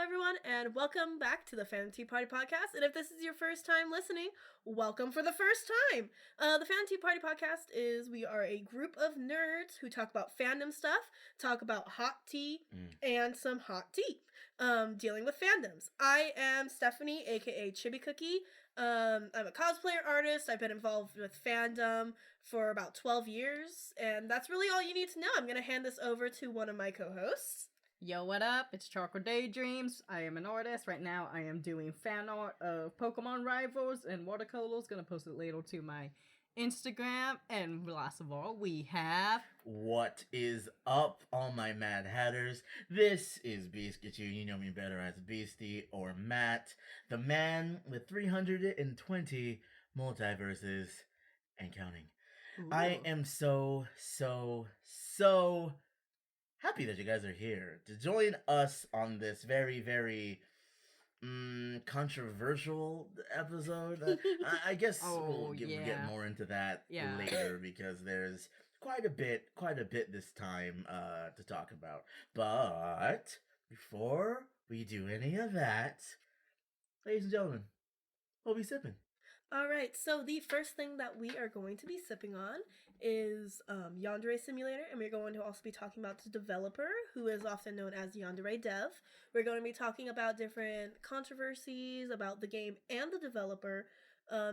everyone, and welcome back to the Fandom Tea Party Podcast. And if this is your first time listening, welcome for the first time. The Fandom Tea Party Podcast we are a group of nerds who talk about fandom stuff, talk about hot tea, and some hot tea, dealing with fandoms. I am Stephanie, aka Chibi Cookie. I'm a cosplayer artist. I've been involved with fandom for about 12 years, and that's really all you need to know. I'm going to hand this over to one of my co-hosts. Yo, what up? It's Chocolate Daydreams. I am an artist. Right now, I am doing fan art of Pokemon Rivals and watercolors. Gonna post it later to my Instagram. And last of all, we have... What is up, all my Mad Hatters? This is Beastkachu. You know me better as Beastie or Matt, the man with 320 multiverses and counting. Ooh. I am so happy that you guys are here to join us on this very, very controversial episode. I guess we'll get more into that later because there's quite a bit this time to talk about. But before we do any of that, ladies and gentlemen, we'll be sipping. Alright, so the first thing that we are going to be sipping on is Yandere Simulator, and we're going to also be talking about the developer, who is often known as Yandere Dev. We're going to be talking about different controversies about the game and the developer,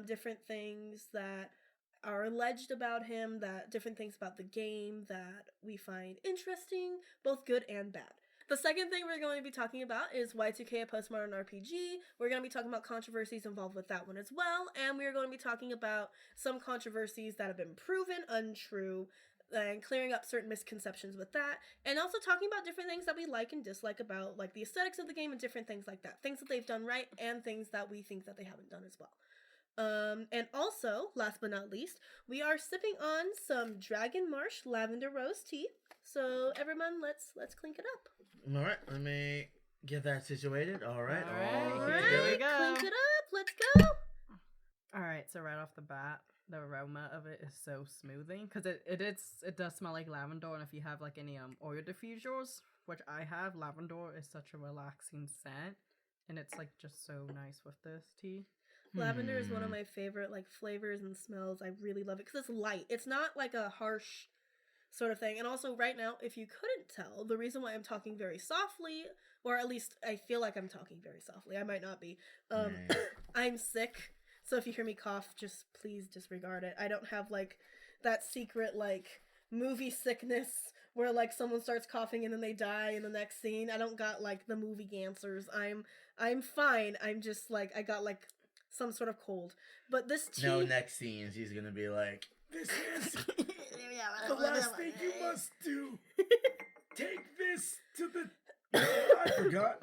different things that are alleged about him, different things about the game that we find interesting, both good and bad. The second thing we're going to be talking about is Y2K, a postmodern RPG. We're going to be talking about controversies involved with that one as well, and we're going to be talking about some controversies that have been proven untrue and clearing up certain misconceptions with that, and also talking about different things that we like and dislike about like the aesthetics of the game and different things like that, things that they've done right and things that we think that they haven't done as well. And also, last but not least, we are sipping on some DragonMarsh Lavender Rose Tea. So everyone, let's clink it up. All right, let me get that situated. All right, here we go. Clink it up. Let's go. All right, so right off the bat, the aroma of it is so smoothing because it does smell like lavender, and if you have like any oil diffusers, which I have, lavender is such a relaxing scent, and it's like just so nice with this tea. Lavender is one of my favorite like flavors and smells. I really love it because it's light. It's not like a harsh sort of thing. And also right now, if you couldn't tell, the reason why I'm talking very softly, or at least I feel like I'm talking very softly, I might not be, I'm sick. So if you hear me cough, just please disregard it. I don't have like that secret like movie sickness where like someone starts coughing and then they die in the next scene. I don't got like the movie cancers. I'm fine. I'm just like I got like some sort of cold. But this tea... No, next scene, she's gonna be like, this is the last thing you must do. Take this to the... I forgot.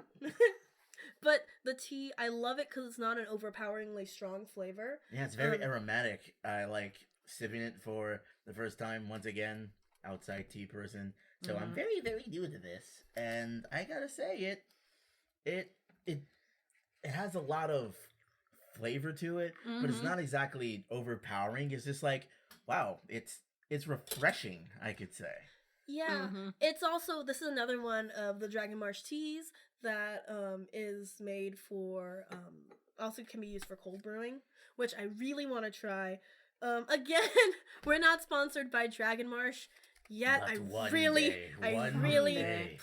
But the tea, I love it because it's not an overpoweringly strong flavor. Yeah, it's very aromatic. I like sipping it for the first time, once again, outside tea person. So I'm very, very new to this. And I gotta say, it has a lot of flavor to it, but it's not exactly overpowering. It's just like, wow, it's refreshing, I could say. Yeah, it's also, this is another one of the DragonMarsh teas that is made for, also can be used for cold brewing, which I really want to try. Again, we're not sponsored by DragonMarsh yet.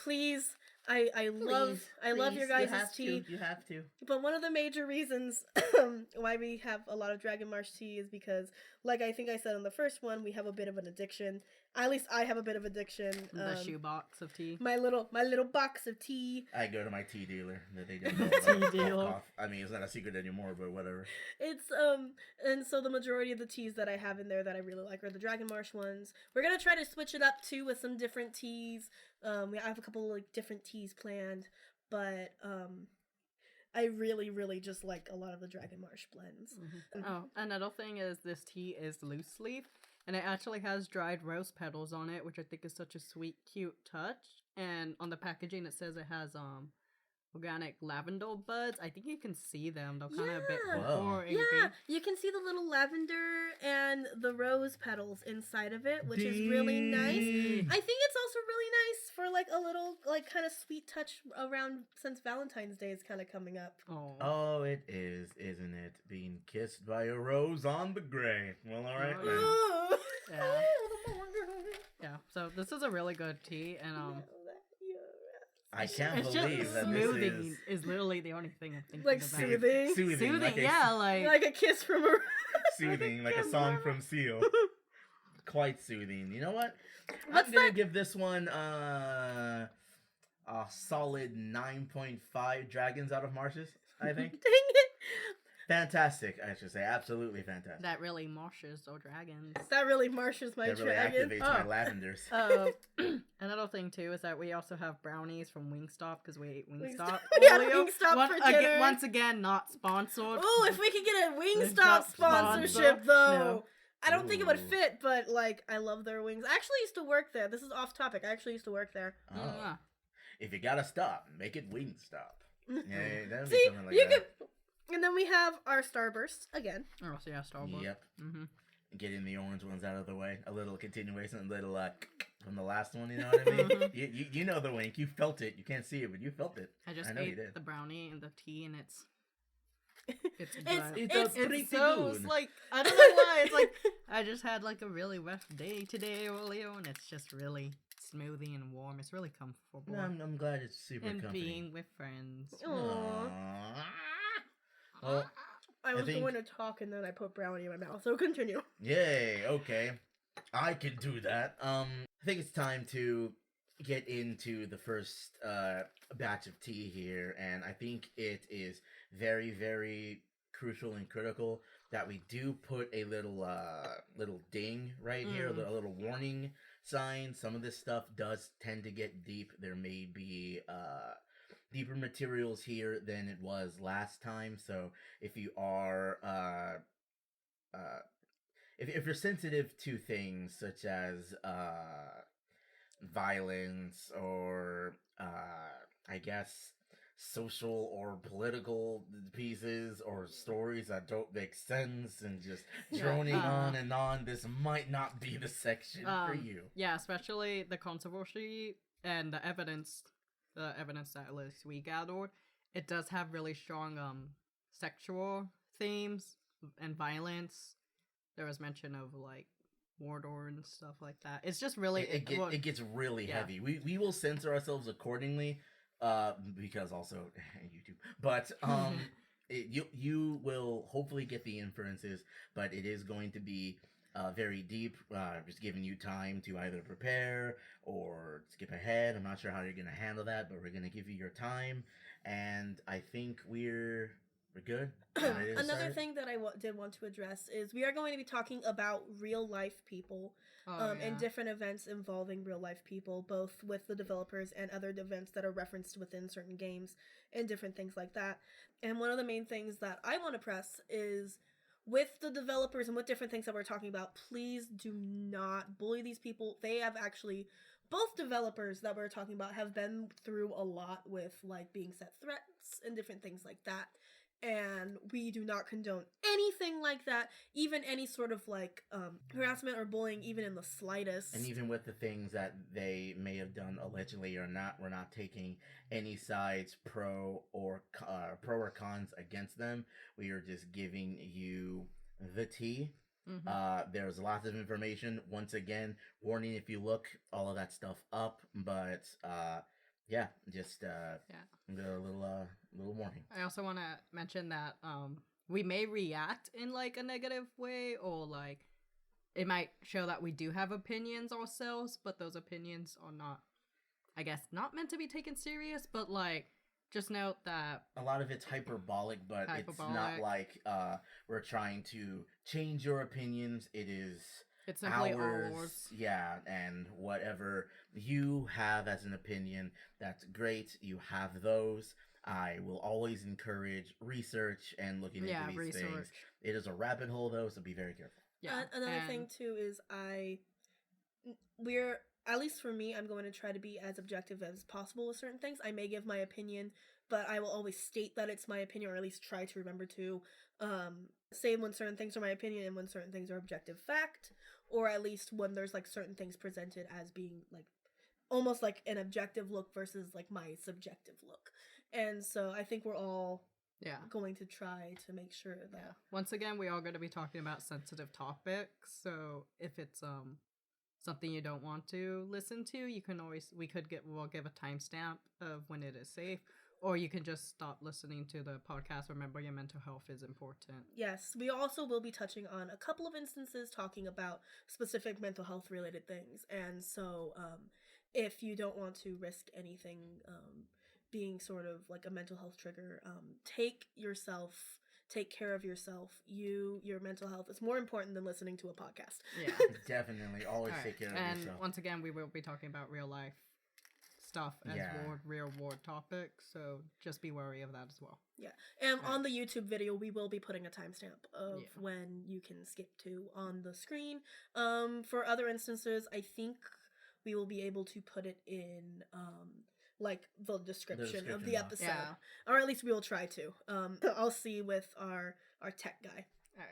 Please. I love your guys' tea. You have to. But one of the major reasons why we have a lot of DragonMarsh tea is because, like I think I said in the first one, we have a bit of an addiction. At least I have a bit of addiction. The shoebox of tea. My little box of tea. I go to my tea dealer that they don't know about. Tea dealer. I mean, it's not a secret anymore, but whatever. It's and so the majority of the teas that I have in there that I really like are the DragonMarsh ones. We're gonna try to switch it up too with some different teas. I have a couple of like different teas planned, but I really, really just like a lot of the DragonMarsh blends. Oh, another thing is this tea is loose leaf, and it actually has dried rose petals on it, which I think is such a sweet, cute touch. And on the packaging, it says it has organic lavender buds. I think you can see them. They're kind of a bit Yeah. Whoa. more Yeah, green. you can see the little lavender and the rose petals inside of it, which is really nice. I think it's also really nice for like a little like kind of sweet touch around since Valentine's Day is kind of coming up. Oh. Oh, it is, isn't it? Being kissed by a rose on the grave. Well, all right Oh, then. Yeah. Yeah. So this is a really good tea, and I can't it's believe just that smoothing this is literally the only thing I'm thinking Like about. soothing. Soothing, like a, yeah, like like a kiss from a soothing, like a song from Seal. Quite soothing. You know what? What's I'm gonna that? give this one a solid 9.5 dragons out of marshes. I think Dang it! fantastic. I should say absolutely fantastic. that really marshes or dragons. That really marshes my That really dragon. activates Oh. my lavenders. Another thing too is that we also have brownies from Wingstop because we ate Wingstop. We had earlier. Wingstop for dinner. Once again, not sponsored. Oh, if we could get a Wingstop Wingstop sponsorship, sponsor? though. No. I don't think it would Ooh. fit, but like, I love their wings. I actually used to work there. This is off topic. I actually used to work there. Oh. Mwah. If you gotta stop, make it wing stop. Yeah, that would be See, something like you that. could. And then we have our Starbursts again. Oh, so yeah, Starbucks. Yep. Mm-hmm. Getting the orange ones out of the way. A little continuation, a little from the last one. You know what I mean? Mhm. you know the wink. You felt it. You can't see it, but you felt it. I just I know you ate did. the brownie and the tea, and it's It's pretty so good. like I don't know why. It's like I just had like a really rough day today earlier, and it's just really smoothie and warm. It's really comfortable. No, I'm glad it's super and comforting. being with friends. Aww. Aww. Well, I was think- going to talk and then I put brownie in my mouth. So continue. yay. Okay, I can do that. I think it's time to get into the first batch of tea here, and I think it is very, very crucial and critical that we do put a little ding right here, a little warning sign. Some of this stuff does tend to get deep. There may be deeper materials here than it was last time. So if you are if you're sensitive to things such as violence or I guess social or political pieces or stories that don't make sense and just droning on and on, this might not be the section for you. Yeah, especially the controversy and the evidence that at least we gathered. It does have really strong sexual themes and violence. There was mention of like Mordor and stuff like that. It's just really It gets really heavy. We will censor ourselves accordingly, because also YouTube. But you will hopefully get the inferences, but it is going to be very deep. Just giving you time to either prepare or skip ahead. I'm not sure how you're gonna handle that, but we're gonna give you your time, and I think we're good. Another thing that I did want to address is we are going to be talking about real life people and different events involving real life people, both with the developers and other events that are referenced within certain games and different things like that. And one of the main things that I want to press is with the developers and with different things that we're talking about, please do not bully these people. They have actually, both developers that we're talking about have been through a lot with like being set threats and different things like that. And we do not condone anything like that, even any sort of like harassment or bullying, even in the slightest. And even with the things that they may have done allegedly or not, we're not taking any sides pro or cons against them. We are just giving you the tea. Mm-hmm. There's lots of information. Once again, warning if you look all of that stuff up, but just a little warning. I also want to mention that we may react in like a negative way, or like it might show that we do have opinions ourselves, but those opinions are not, I guess, not meant to be taken serious, but like just note that a lot of it's hyperbolic, but it's not like we're trying to change your opinions. It's simply ours. Yeah, and whatever you have as an opinion, that's great. You have those. I will always encourage research and looking into these things. It is a rabbit hole, though, so be very careful. Yeah. Another thing too is we're, at least for me, I'm going to try to be as objective as possible with certain things. I may give my opinion but I will always state that it's my opinion, or at least try to remember to say when certain things are my opinion and when certain things are objective fact, or at least when there's like certain things presented as being like almost like an objective look versus like my subjective look. And so I think we're all going to try to make sure that once again, we are going to be talking about sensitive topics, so if it's something you don't want to listen to, you can always we'll give a timestamp of when it is safe, or you can just stop listening to the podcast. Remember, your mental health is important. Yes, we also will be touching on a couple of instances talking about specific mental health related things, and so if you don't want to risk anything being sort of like a mental health trigger, take care of yourself. Your mental health is more important than listening to a podcast. Yeah, definitely. Always take care of yourself. And once again, we will be talking about real life stuff as real world topics, so just be wary of that as well. Yeah, and on the YouTube video, we will be putting a timestamp of when you can skip to on the screen. For other instances, I think we will be able to put it in like the description of the episode, or at least we will try to. I'll see with our tech guy. All right.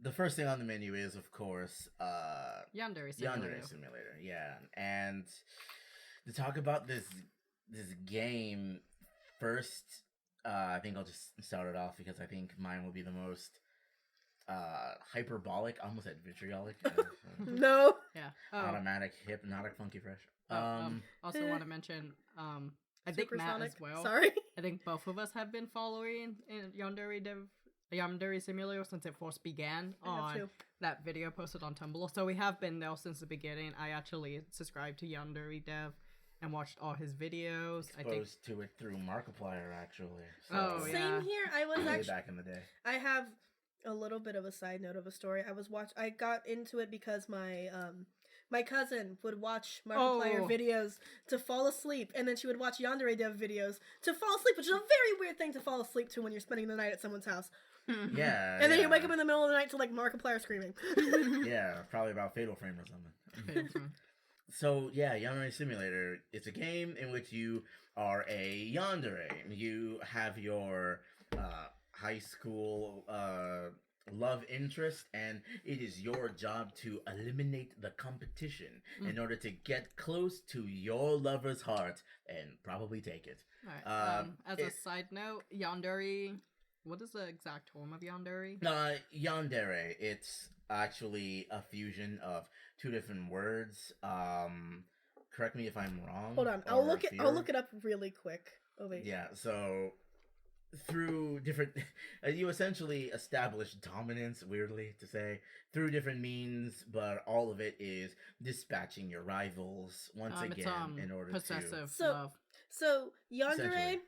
The first thing on the menu is, of course, Yandere Simulator. Yandere Simulator, yeah. And to talk about this game first, I think I'll just start it off because I think mine will be the most hyperbolic, almost at vitriolic. No. Yeah. Automatic, hypnotic, funky, fresh. Also want to mention, I think Matt as well. Sorry. I think both of us have been following in Yandere Dev, Yandere Simulator since it first began on that video posted on Tumblr. So we have been there since the beginning. I actually subscribed to Yandere Dev and watched all his videos. Exposed to it through Markiplier, actually. So Same here. I was actually back in the day. I have a little bit of a side note of a story. I got into it because my cousin would watch Markiplier videos to fall asleep, and then she would watch Yandere Dev videos to fall asleep, which is a very weird thing to fall asleep to when you're spending the night at someone's house. Yeah. And then you wake up in the middle of the night to like Markiplier screaming. Yeah, probably about Fatal Frame or something. So yeah, Yandere Simulator. It's a game in which you are a yandere. You have your high school love interest, and it is your job to eliminate the competition in order to get close to your lover's heart and probably take it. All right. As a side note, yandere, what is the exact term of yandere? Yandere, it's actually a fusion of two different words. Correct me if I'm wrong. Hold on, I'll look it up really quick. Oh wait. Yeah, so through different you essentially establish dominance, weirdly to say, through different means, but all of it is dispatching your rivals once again in order possessive to love. So yandere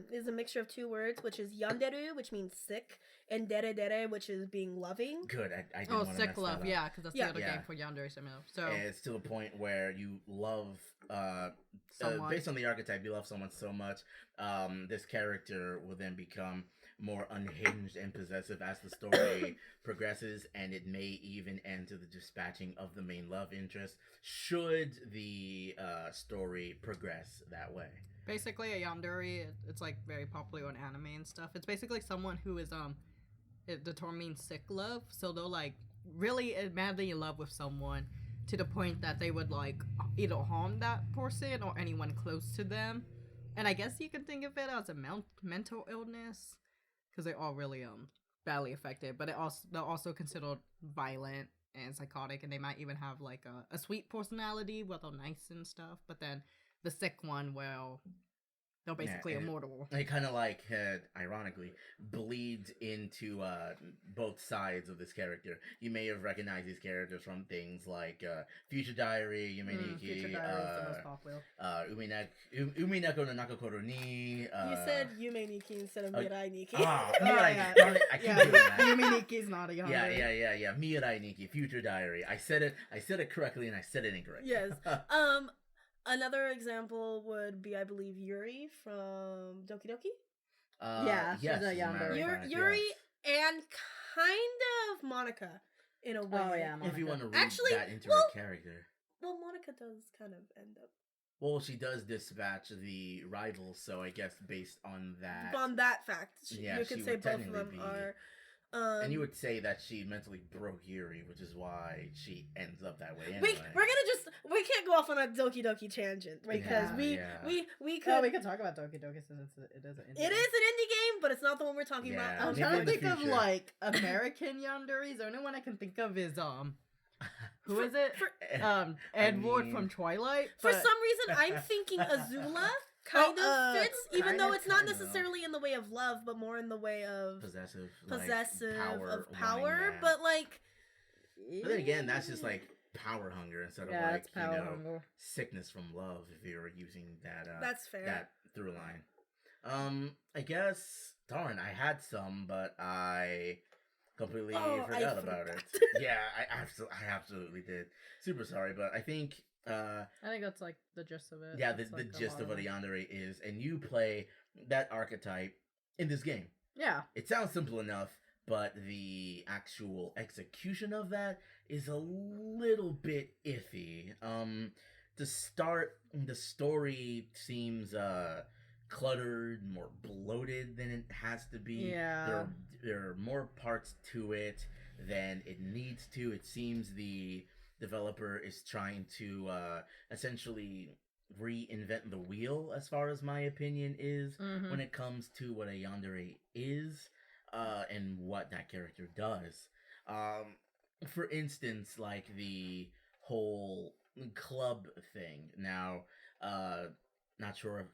is a mixture of two words, which is yanderu, which means sick, and dere, which is being loving. Good, I didn't want to sick mess love, that up. because that's the other game for Yandere Simulator. So it's to the point where you love based on the archetype, you love someone so much, this character will then become more unhinged and possessive as the story progresses, and it may even end to the dispatching of the main love interest should the story progress that way. Basically, a yandere, it's like very popular on anime and stuff. It's basically someone who is the term means sick love, so they're like really madly in love with someone to the point that they would like either harm that person or anyone close to them. And I guess you can think of it as a mental illness, because they're all really badly affected, but they're also considered violent and psychotic, and they might even have like a sweet personality where they're nice and stuff, but then the sick one, well, they're basically immortal. It kind of like, ironically, bleeds into both sides of this character. You may have recognized these characters from things like Future Diary, Yumeniki, Future Diary is the most popular. Umineko no Nakokoro ni. You said Yumeniki instead of Mirai Nikki. Mirai. Darn it, I keep doing that. Yumeniki's not a yandere. Yeah. Mirai Nikki, Future Diary. I said it correctly, and I said it incorrectly. Yes. Another example would be, I believe, Yuri from Doki Doki. Yes, she's a yandere. Yuri and kind of Monica in a way. Oh yeah, Monica. If you want to read Actually, that into her character. Well, Monica does kind of end up Well, she does dispatch the rivals, so I guess based on that, fact, yeah, you she could say would both of technically them be. are. And you would say that she mentally broke Yuri, which is why she ends up that way anyway. We can't go off on a Doki Doki tangent because we could. we could talk about Doki Doki since it is an indie. It is an indie game, but it's not the one we're talking Yeah, about. I'm maybe trying in to the think of future. like American yanderes. The only one I can think of is who is it? Edward mean, from Twilight. For but- some reason, I'm thinking Azula kind of fits, even kind though of, it's not kind of. necessarily in the way of love, but more in the way of possessive, of wanting power. that. But like, But then again, that's just like power hunger instead of yeah, like it's power hunger. sickness from love. If you're using that, that's fair. that through line. I guess. Darn, I had some, but I completely forgot about it. Yeah, I absolutely did. Super sorry, but I think. I think that's like the gist of it. Yeah, That's, the like, a gist lot of what a it. yandere is, and you play that archetype in this game. Yeah. It sounds simple enough, but the actual execution of that is a little bit iffy. To start, the story seems cluttered, more bloated than it has to be. Yeah. There are more parts to it than it needs to. It seems the developer is trying to essentially reinvent the wheel, as far as my opinion is, Mhm. when it comes to what a yandere is and what that character does. For instance, like the whole club thing. Now, not sure if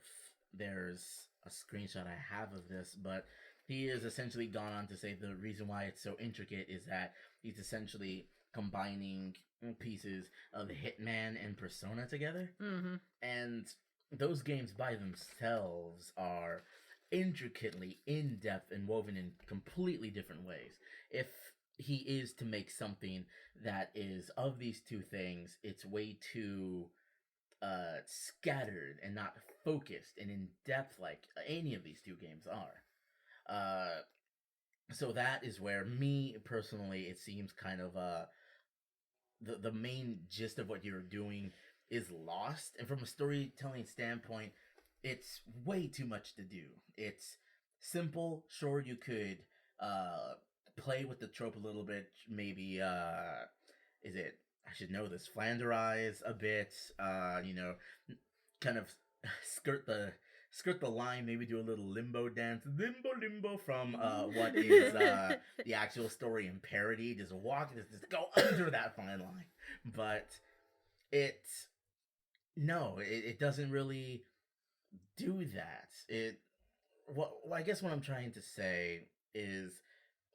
there's a screenshot I have of this, but he has essentially gone on to say the reason why it's so intricate is that he's essentially combining pieces of Hitman and Persona together. Mm-hmm. And those games by themselves are intricately in-depth and woven in completely different ways. If he is to make something that is of these two things, it's way too scattered and not focused and in-depth like any of these two games are. So that is where me personally, it seems kind of the main gist of what you're doing is lost, and from a storytelling standpoint, it's way too much to do. It's simple. Sure, you could play with the trope a little bit. Maybe is it? I should know this. Flanderize a bit. Kind of skirt the line. Maybe do a little limbo dance. Limbo from what is the actual story and parody. Just just go under that fine line. But it doesn't really do that. I guess what I'm trying to say is,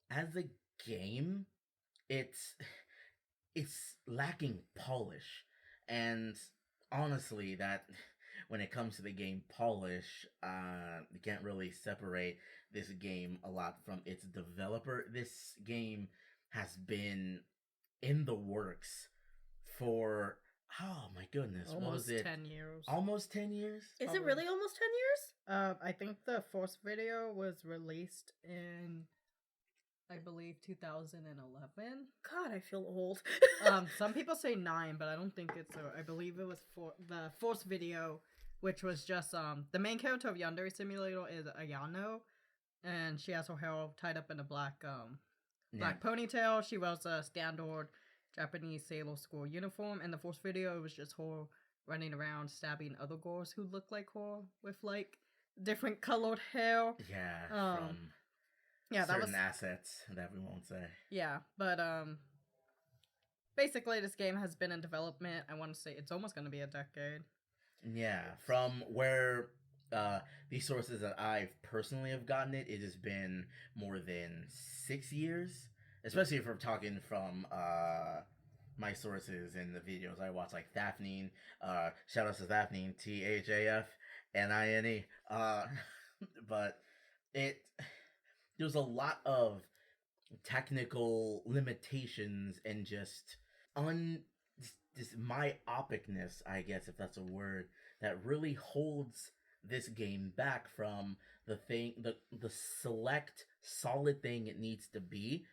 as a game, it's lacking polish, and honestly, that when it comes to the game polish, you can't really separate this game a lot from its developer. This game has been in the works for, oh my goodness, Almost what was it? 10 years. Almost 10 years? Is Probably. it really almost 10 years? I think the first video was released in, I believe, 2011. God, I feel old. Some people say 9, but I don't think it's so. I believe it was the first video, which was just the main character of Yandere Simulator is Ayano, and she has her hair tied up in a black ponytail. She wears a standard Japanese sailor school uniform, and the first video it was just her running around stabbing other girls who look like her with like different colored hair. Yeah, from certain assets that we won't say. Yeah, but basically this game has been in development. I want to say it's almost going to be a decade. Yeah, from where these sources that I've personally have gotten it has been more than 6 years. Especially if we're talking from my sources in the videos I watch, like Thafnine, shout out to Thafnine, THAFNINE. But there's a lot of technical limitations and just this myopicness, I guess, if that's a word, that really holds this game back from the select solid thing it needs to be.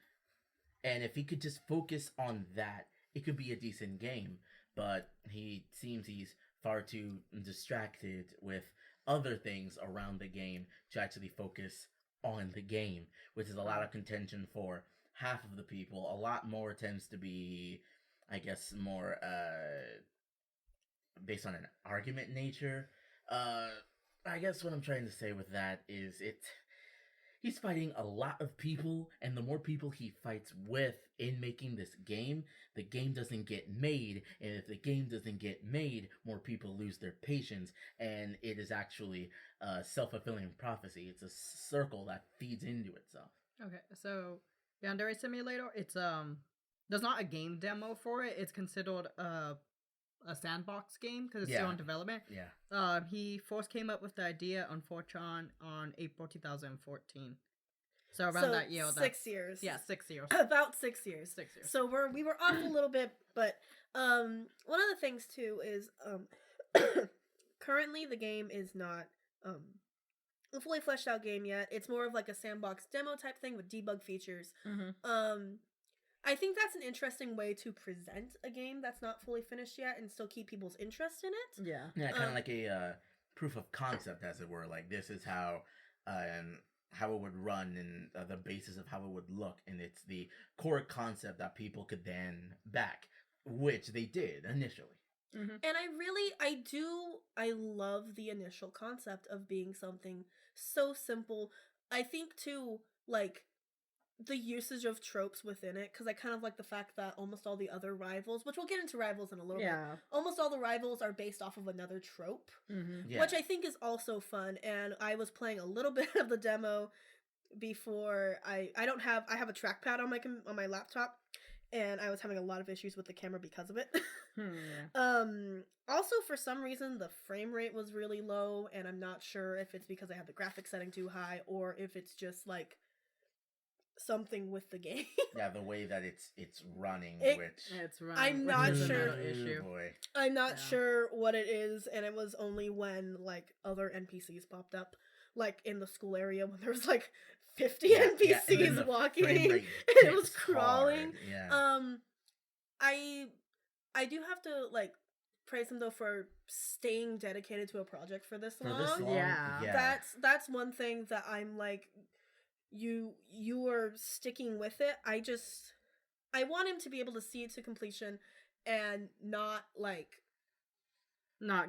And if he could just focus on that, it could be a decent game. But he seems he's far too distracted with other things around the game to actually focus on the game, which is a lot of contention for half of the people. A lot more tends to be, I guess, more based on an argument nature. I guess what I'm trying to say with that is he's fighting a lot of people, and the more people he fights with in making this game, the game doesn't get made, and if the game doesn't get made, more people lose their patience, and it is actually a self-fulfilling prophecy. It's a circle that feeds into itself. Okay, so Yandere Simulator, it's there's not a game demo for it. It's considered a sandbox game because it's still in development. Yeah. He first came up with the idea on 4chan on April 2014. So around So that year. 6 years. Yeah, 6 years. About 6 years. 6 years. So we were off a little bit, but one of the things too is currently the game is not a fully fleshed out game yet. It's more of like a sandbox demo type thing with debug features. Mm-hmm. I think that's an interesting way to present a game that's not fully finished yet and still keep people's interest in it. Yeah. Yeah, kind of like a proof of concept, as it were. Like, this is how it would run and the basis of how it would look. And it's the core concept that people could then back, which they did initially. Mm-hmm. And I love the initial concept of being something so simple. I think, too, like, the usage of tropes within it, because I kind of like the fact that almost all the other rivals, which we'll get into rivals in a little bit, almost all the rivals are based off of another trope, which I think is also fun. And I was playing a little bit of the demo before I have a trackpad on my laptop, and I was having a lot of issues with the camera because of it. Also, for some reason, the frame rate was really low, and I'm not sure if it's because I had the graphics setting too high or if it's just like something with the game. Yeah, the way that it's running, it's running. I'm not sure. Issue. I'm not sure what it is, and it was only when like other NPCs popped up, like in the school area when there was like 50 NPCs walking, and it was crawling. I do have to like praise him though for staying dedicated to a project for this long. Yeah. That's one thing that I'm like, you are sticking with it. I want him to be able to see it to completion and not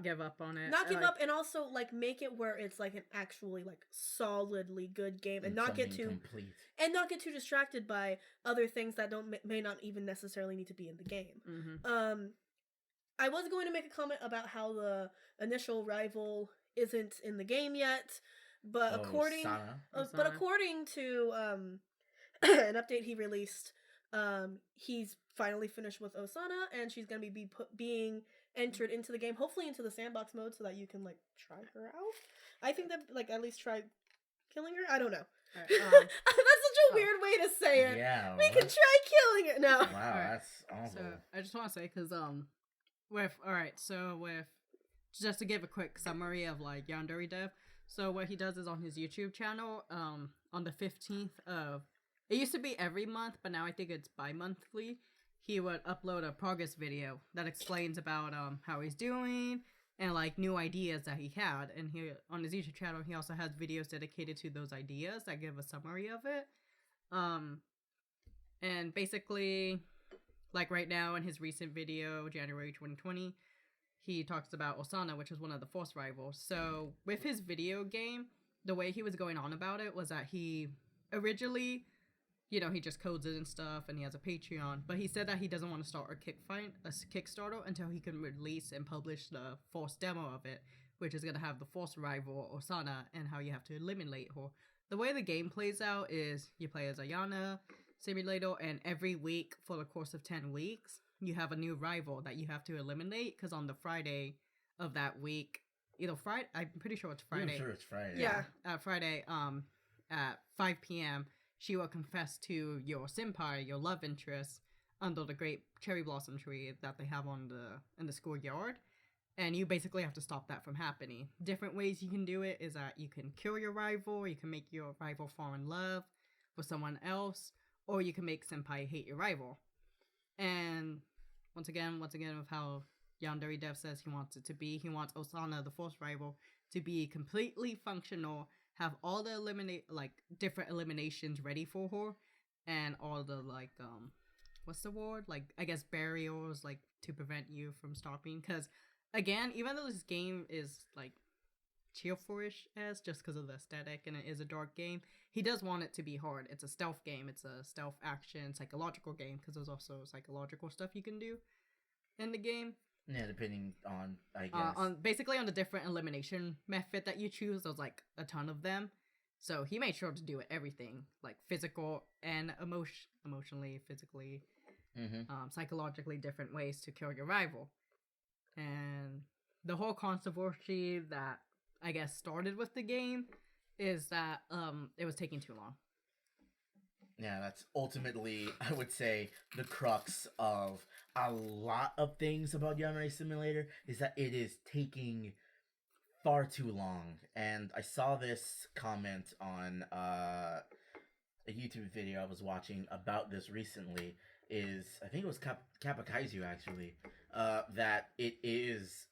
give up on it. Not give up, and also like make it where it's like an actually like solidly good game, and not get too complete. And not get too distracted by other things that may not even necessarily need to be in the game. Mm-hmm. I was going to make a comment about how the initial rival isn't in the game yet. But according to an update he released, he's finally finished with Osana, and she's gonna be being entered into the game, hopefully into the sandbox mode, so that you can like try her out. I think that like at least try killing her. I don't know. Right, that's such a weird way to say it. Yeah, we can try killing her. No. Wow, that's awful. So I just want to say, because with just to give a quick summary of like Yandere Dev. So what he does is on his YouTube channel, on the 15th of, it used to be every month, but now I think it's bi-monthly, he would upload a progress video that explains about how he's doing and like new ideas that he had. And he, on his YouTube channel, he also has videos dedicated to those ideas that give a summary of it. And basically, like right now in his recent video, January 2020, he talks about Osana, which is one of the Force rivals. So with his video game, the way he was going on about it was that he originally, he just codes it and stuff, and he has a Patreon. But he said that he doesn't want to start a Kickstarter until he can release and publish the Force demo of it, which is going to have the Force rival Osana and how you have to eliminate her. The way the game plays out is you play as a Yandere Simulator, and every week for the course of 10 weeks, you have a new rival that you have to eliminate, because on the Friday of that week, I'm pretty sure it's Friday. I'm sure it's Friday. Yeah. At Friday, at 5 p.m., she will confess to your senpai, your love interest, under the great cherry blossom tree that they have in the schoolyard. And you basically have to stop that from happening. Different ways you can do it is that you can kill your rival, you can make your rival fall in love with someone else, or you can make senpai hate your rival. And once again, with how Yandere Dev says he wants it to be. He wants Osana, the force rival, to be completely functional, have all the different eliminations ready for her, and all the what's the word? I guess barriers to prevent you from stopping. Because again, even though this game is cheerful-ish as just because of the aesthetic and it is a dark game, he does want it to be hard. It's a stealth game. It's a stealth action psychological game because there's also psychological stuff you can do in the game. Yeah, depending on, I guess. Basically on the different elimination method that you choose, there's a ton of them. So he made sure to do everything, physical and emotionally, physically, psychologically different ways to kill your rival. And the whole controversy that I guess started with the game is that it was taking too long. Yeah, that's ultimately, I would say, the crux of a lot of things about Yandere Simulator, is that it is taking far too long. And I saw this comment on a YouTube video I was watching about this recently, I think it was Kapakaizu actually, that it is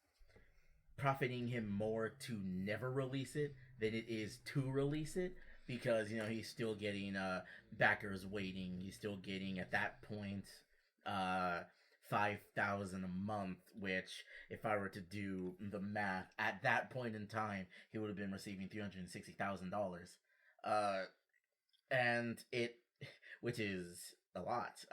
profiting him more to never release it than it is to release it. Because, he's still getting backers waiting. He's still getting, at that point, $5,000 a month, which, if I were to do the math, at that point in time, he would have been receiving $360,000. And which is a lot.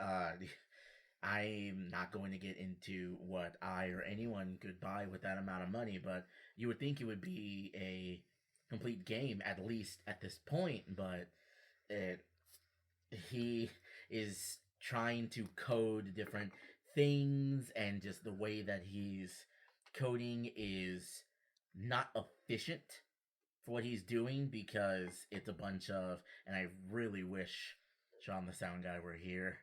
I'm not going to get into what I or anyone could buy with that amount of money, but you would think it would be a complete game, at least at this point, but he is trying to code different things, and just the way that he's coding is not efficient for what he's doing, because it's a bunch of, and I really wish Sean the sound guy were here,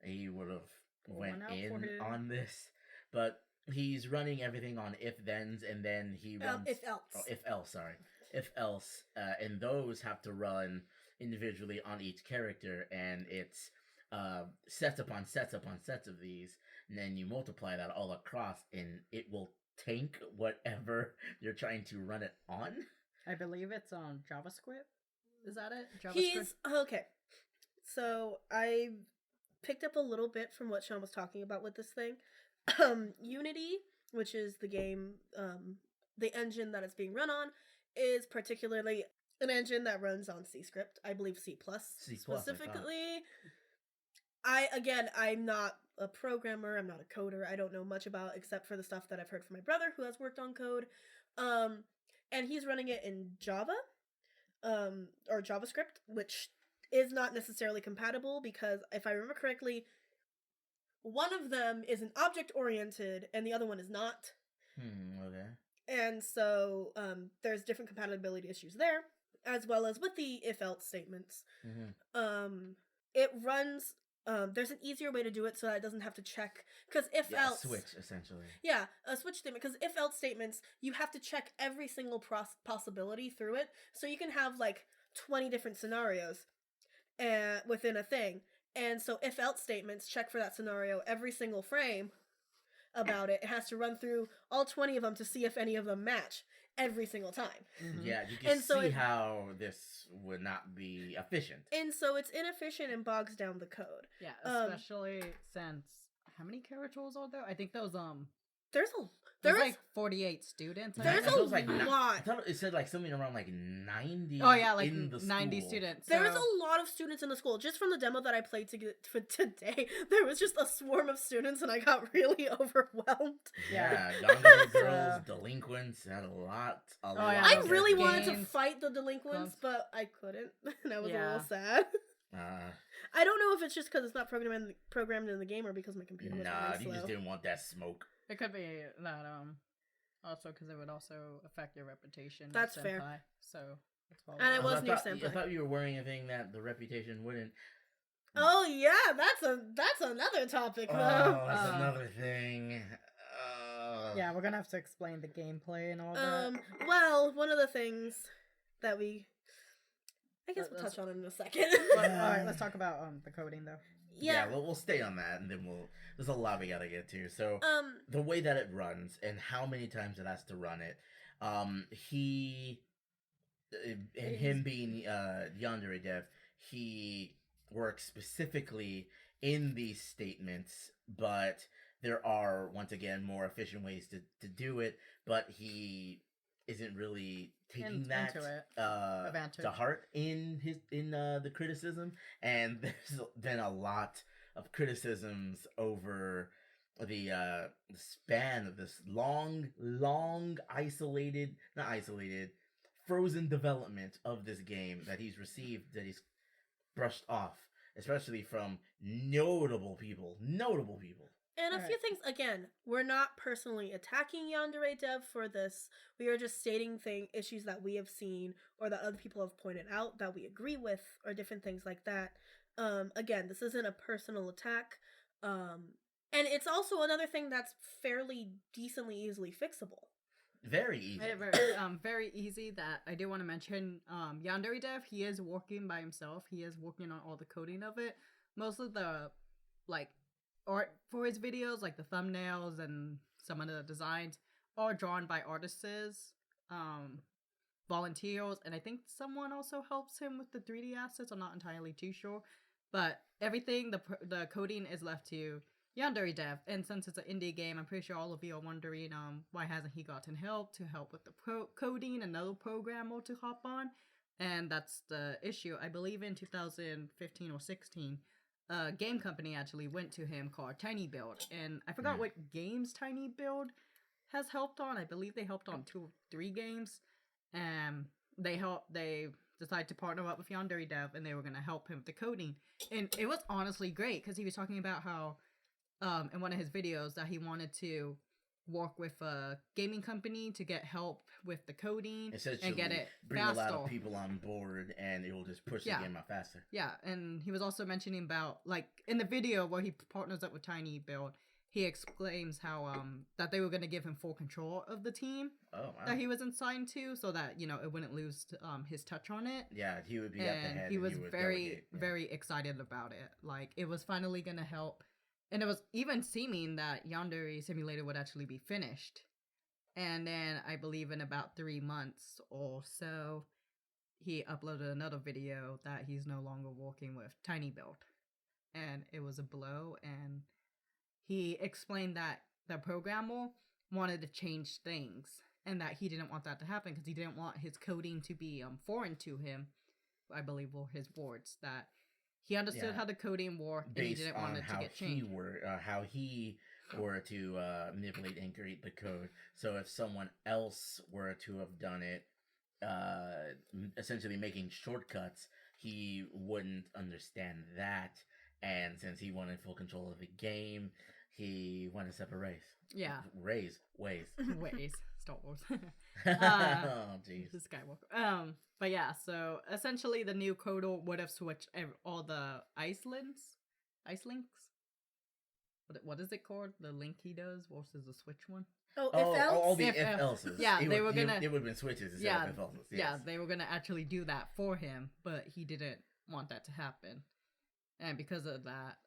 he would have went in on this, but he's running everything on if-thens, and then he runs... if-else, and those have to run individually on each character, and it's sets upon sets upon sets of these, and then you multiply that all across, and it will tank whatever you're trying to run it on. I believe it's on JavaScript. Is that it? JavaScript? Okay. So I picked up a little bit from what Sean was talking about with this thing. Unity, which is the game, the engine that it's being run on, is particularly an engine that runs on C script. I believe C+, specifically. I'm not a programmer. I'm not a coder. I don't know much about, except for the stuff that I've heard from my brother who has worked on code. And he's running it in Java, or JavaScript, which is not necessarily compatible, because if I remember correctly, one of them is an object-oriented and the other one is not. Okay. And so there's different compatibility issues there, as well as with the if-else statements. It runs... there's an easier way to do it so that it doesn't have to check, because if-else... switch, essentially. Yeah, a switch statement, because if-else statements, you have to check every single possibility through it, so you can have 20 different scenarios within a thing, and so if-else statements check for that scenario every single frame about it. It has to run through all 20 of them to see if any of them match every single time. Yeah, you can see how this would not be efficient. And so it's inefficient and bogs down the code. Yeah, especially since, how many characters are there? I think there's 48 students. There's a lot. I thought it said something around 90. Oh yeah, in the 90 school. students. There's a lot of students in the school. Just from the demo that I played for today, there was just a swarm of students, and I got really overwhelmed. Yeah, Yandere girls, delinquents, had a lot. Yeah, I really wanted to fight the delinquents, but I couldn't, and I was a little sad. I don't know if it's just because it's not programmed in the game, or because my computer was really slow. You just didn't want that smoke. It could be that, also because it would also affect your reputation. That's as fair. Senpai, so that's probably... And I was near Senpai. I thought you were worrying a thing that the reputation wouldn't. Oh yeah, that's another topic though. Oh, that's another thing. Yeah, we're gonna have to explain the gameplay and all that. Well, one of the things that I guess we'll touch on it in a second. Alright, let's talk about the coding though. Yeah. we'll stay on that, and then there's a lot we gotta get to. So, the way that it runs and how many times it has to run it, he and him being Yandere Dev, he works specifically in these statements, but there are once again more efficient ways to do it, but he isn't really taking that to heart in the criticism, and there's been a lot of criticisms over the span of this long frozen development of this game that he's received, that he's brushed off, especially from notable people. And a few things, again, we're not personally attacking Yandere Dev for this. We are just stating issues that we have seen or that other people have pointed out that we agree with or different things like that. Again, this isn't a personal attack. And it's also another thing that's fairly decently easily fixable. Very easy. Very easy. That I do want to mention. Yandere Dev, he is working by himself. He is working on all the coding of it. Most of the art for his videos, like the thumbnails and some of the designs, are drawn by artists, volunteers, and I think someone also helps him with the 3D assets. I'm not entirely too sure, but everything, the coding is left to Yandere Dev. And since it's an indie game, I'm pretty sure all of you are wondering why hasn't he gotten help with the coding, another programmer to hop on. And that's the issue. I believe in 2015 or 16, a game company actually went to him called Tiny Build, and I forgot what games Tiny Build has helped on. I believe they helped on 2 or 3 games, and they decided to partner up with Yandere Dev, and they were going to help him with the coding. And it was honestly great, because he was talking about how in one of his videos that he wanted to work with a gaming company to get help with the coding and get it bring faster. A lot of people on board, and it will just push the game out faster. Yeah, and he was also mentioning about, like, in the video where he partners up with Tiny Build, he exclaims how that they were going to give him full control of the team that he was assigned to, so that, you know, it wouldn't lose his touch on it. Yeah, he would be at the head. He was very excited about it. Like, it was finally going to help. And it was even seeming that Yandere Simulator would actually be finished. And then I believe in about 3 months or so, he uploaded another video that he's no longer working with Tiny Build. And it was a blow. And he explained that the programmer wanted to change things, and that he didn't want that to happen because he didn't want his coding to be foreign to him, I believe were his words, that he understood how the coding worked, and he didn't want it to get changed. How he were to manipulate and create the code. So if someone else were to have done it, essentially making shortcuts, he wouldn't understand that. And since he wanted full control of the game, he wanted to separate ways. Yeah. Ways. Star Wars. Oh, jeez. The Skywalker. But yeah, so essentially the new coder would have switched all the ice links. What is it called? The link he does versus the switch one. All the if-else's. Yeah, it would have been switches instead of if-else's. Yes. Yeah, they were gonna actually do that for him, but he didn't want that to happen. And because of that,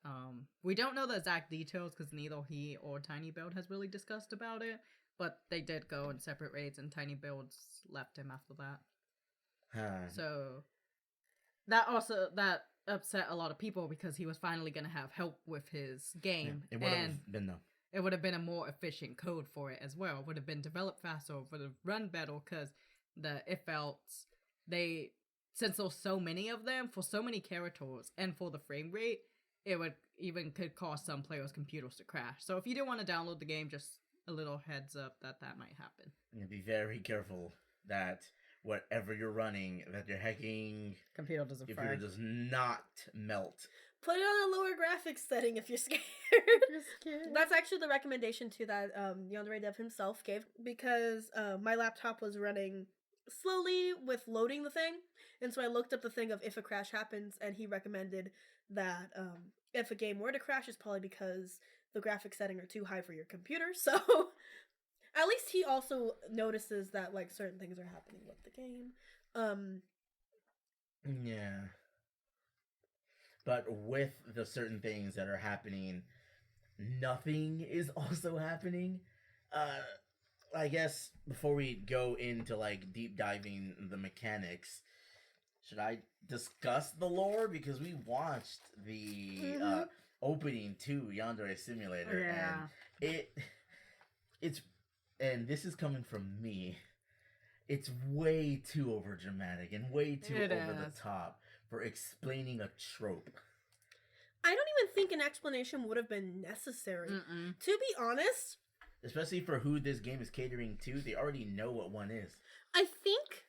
we don't know the exact details because neither he or Tiny Build has really discussed about it. But they did go in separate raids, and Tiny Builds left him after that. So that upset a lot of people because he was finally going to have help with his game. Yeah, it would have been though. It would have been a more efficient code for it as well. It would have been developed faster, would have run better, because the if-else, since there's so many of them for so many characters and for the frame rate, it would even could cause some players' computers to crash. So if you do want to download the game, just a little heads up that might happen. You be very careful that whatever you're running, that your hacking computer does not melt. Put it on a lower graphics setting if you're scared. That's actually the recommendation too that Yandere Dev himself gave, because my laptop was running slowly with loading the thing, and so I looked up the thing of if a crash happens, and he recommended that if a game were to crash, it's probably because the graphics setting are too high for your computer. So at least he also notices that like certain things are happening with the game. Yeah. but with the certain things that are happening, nothing is also happening. I guess before we go into like deep diving the mechanics, should I discuss the lore, because we watched the opening to Yandere Simulator, and it's and this is coming from me. It's way too overdramatic and way too over the top for explaining a trope. I don't even think an explanation would have been necessary. To be honest, especially for who this game is catering to, they already know what one is. I think,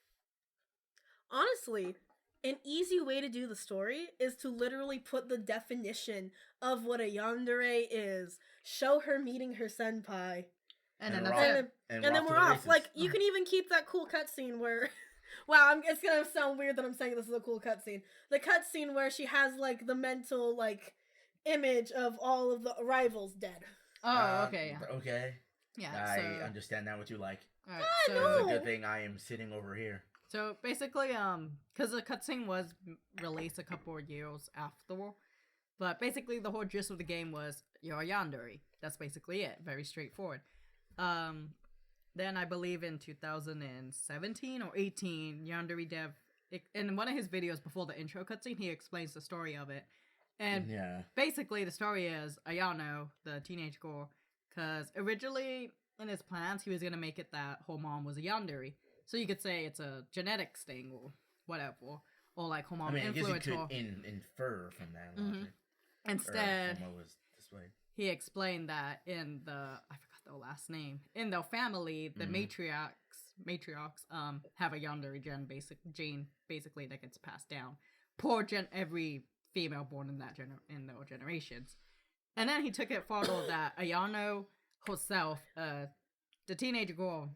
honestly, an easy way to do the story is to literally put the definition of what a yandere is, show her meeting her senpai, and then that's it. And then we're off. Like, you can even keep that cool cutscene where... Wow, it's gonna sound weird that I'm saying this is a cool cutscene. The cutscene where she has, like, the mental, like, image of all of the rivals dead. Oh, okay. Okay. Yeah, I understand now what you like. Alright, so... It's a good thing I am sitting over here. So, basically, because the cutscene was released a couple of years after, but basically the whole gist of the game was, you're a yandere. That's basically it. Very straightforward. Then I believe in 2017 or 18, Yandere Dev, in one of his videos before the intro cutscene, he explains the story of it. And basically the story is Ayano, the teenage girl, because originally in his plans, he was going to make it that her mom was a yandere. So you could say it's a genetics thing or whatever. Or like her mom influenced her. I guess you could infer from that. Instead, from what was displayed. He explained that in the, I forgot their last name, in their family, the matriarchs have a yandere gene basically that gets passed down. Every female born in that in their generations. And then he took it further that Ayano herself, the teenage girl,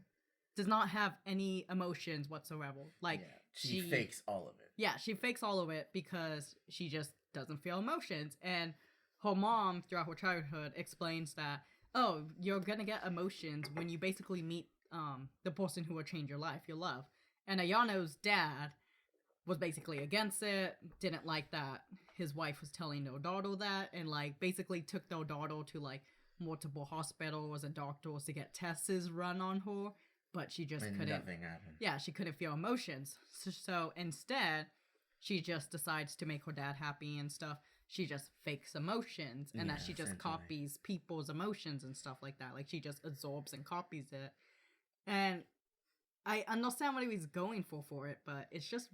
does not have any emotions whatsoever. Like, she fakes all of it. Yeah, she fakes all of it because she just doesn't feel emotions. And her mom, throughout her childhood, explains that, oh, you're gonna get emotions when you basically meet the person who will change your life, your love. And Ayano's dad was basically against it, didn't like that his wife was telling their daughter that, and, like, basically took their daughter to, like, multiple hospitals and doctors to get tests run on her, but she just couldn't. Nothing happened. Yeah, she couldn't feel emotions. So instead, she just decides to make her dad happy and stuff. She just fakes emotions, and that she just copies people's emotions and stuff like that. Like, she just absorbs and copies it. And I understand what he was going for it, but it's just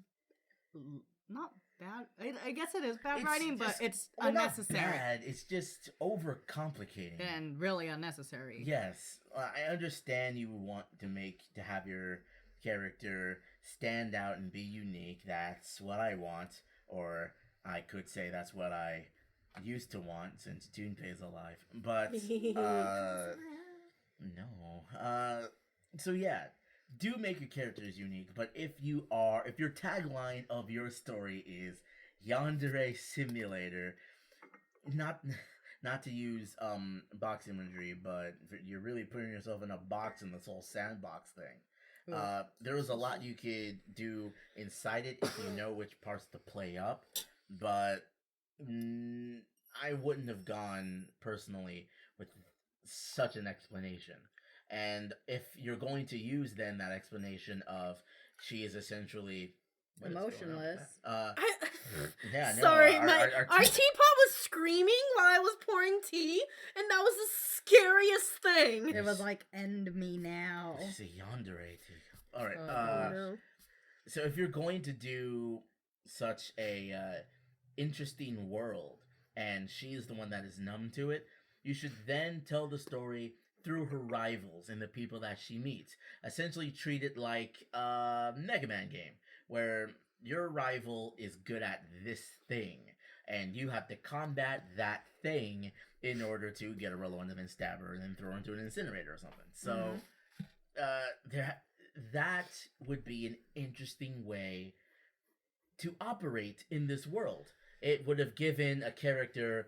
not bad. I guess it is bad writing, but it's unnecessary. Not bad. It's just overcomplicating and really unnecessary. Yes, I understand you want to have your character stand out and be unique. That's what I want, or I could say that's what I used to want since Junpei's alive. But no. So yeah. Do make your characters unique, but if your tagline of your story is Yandere Simulator, not to use box imagery, but you're really putting yourself in a box in this whole sandbox thing. There was a lot you could do inside it if you know which parts to play up, but I wouldn't have gone personally with such an explanation. And if you're going to use then that explanation of she is essentially emotionless. Sorry, our teapot was screaming while I was pouring tea, and that was the scariest thing. It was like, end me now. This is a yandere tea. All right. No. So if you're going to do such a interesting world, and she's the one that is numb to it, you should then tell the story through her rivals and the people that she meets. Essentially treat it like a Mega Man game, where your rival is good at this thing, and you have to combat that thing in order to get a roll on them and stab her and then throw her into an incinerator or something. So, that would be an interesting way to operate in this world. It would have given a character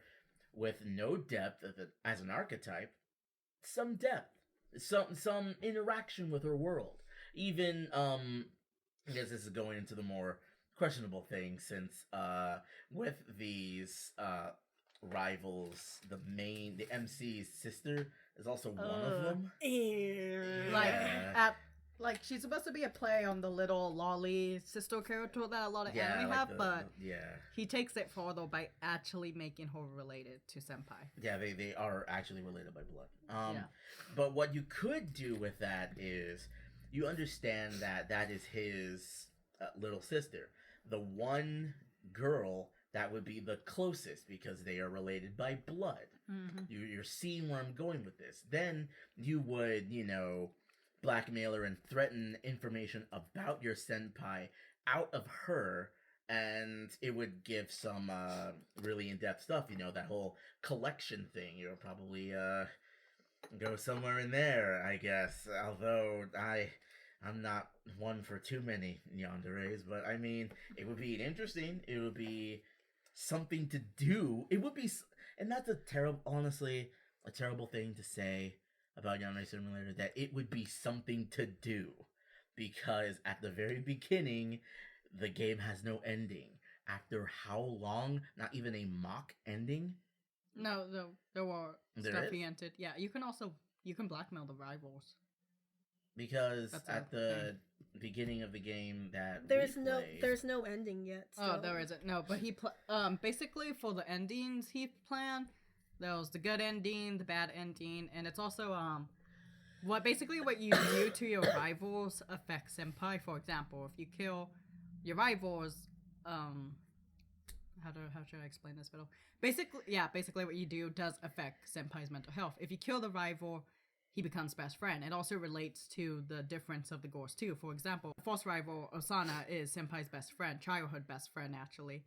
with no depth as an archetype some depth, some interaction with her world. Even, I guess this is going into the more questionable thing since with these rivals, the MC's sister is also one of them. Like Yeah. like she's supposed to be a play on the little lolly sister character that a lot of anime like have, but yeah. he takes it further by actually making her related to Senpai. Yeah, they are actually related by blood. Yeah. But what you could do with that is you understand that that is his little sister. The one girl that would be the closest because they are related by blood. Mm-hmm. You're seeing where I'm going with this. Then you would, blackmail her and threaten information about your senpai out of her, and it would give some really in-depth stuff. That whole collection thing. You'll probably go somewhere in there, I guess. Although I'm not one for too many yanderes, but I mean, it would be interesting. It would be something to do. It would be, and that's honestly, a terrible thing to say about Yandere Simulator, that it would be something to do, because at the very beginning, the game has no ending. After how long? Not even a mock ending? No, there were There stuff is? he entered. Yeah, you can blackmail the rivals. Because That's at a the beginning of the game that There's we no played, there's no ending yet. Oh, still. there isn't. No, but he basically for the endings he planned, there was the good ending, the bad ending, and it's also what you do to your rivals affects senpai. For example, if you kill your rivals, how should I explain this better? Basically what you do does affect senpai's mental health. If you kill the rival, he becomes best friend. It also relates to the difference of the goals too. For example, false rival Osana is senpai's best friend, childhood best friend actually,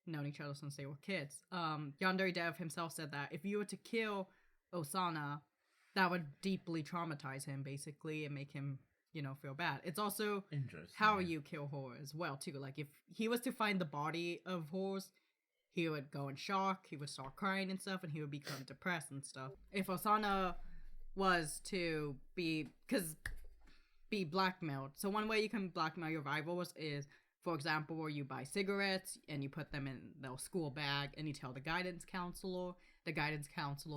known each other since they were kids. Yandere Dev himself said that if you were to kill Osana, that would deeply traumatize him basically and make him, feel bad. It's also how you kill her as well too. Like if he was to find the body of horse, he would go in shock, he would start crying and stuff, and he would become depressed and stuff. If Osana was to be blackmailed. So one way you can blackmail your rivals is, for example, where you buy cigarettes and you put them in their school bag and you tell the guidance counselor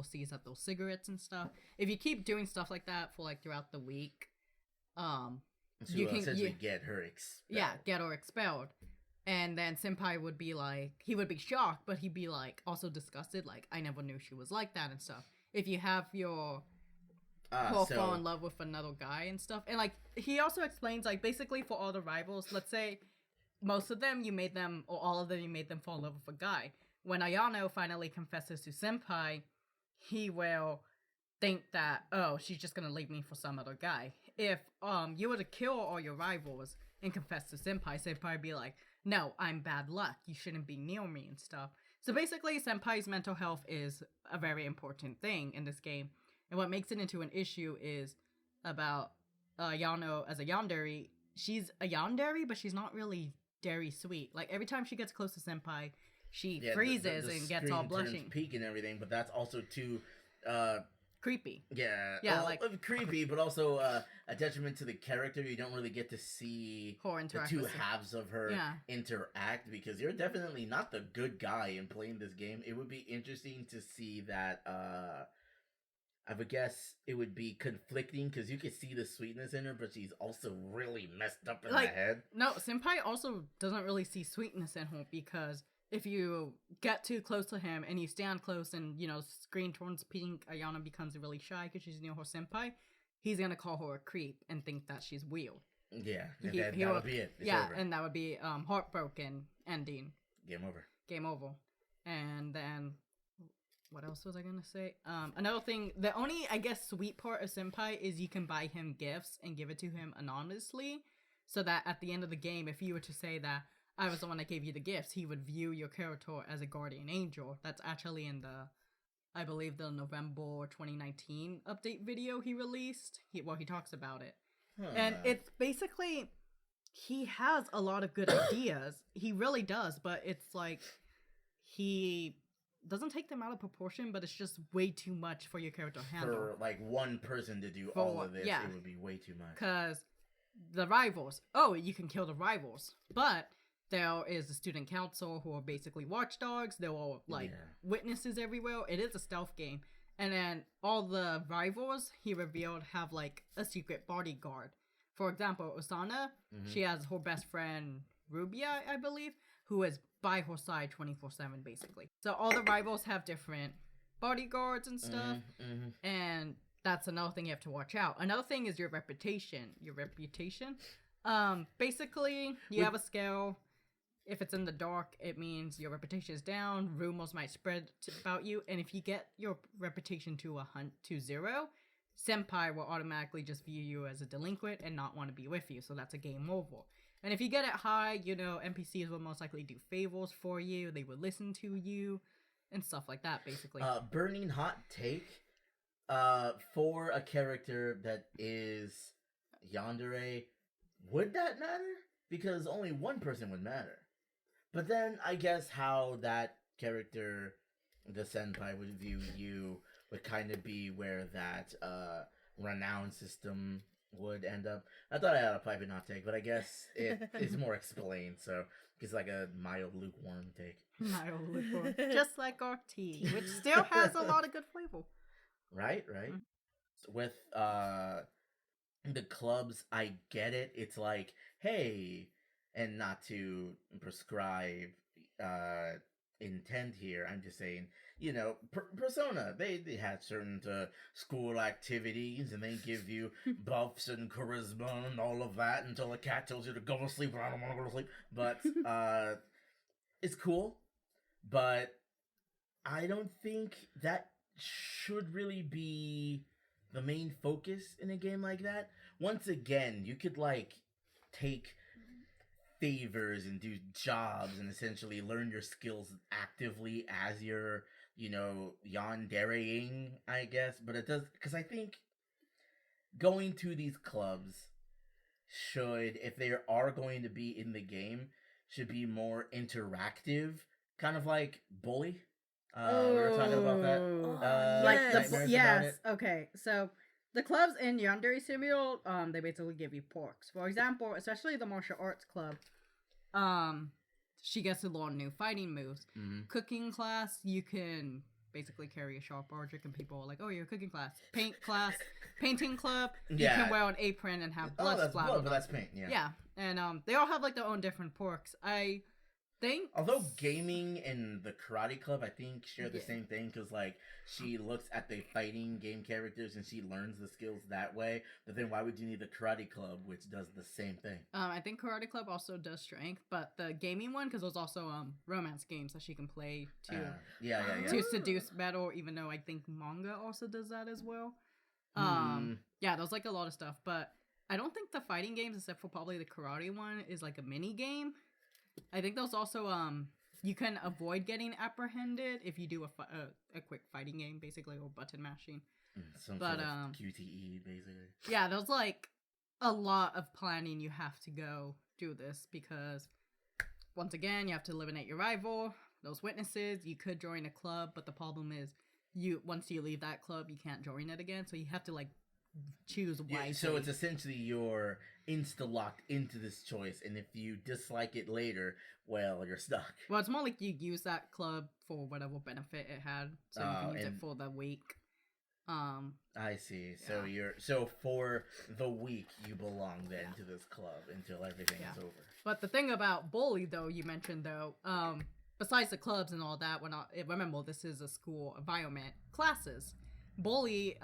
sees up those cigarettes and stuff. If you keep doing stuff like that for throughout the week, so you can essentially get her expelled. Yeah, get her expelled. And then senpai would be he would be shocked, but he'd be also disgusted, I never knew she was like that and stuff. If you have your fall in love with another guy and stuff. And he also explains basically for all the rivals, let's say most of them you made them, or all of them you made them fall in love with a guy. When Ayano finally confesses to senpai, he will think that, oh, she's just gonna leave me for some other guy. If you were to kill all your rivals and confess to senpai would be like, no, I'm bad luck, you shouldn't be near me and stuff. So basically senpai's mental health is a very important thing in this game. And what makes it into an issue is about Yano as a yandere. She's a yandere, but she's not really dairy sweet. Every time she gets close to senpai, she freezes and gets all blushing. Peak and everything, but that's also too creepy. Yeah, creepy, but also a detriment to the character. You don't really get to see the two halves of her interact, because you're definitely not the good guy in playing this game. It would be interesting to see that. I would guess it would be conflicting, because you could see the sweetness in her, but she's also really messed up in the head. No, senpai also doesn't really see sweetness in her, because if you get too close to him and you stand close and, screen turns pink, Ayana becomes really shy because she's near her senpai, he's going to call her a creep and think that she's weird. Yeah, and that would be it. It's over. And that would be heartbroken ending. Game over. And then... what else was I gonna say? Another thing, the only, I guess, sweet part of senpai is you can buy him gifts and give it to him anonymously, so that at the end of the game, if you were to say that I was the one that gave you the gifts, he would view your character as a guardian angel. That's actually in I believe the November 2019 update video he released. He talks about it. And it's basically, he has a lot of good ideas. He really does, but it's he doesn't take them out of proportion, but it's just way too much for your character to handle. For one person to do all of this, it would be way too much. Because the rivals, you can kill the rivals, but there is the student council who are basically watchdogs. They're all like witnesses everywhere. It is a stealth game. And then all the rivals, he revealed, have like a secret bodyguard. For example, Osana, she has her best friend Rubia, I believe, who is by her side 24/7 basically. So all the rivals have different bodyguards and stuff. And that's another thing you have to watch out. Another thing is your reputation. Basically, you have a scale. If it's in the dark, it means your reputation is down. Rumors might spread about you. And if you get your reputation to 0, Senpai will automatically just view you as a delinquent and not want to be with you. So that's a game over. And if you get it high, you know, NPCs will most likely do favors for you. They will listen to you and stuff like that, basically. Burning hot take. For a character that is Yandere, would that matter? Because only one person would matter. But then I guess how that character, the senpai, would view you would kind of be where that renown system would end up. I thought I had a private hot take, but I guess it is more explained. So it's like a mild lukewarm take. Mild lukewarm, just like our tea, which still has a lot of good flavor. Right. With the clubs, I get it. It's like, hey, and not to prescribe intent here, I'm just saying, you know, Persona, they had certain school activities, and they give you buffs and charisma and all of that until a cat tells you to go to sleep, and I don't want to go to sleep. But it's cool, but I don't think that should really be the main focus in a game like that. Once again, you could like take favors and do jobs and essentially learn your skills actively as you're, you know, yandereing, I guess. But it does, because I think going to these clubs should, if they are going to be in the game, should be more interactive, kind of like Bully. We were talking about that. Yes. Okay. So the clubs in Yandere Simulator, they basically give you perks. For example, especially the martial arts club, she gets to learn new fighting moves. Cooking class, you can basically carry a sharp object, and people are like, "Oh, you're a cooking class." Painting club, you can wear an apron and have blood splatter. But that's paint. Yeah, and they all have like their own different perks. I think, although gaming and the karate club, I think, share the same thing, because like she looks at the fighting game characters and she learns the skills that way. But then why would you need the karate club, which does the same thing? I think karate club also does strength, but the gaming one, because there's also romance games that she can play to seduce better. Even though I think manga also does that as well. Yeah, there's like a lot of stuff, but I don't think the fighting games, except for probably the karate one, is like a mini game. I think there's also you can avoid getting apprehended if you do a quick fighting game, basically, or button mashing. Some sort of QTE, basically. Yeah, there's like a lot of planning you have to go do this, because once again, you have to eliminate your rival, those witnesses. You could join a club, but the problem is once you leave that club, you can't join it again. So you have to like choose wisely. Yeah, so it's essentially you're insta-locked into this choice, and if you dislike it later, well, you're stuck. Well, it's more like you use that club for whatever benefit it had, so you can use it for the week. I see. So so for the week, you belong then to this club until everything is over. But the thing about Bully, though, you mentioned, though, besides the clubs and all that, remember, this is a school environment. Classes. Bully,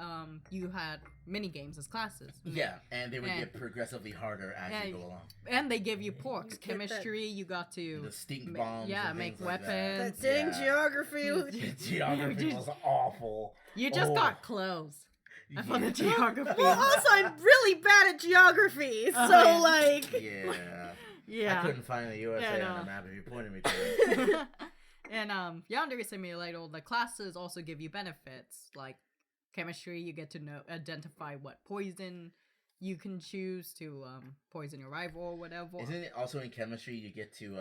you had mini games as classes. Yeah, and they would get progressively harder as you go along. And they give you perks. Chemistry, you got to... The stink bombs. Make weapons. That dang geography. Geography was awful. You just got clothes. For the geography. Well, also, I'm really bad at geography, so, like... Yeah. I couldn't find the USA on the map if you pointed me to it. And Yandere Simulator, the classes also give you benefits, like chemistry. You get to identify what poison you can choose to poison your rival or whatever. Isn't it also in chemistry you get to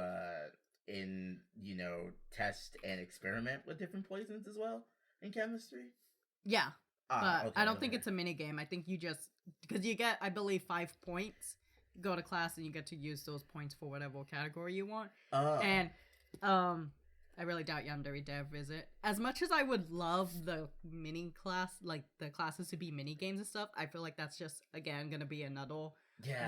test and experiment with different poisons as well in chemistry? Yeah, but I don't think it's a mini game. I think you just, because you get, I believe, 5 points go to class and you get to use those points for whatever category you want. Oh. And I really doubt Yandere Dev is it. As much as I would love the mini class, like the classes to be mini games and stuff, I feel like that's just again gonna be another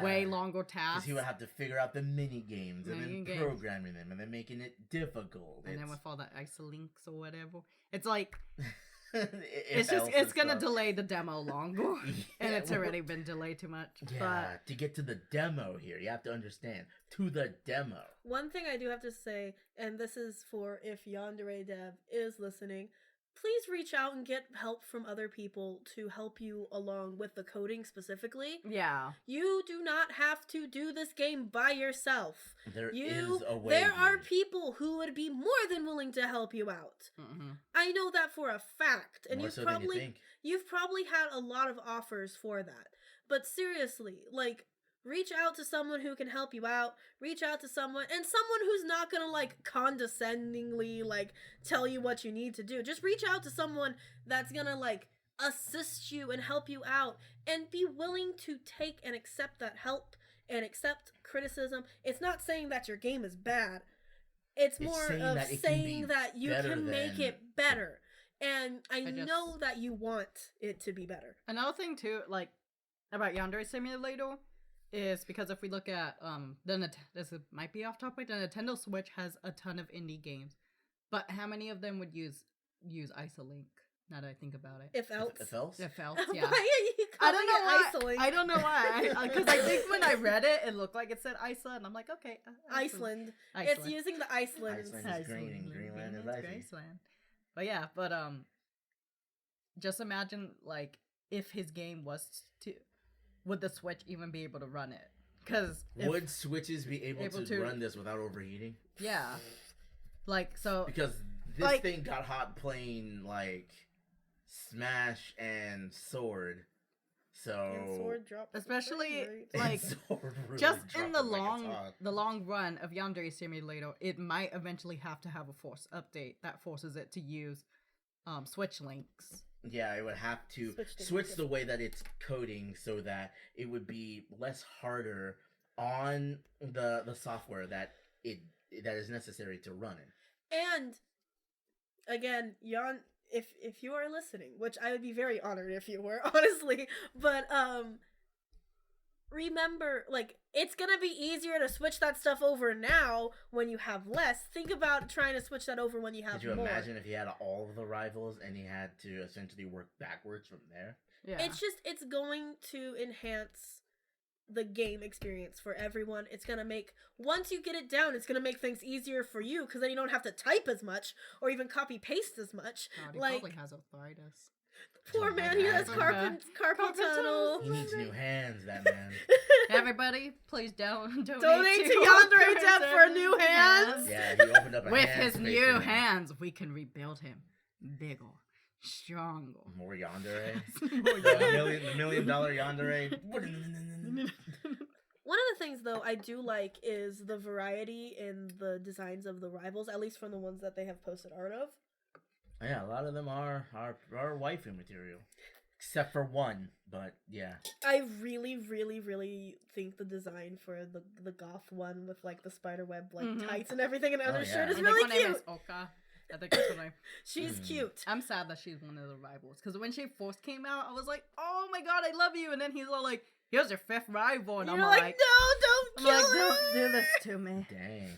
way longer task. Because he would have to figure out the mini games and then programming them and then making it difficult. And then with all the isolinks or whatever, it's like it's gonna delay the demo longer, and it's already been delayed too much. Yeah, but to get to the demo here, you have to understand to the demo. One thing I do have to say, and this is for if Yandere Dev is listening, please reach out and get help from other people to help you along with the coding specifically. yeah, You do not have to do this game by yourself. There is a way. There are people who would be more than willing to help you out. mm-hmm. I know that for a fact, and More so than you think. you've probably had a lot of offers for that. But seriously, like, reach out to someone who can help you out. Reach out to someone who's not gonna, like, condescendingly, like, tell you what you need to do. Just reach out to someone that's gonna, like, assist you and help you out, and be willing to take and accept that help and accept criticism. It's not saying that your game is bad. It's more of saying that you can make it better. And I know that you want it to be better. Another thing too, like about Yandere Simulator, is because if we look at this might be off topic, the Nintendo Switch has a ton of indie games, but how many of them would use isolink? Now that I think about it, If else? yeah. Why are you calling it isolink? I don't know why. Because I think when I read it, it looked like it said Iceland. I'm like, okay, Iceland. It's using the Iceland. Iceland is green and Greenland is Iceland. But yeah, just imagine like if his game was would the Switch even be able to run it? Because would Switches be able to run this without overheating? Yeah, like so because this thing got hot playing like Smash and Sword. So And Sword dropped especially right? like just in the long run of Yandere Simulator, it might eventually have to have a force update that forces it to use Switch links. Yeah, it would have to switch the way that it's coding so that it would be less harder on the software that is necessary to run it. And again, if you are listening, which I would be very honored if you were, honestly, but remember, like, it's gonna be easier to switch that stuff over now when you have less. Think about trying to switch that over when you have more. Could you imagine if he had all of the rivals and he had to essentially work backwards from there? Yeah. It's going to enhance the game experience for everyone. It's gonna make, once you get it down, it's gonna make things easier for you, because then you don't have to type as much or even copy paste as much. God, he like, probably has arthritis. Poor man, he has carpal tunnel. He needs new hands, that man. Everybody, please donate to Yandere Dev for new hands. Yeah, he opened up a With his new hands, we can rebuild him bigger, stronger. More Yandere. The $1 million Yandere. One of the things, though, I do like is the variety in the designs of the rivals, at least from the ones that they have posted art of. Yeah, a lot of them are waifu material. Except for one, but yeah. I really, really, really think the design for the goth one with, like, the spiderweb, like, tights and everything and undershirt is really cute. Her name is Oka. I think that's her name. She's cute. I'm sad that she's one of the rivals. Because when she first came out, I was like, oh my god, I love you. And then he's all like, here's your 5th rival. And You're I'm like, like, no, don't kill her. Don't do this to me. Dang.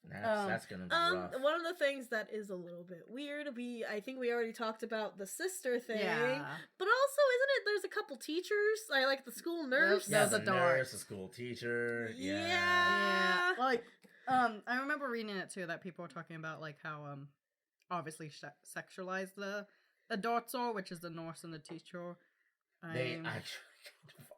That's gonna be rough. One of the things that is a little bit weird, I think we already talked about the sister thing, Yeah. but also, isn't it, there's a couple teachers, I like the school nurse. Yeah, the a dork. nurse, the school teacher. Yeah. Like, I remember reading it too, that people were talking about, like, how, obviously sexualized the doctor, which is the nurse and the teacher. They actually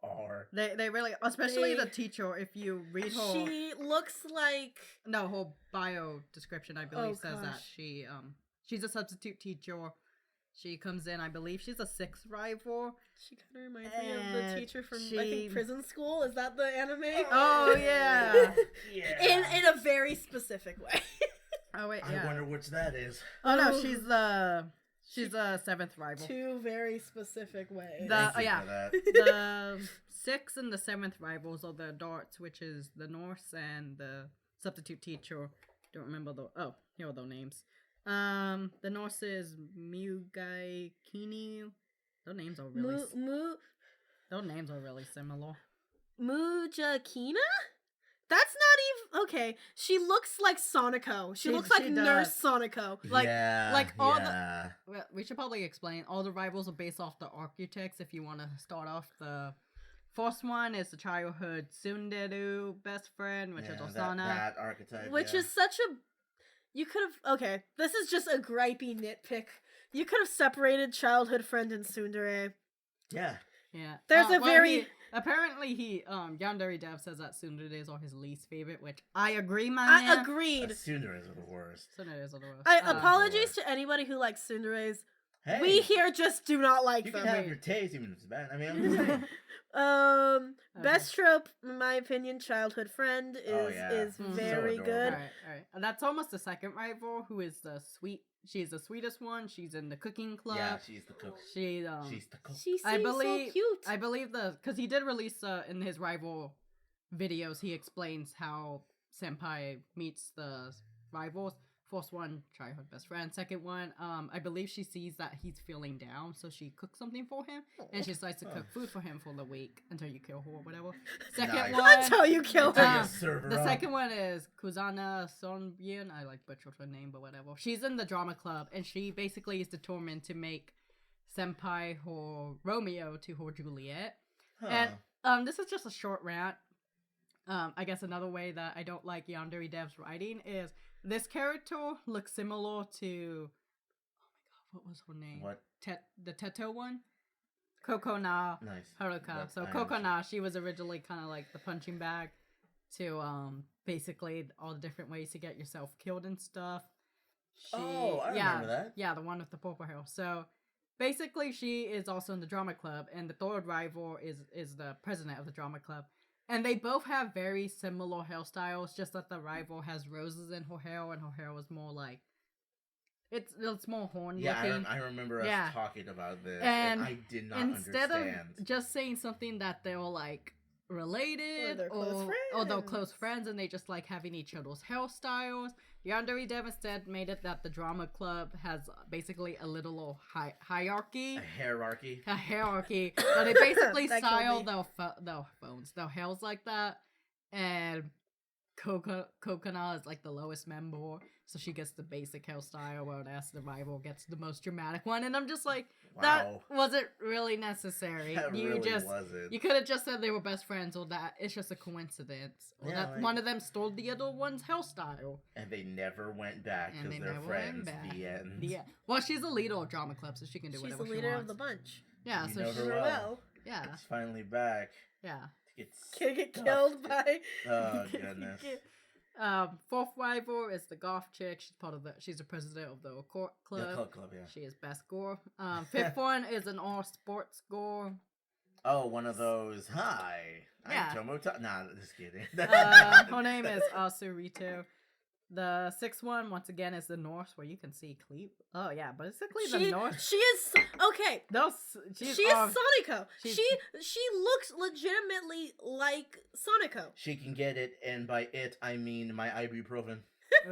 are. They really, especially the teacher, if you read her. She looks like... No, her bio description, I believe, says that she's a substitute teacher. She comes in, I believe she's a 6th rival. She kind of reminds me of the teacher from, I think, Prison School. Is that the anime? Oh, yeah. Yeah. In a very specific way. Oh, wait, yeah. I wonder which that is. Oh, no, she's the She's a 7th rival. 2 very specific ways. The 6th and the 7th rivals are the darts, which is the Norse and the substitute teacher. Don't remember here are their names. The Norse is Mugai Kini. Their names are really Their names are really similar. Mujakina? That's not even okay. She looks like Sonico. She looks like Nurse Sonico. We should probably explain. All the rivals are based off the architects. If you want to start off, the first one is the childhood tsundere best friend, which is Osana. That archetype, which is such a. You could have. Okay, this is just a gripey nitpick. You could have separated childhood friend and tsundere. Yeah. Yeah. There's a very. Apparently, Yandere Dev says that tsunderes are his least favorite, which I agree, man. Agreed. Tsunderes are the worst. Tsunderes are the worst. Apologies to anybody who likes tsunderes. Hey, we here just do not like you them. can have your taste, even if it's bad. I mean, I'm just saying. Best trope, in my opinion, childhood friend is very So good. All right. And that's almost the second rival, who is she's the sweetest one. She's in the cooking club. Yeah, she's the cook. She's the cook. She seems so cute. I believe because he did release in his rival videos, he explains how Senpai meets the rivals. First one, childhood best friend. Second one, I believe she sees that he's feeling down, so she cooks something for him, and she decides to cook food for him for the week until you kill her or whatever. Second one, until you kill her. The second one is Kuzana Sonbyen. I butchered her name, but whatever. She's in the drama club, and she basically is determined to make Senpai her Romeo to her Juliet. And this is just a short rant. I guess another way that I don't like Yandere Dev's writing is this character looks similar to... Oh my god, what was her name? What? The Teto one? Kokona Haruka. So Kokona, she was originally kind of like the punching bag to basically all the different ways to get yourself killed and stuff. I remember that. Yeah, the one with the purple hair. So basically she is also in the drama club, and the third rival is the president of the drama club. And they both have very similar hairstyles, just that the rival has roses in her hair, and her hair was more like... It's more horn looking. Yeah, I remember us talking about this, and I did not instead understand. Of just saying something that they were, like, related, or they're close friends, and they just like having each other's hairstyles, Yandere Dev instead made it that the drama club has basically a little hierarchy. A hierarchy. So they basically style their phones, their hairs like that, and Kokona is like the lowest member, so she gets the basic hairstyle, whereas the rival gets the most dramatic one, and I'm just like, that wasn't really necessary. Wasn't. You could have just said they were best friends, or that it's just a coincidence, or that one of them stole the other one's hairstyle. And they never went back because they're friends. The end. Yeah. Well, she's the leader of drama club, so she can do whatever she wants. She's the leader of the bunch. Yeah, you so know she's her well. Yeah. It's finally back. Yeah. Can get killed by. Oh goodness. Fourth rival is the goth chick. She's the president of the court club. The club, yeah. She is best score. Fifth one is an all sports score. Oh, one of those. Hi. Yeah. Nah, just kidding. Her name is Asurito. The sixth one, once again, is the Norse, where you can see Cleep. Oh yeah, basically the Norse. She is okay. She is Sonico. She looks legitimately like Sonico. She can get it, and by it I mean my ibuprofen.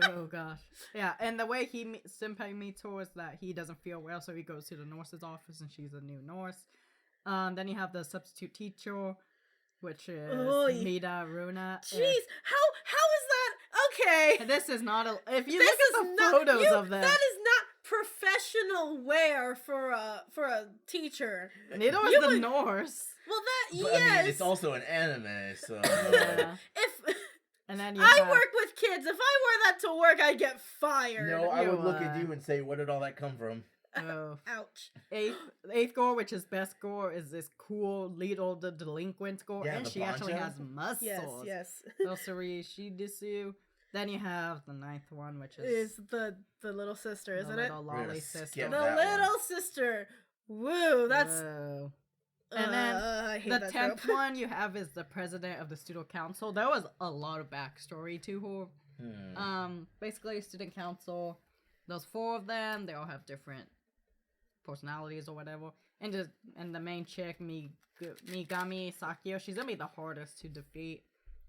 Oh gosh, yeah. And the way Senpai meets her is that he doesn't feel well, so he goes to the nurse's office, and she's a new nurse. Then you have the substitute teacher, which is Mida Runa. Jeez, how is that? Okay. This is not if you look at the photos of them. That is not professional wear for a teacher. Neither is the Norse. Well, But, yes. I mean, it's also an anime, so. Yeah. And then I work with kids. If I wear that to work, I'd get fired. No, I would look at you and say, "Where did all that come from?" Oh. Ouch. Eighth gore, which is best gore, is this cool leader, the delinquent gore, and she actually has muscles. Yes. Dosari Shidisu. Then you have the ninth one, which is the little sister, isn't it? The lolly sister. The little sister. Woo, that's. Whoa. And then the 10th one you have is the president of the student council. There was a lot of backstory to her. Basically, student council. There's 4 of them. They all have different personalities or whatever. And the main chick, Migami Sakio, she's gonna be the hardest to defeat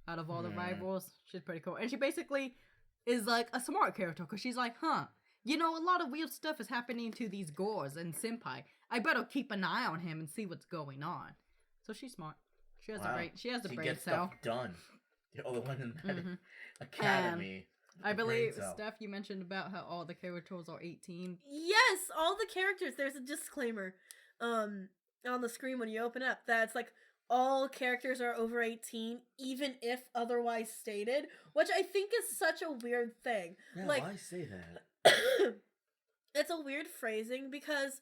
out of all the rivals. She's pretty cool. And she basically is like a smart character, because she's like, a lot of weird stuff is happening to these gores and senpai. I better keep an eye on him and see what's going on. So she's smart. She has a brain gets cell. Stuff done. The only one in that academy. I believe, Steph, you mentioned about how all the characters are 18. Yes, all the characters. There's a disclaimer on the screen when you open up that's like all characters are over 18, even if otherwise stated, which I think is such a weird thing. Yeah, like, why say that? It's a weird phrasing because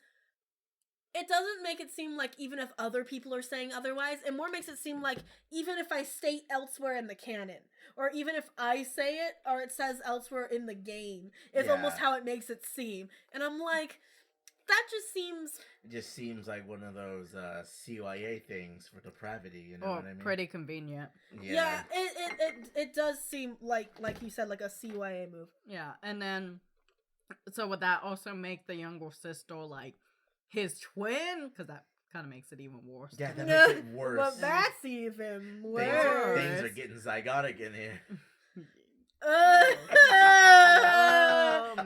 it doesn't make it seem like even if other people are saying otherwise, it more makes it seem like even if I state elsewhere in the canon, or even if I say it, or it says elsewhere in the game, is almost how it makes it seem. And I'm like, that just seems... It just seems like one of those CYA things for depravity, you know what I mean? Pretty convenient. Yeah, it does seem like you said, like a CYA move. Yeah, and then, so would that also make the younger sister, like, his twin? Because that kind of makes it even worse. Yeah, that makes it worse. Well, that's even worse. Things are getting zygotic in here. Oh,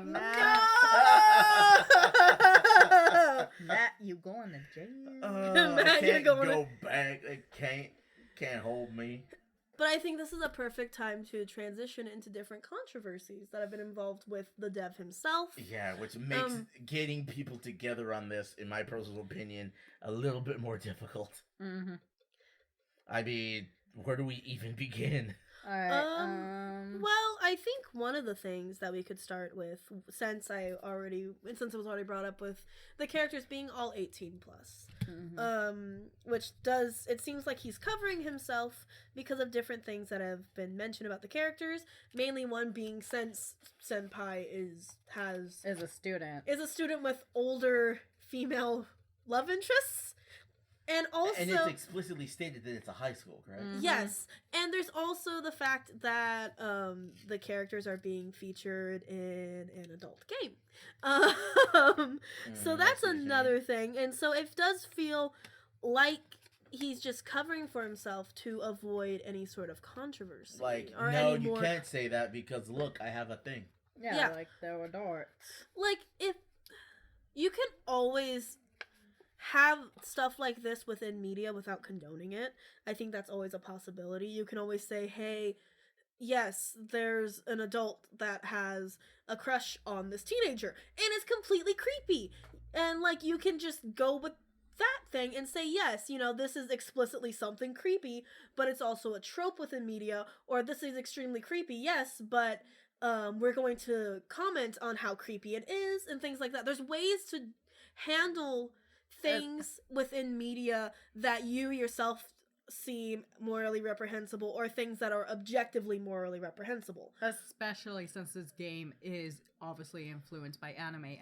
man. Matt, you going to jail? Matt, you're going go back. It can't hold me. But I think this is a perfect time to transition into different controversies that have been involved with the dev himself. Yeah, which makes getting people together on this, in my personal opinion, a little bit more difficult. Mm-hmm. I mean, where do we even begin? All right. Well, I think one of the things that we could start with, since it was already brought up with the characters being all 18 plus, which it seems like he's covering himself because of different things that have been mentioned about the characters. Mainly one being since Senpai is a student with older female love interests. And also, and it's explicitly stated that it's a high school, correct? Mm-hmm. Yes, and there's also the fact that the characters are being featured in an adult game. So that's another thing, and so it does feel like he's just covering for himself to avoid any sort of controversy. Like, no, you can't say that because look, I have a thing. Yeah. Like they're adults. Like, if you can always have stuff like this within media without condoning it. I think that's always a possibility. You can always say, hey, yes, there's an adult that has a crush on this teenager and it's completely creepy. And like, you can just go with that thing and say, yes, this is explicitly something creepy, but it's also a trope within media, or this is extremely creepy, yes, but we're going to comment on how creepy it is and things like that. There's ways to handle things within media that you yourself seem morally reprehensible, or things that are objectively morally reprehensible. Especially since this game is obviously influenced by anime.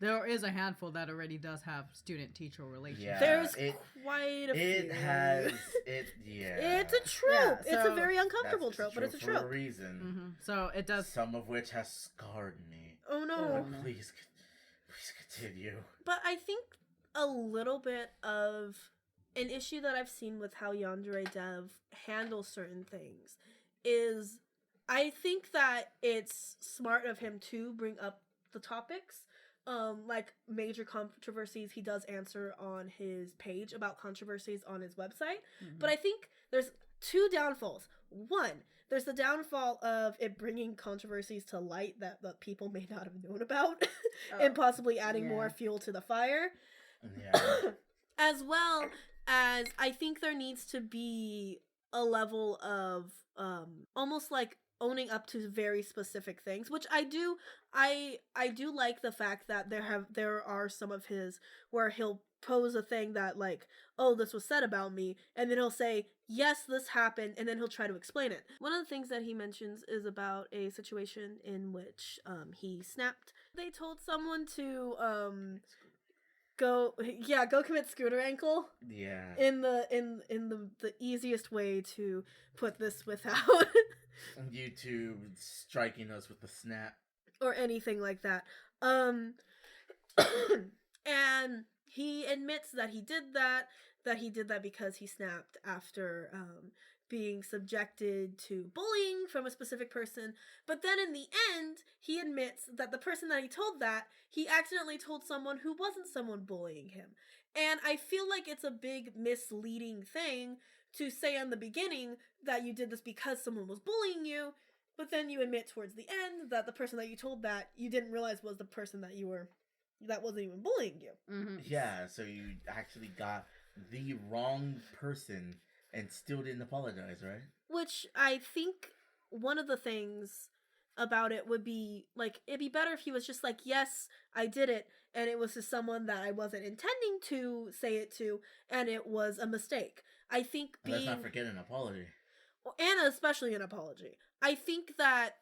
There is a handful that already does have student-teacher relations. Yeah, there's quite a few. It's a trope. Yeah, it's a very uncomfortable trope, but it's a trope. For a reason. Mm-hmm. So it does. Some of which has scarred me. Oh no. Please continue. But I think a little bit of an issue that I've seen with how Yandere Dev handles certain things is, I think that it's smart of him to bring up the topics. Like major controversies, he does answer on his page about controversies on his website. Mm-hmm. But I think there's two downfalls. One, there's the downfall of it bringing controversies to light that people may not have known about, and possibly adding more fuel to the fire. Yeah. As well as, I think there needs to be a level of almost like owning up to very specific things, which I do like the fact that there are some of his where he'll pose a thing that like, oh, this was said about me, and then he'll say, yes, this happened, and then he'll try to explain it. One of the things that he mentions is about a situation in which he snapped. They told someone to go commit scooter ankle. Yeah. In the easiest way to put this without YouTube striking us with the snap. Or anything like that. And he admits that he did that he did that because he snapped after being subjected to bullying from a specific person. But then in the end, he admits that the person that he told that, he accidentally told someone who wasn't someone bullying him. And I feel like it's a big misleading thing to say in the beginning that you did this because someone was bullying you, but then you admit towards the end that the person that you told that you didn't realize was the person that wasn't even bullying you. Mm-hmm. Yeah, so you actually got the wrong person and still didn't apologize, right? Which I think one of the things about it would be, like, it'd be better if he was just like, yes, I did it, and it was to someone that I wasn't intending to say it to, and it was a mistake. I think Let's not forget an apology. And especially an apology. I think that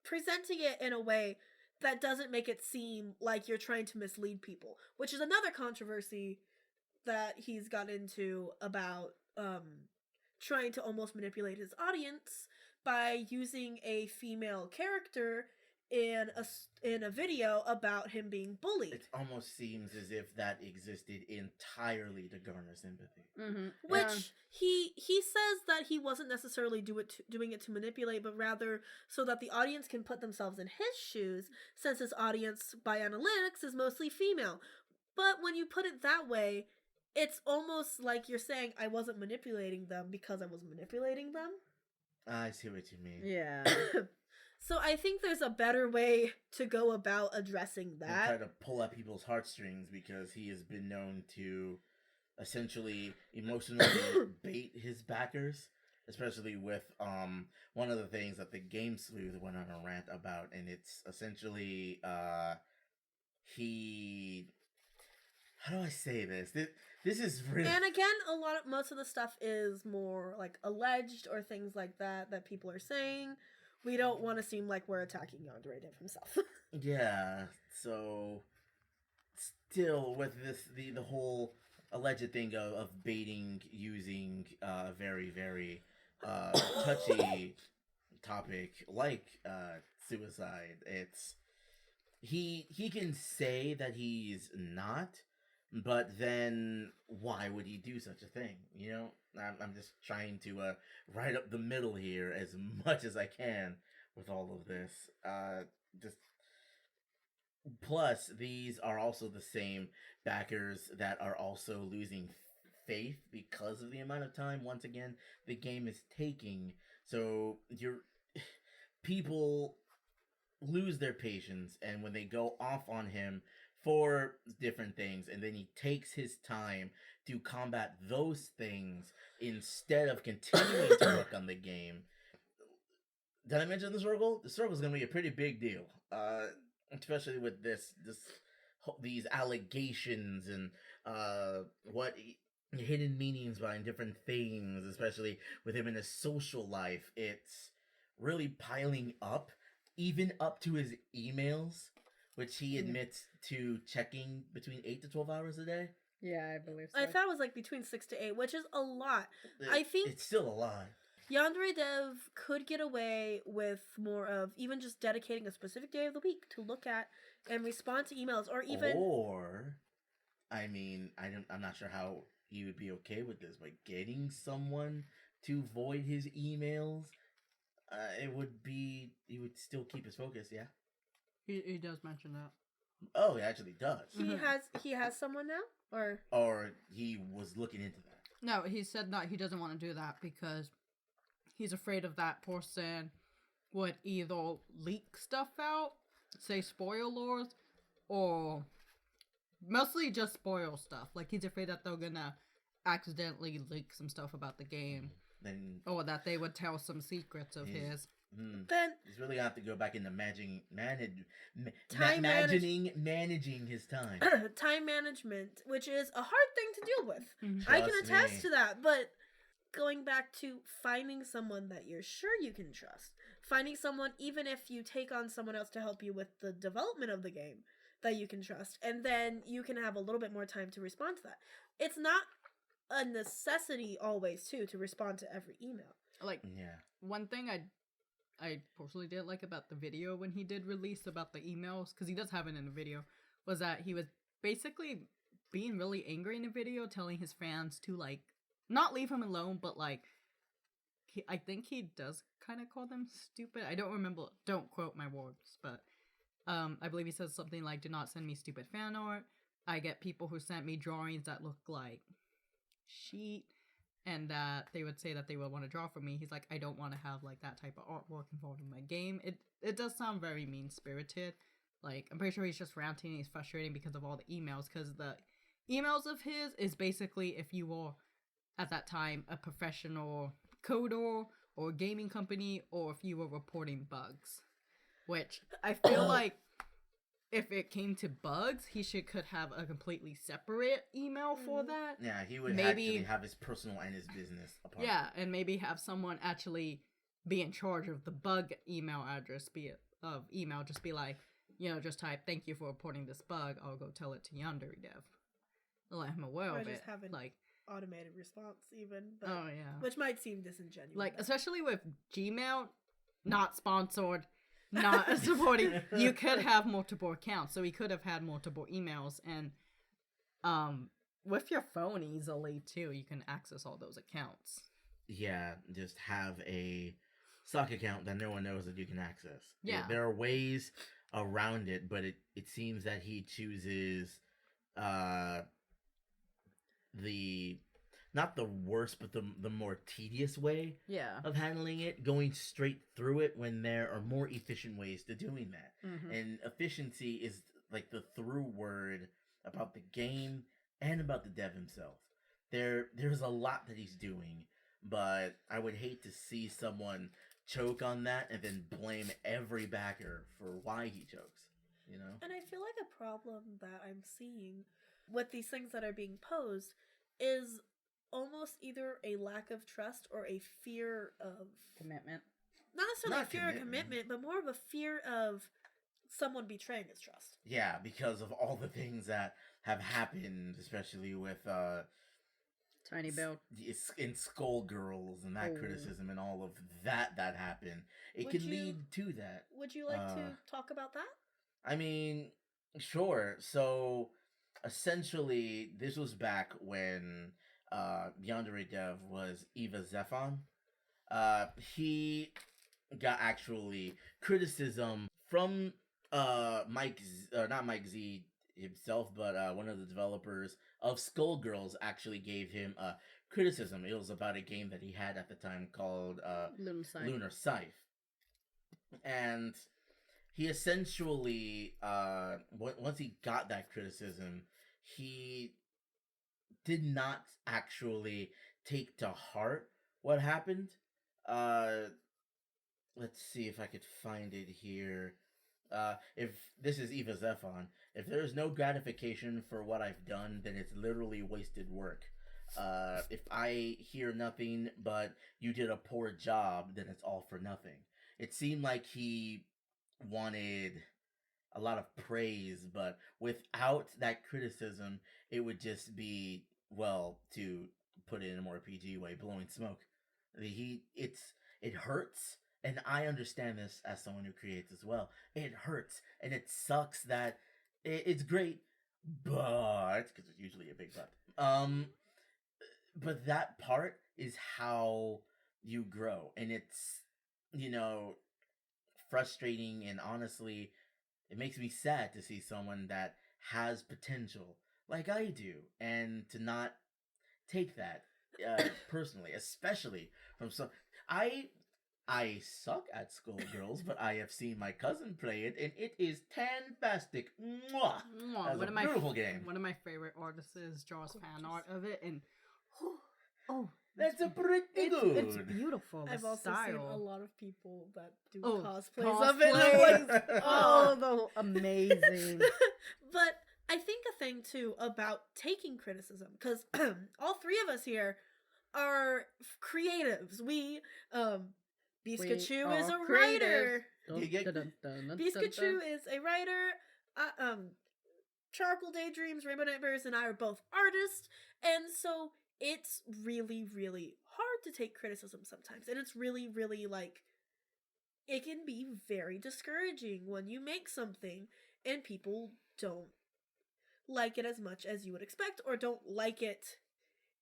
presenting it in a way that doesn't make it seem like you're trying to mislead people, which is another controversy that he's got into about trying to almost manipulate his audience by using a female character in a video about him being bullied. It almost seems as if that existed entirely to garner sympathy. Mm-hmm. Which he says that he wasn't necessarily doing it to manipulate, but rather so that the audience can put themselves in his shoes, since his audience by analytics is mostly female. But when you put it that way, it's almost like you're saying I wasn't manipulating them because I was manipulating them. I see what you mean. Yeah. So I think there's a better way to go about addressing And that. try to pull at people's heartstrings, because he has been known to essentially emotionally bait his backers, especially with one of the things that the Game Sleuth went on a rant about, and it's essentially he, how do I say this? This is really... And again, most of the stuff is more like alleged or things like that people are saying. We don't want to seem like we're attacking Yandere Dev himself. Yeah, so still with the whole alleged thing of baiting using a very, very touchy topic like suicide, it's he can say that he's not, but then why would he do such a thing? You know, I'm just trying to right up the middle here as much as I can with all of this. Just plus, these are also the same backers that are also losing faith because of the amount of time, once again, the game is taking. So people lose their patience, and when they go off on him for different things, and then he takes his time to combat those things instead of continuing to work on the game. Did I mention the circle? The circle is going to be a pretty big deal, especially with these allegations and what hidden meanings behind different things, especially with him in his social life. It's really piling up, even up to his emails, which he admits to checking between 8 to 12 hours a day. Yeah, I believe so. I thought it was like between 6 to 8, which is a lot. I think it's still a lot. Yandere Dev could get away with more of even just dedicating a specific day of the week to look at and respond to emails, or even... Or, I mean, I'm not sure how he would be okay with this, but getting someone to void his emails, he would still keep his focus, yeah? He does mention that. Oh, he actually does. He has someone now? Or he was looking into that. No, he said that he doesn't want to do that because he's afraid of that person would either leak stuff out, say spoilers, or mostly just spoil stuff. Like, he's afraid that they're gonna accidentally leak some stuff about the game. Then, or that they would tell some secrets of his. Then he's really gonna have to go back into managing his time. Time management, which is a hard thing to deal with. Mm-hmm. I can attest to that, but going back to finding someone that you're sure you can trust, finding someone, even if you take on someone else to help you with the development of the game, that you can trust, and then you can have a little bit more time to respond to that. It's not a necessity always, too, to respond to every email. Like, yeah. one thing I personally didn't like about the video when he did release about the emails, because he does have it in the video, was that he was basically being really angry in the video, telling his fans to, like, not leave him alone, but, like, I think he does kind of call them stupid. I don't remember, don't quote my words, but I believe he says something like, do not send me stupid fan art. I get people who sent me drawings that look like sheet, and that they would say that they would want to draw for me. He's like, I don't want to have, like, that type of artwork involved in my game. It does sound very mean-spirited. Like, I'm pretty sure he's just ranting and he's frustrating because of all the emails, because the emails of his is basically if you were, at that time, a professional coder or gaming company, or if you were reporting bugs. Which, I feel like, if it came to bugs, he could have a completely separate email for that. Yeah, he would maybe actually have his personal and his business apart. Yeah, and maybe have someone actually be in charge of the bug email address, just be like, just type, thank you for reporting this bug, I'll go tell it to Yandere Dev. Let him aware of it. Have an like, automated response even. But, oh, yeah. Which might seem disingenuous. Like, especially with Gmail, not sponsored, not supporting, you could have multiple accounts, so he could have had multiple emails, and with your phone easily too, you can access all those accounts. Yeah, just have a stock account that no one knows that you can access. Yeah. There are ways around it, but it seems that he chooses not the worst, but the more tedious way of handling it, going straight through it when there are more efficient ways to doing that. Mm-hmm. And efficiency is like the through word about the game and about the dev himself. There's a lot that he's doing, but I would hate to see someone choke on that and then blame every backer for why he chokes, And I feel like a problem that I'm seeing with these things that are being posed is almost either a lack of trust or a fear of commitment. Not necessarily a fear of commitment, but more of a fear of someone betraying his trust. Yeah, because of all the things that have happened, especially with Tiny Build in Skullgirls and that criticism and all of that happened. It can lead to that. Would you like to talk about that? I mean, sure. So essentially, this was back when Yandere Dev was Eva Zephon. He got actually criticism from not Mike Z himself, but one of the developers of Skullgirls actually gave him criticism. It was about a game that he had at the time called Lunar Scythe. And he essentially, once he got that criticism, he did not actually take to heart what happened. Let's see if I could find it here. If this is Eva Zephon, if there is no gratification for what I've done, then it's literally wasted work. If I hear nothing but you did a poor job, then it's all for nothing. It seemed like he wanted a lot of praise, but without that criticism, it would just be, well, to put it in a more PG way, blowing smoke. It hurts, and I understand this as someone who creates as well. It hurts, and it sucks that it's great, but because it's usually a big but that part is how you grow, and it's frustrating, and honestly, it makes me sad to see someone that has potential like I do, and to not take that personally, especially from some. I suck at Skullgirls, but I have seen my cousin play it, and it is fantastic. Mwah! That's a beautiful game. One of my favorite artists draws fan art of it, and that's a pretty good. It's beautiful. I've also seen a lot of people that do cosplays of it. Amazing. But I think a thing too about taking criticism, because all three of us here are creatives. Beaskachu is a writer. Beaskachu is a writer. Charcoal Daydreams, Rainbow Nightmares, and I are both artists, and so it's really, really hard to take criticism sometimes, and it's really, really it can be very discouraging when you make something and people don't like it as much as you would expect, or don't like it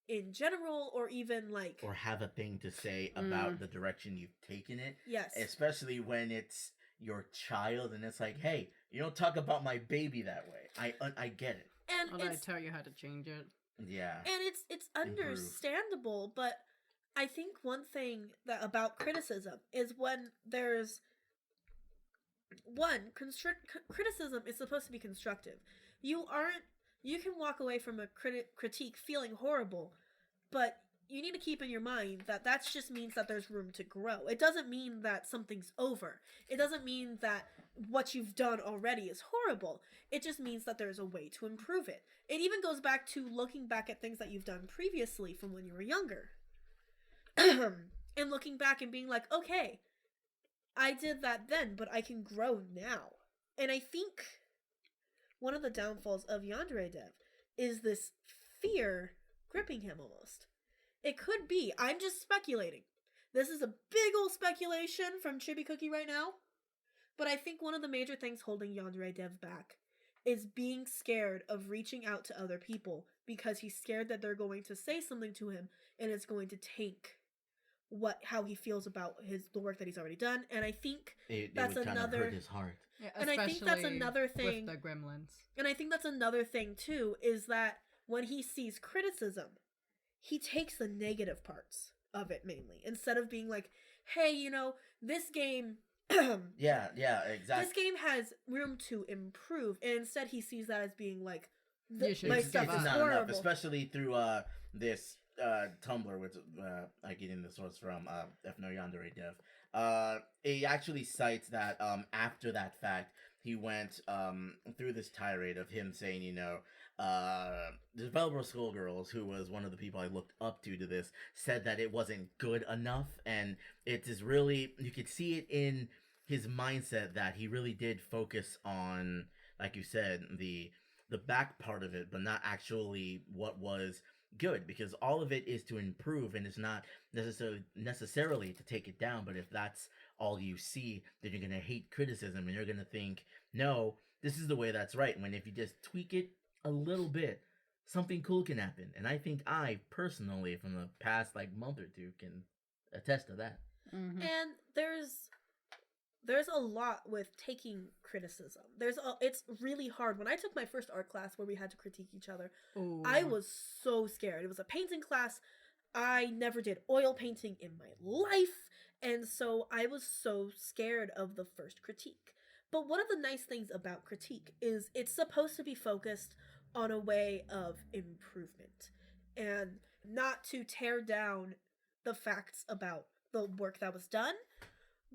in general, or even like, or have a thing to say about the direction you've taken it. yes, Especially when it's your child and it's like, hey, you don't talk about my baby that way. I get it. and Well, I tell you how to change it. Yeah. and it's understandable, but I think one thing that about criticism is when there's criticism is supposed to be constructive. You can walk away from a critique feeling horrible, but you need to keep in your mind that just means that there's room to grow. It doesn't mean that something's over. It doesn't mean that what you've done already is horrible. It just means that there's a way to improve it. It even goes back to looking back at things that you've done previously from when you were younger. And looking back and being like, okay, I did that then, but I can grow now. And I think one of the downfalls of Yandere Dev is this fear gripping him almost. It could be. I'm just speculating. This is a big old speculation from Chibi Cookie right now. But I think one of the major things holding Yandere Dev back is being scared of reaching out to other people because he's scared that they're going to say something to him and it's going to tank how he feels about the work that he's already done. And I think that's would another kind of hurt his heart. Yeah, and I think that's another thing with the gremlins. And I think that's another thing too, is that when he sees criticism, he takes the negative parts of it mainly, instead of being like, hey, this game yeah, exactly. this game has room to improve, and instead he sees that as being like, my stuff is not horrible. enough, especially through this Tumblr, which I get in the source from FNO Yandere Dev. He actually cites that after that fact, he went through this tirade of him saying, developer Skullgirls, who was one of the people I looked up to this, said that it wasn't good enough, and it is really, you could see it in his mindset that he really did focus on, like you said, the back part of it, but not actually what was good, because all of it is to improve, and it's not necessarily to take it down. But if that's all you see, then you're gonna hate criticism, and you're gonna think, no, this is the way that's right, when if you just tweak it a little bit, something cool can happen. And I think I personally, from the past month or two, can attest to that. Mm-hmm. And there's a lot with taking criticism. It's really hard. When I took my first art class where we had to critique each other, Ooh. I was so scared. It was a painting class. I never did oil painting in my life, and so I was so scared of the first critique. But one of the nice things about critique is it's supposed to be focused on a way of improvement and not to tear down the facts about the work that was done,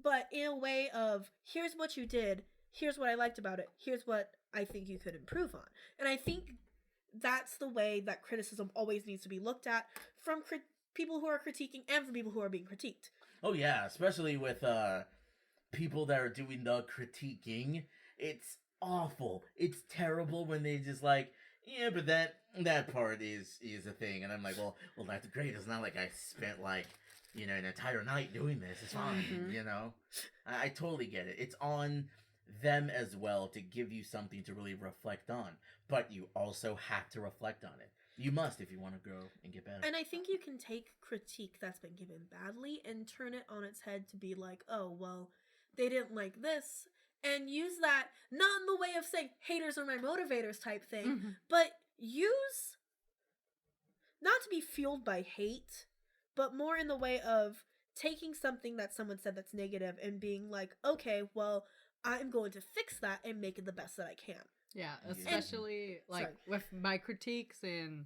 but in a way of, here's what you did, here's what I liked about it, here's what I think you could improve on. And I think that's the way that criticism always needs to be looked at, from people who are critiquing and from people who are being critiqued. Oh yeah, especially with people that are doing the critiquing. It's awful. It's terrible when they just yeah, but that part is a thing. And I'm like, well, that's great. It's not like I spent an entire night doing this. It's fine, Mm-hmm. I totally get it. It's on them as well to give you something to really reflect on. But you also have to reflect on it. You must if you want to grow and get better. And I think you can take critique that's been given badly and turn it on its head to be like, oh, well, they didn't like this, and use that not in the way of saying haters are my motivators type thing, but use, not to be fueled by hate, but more in the way of taking something that someone said that's negative and being like, okay, well, I'm going to fix that and make it the best that I can. Yeah, especially with my critiques in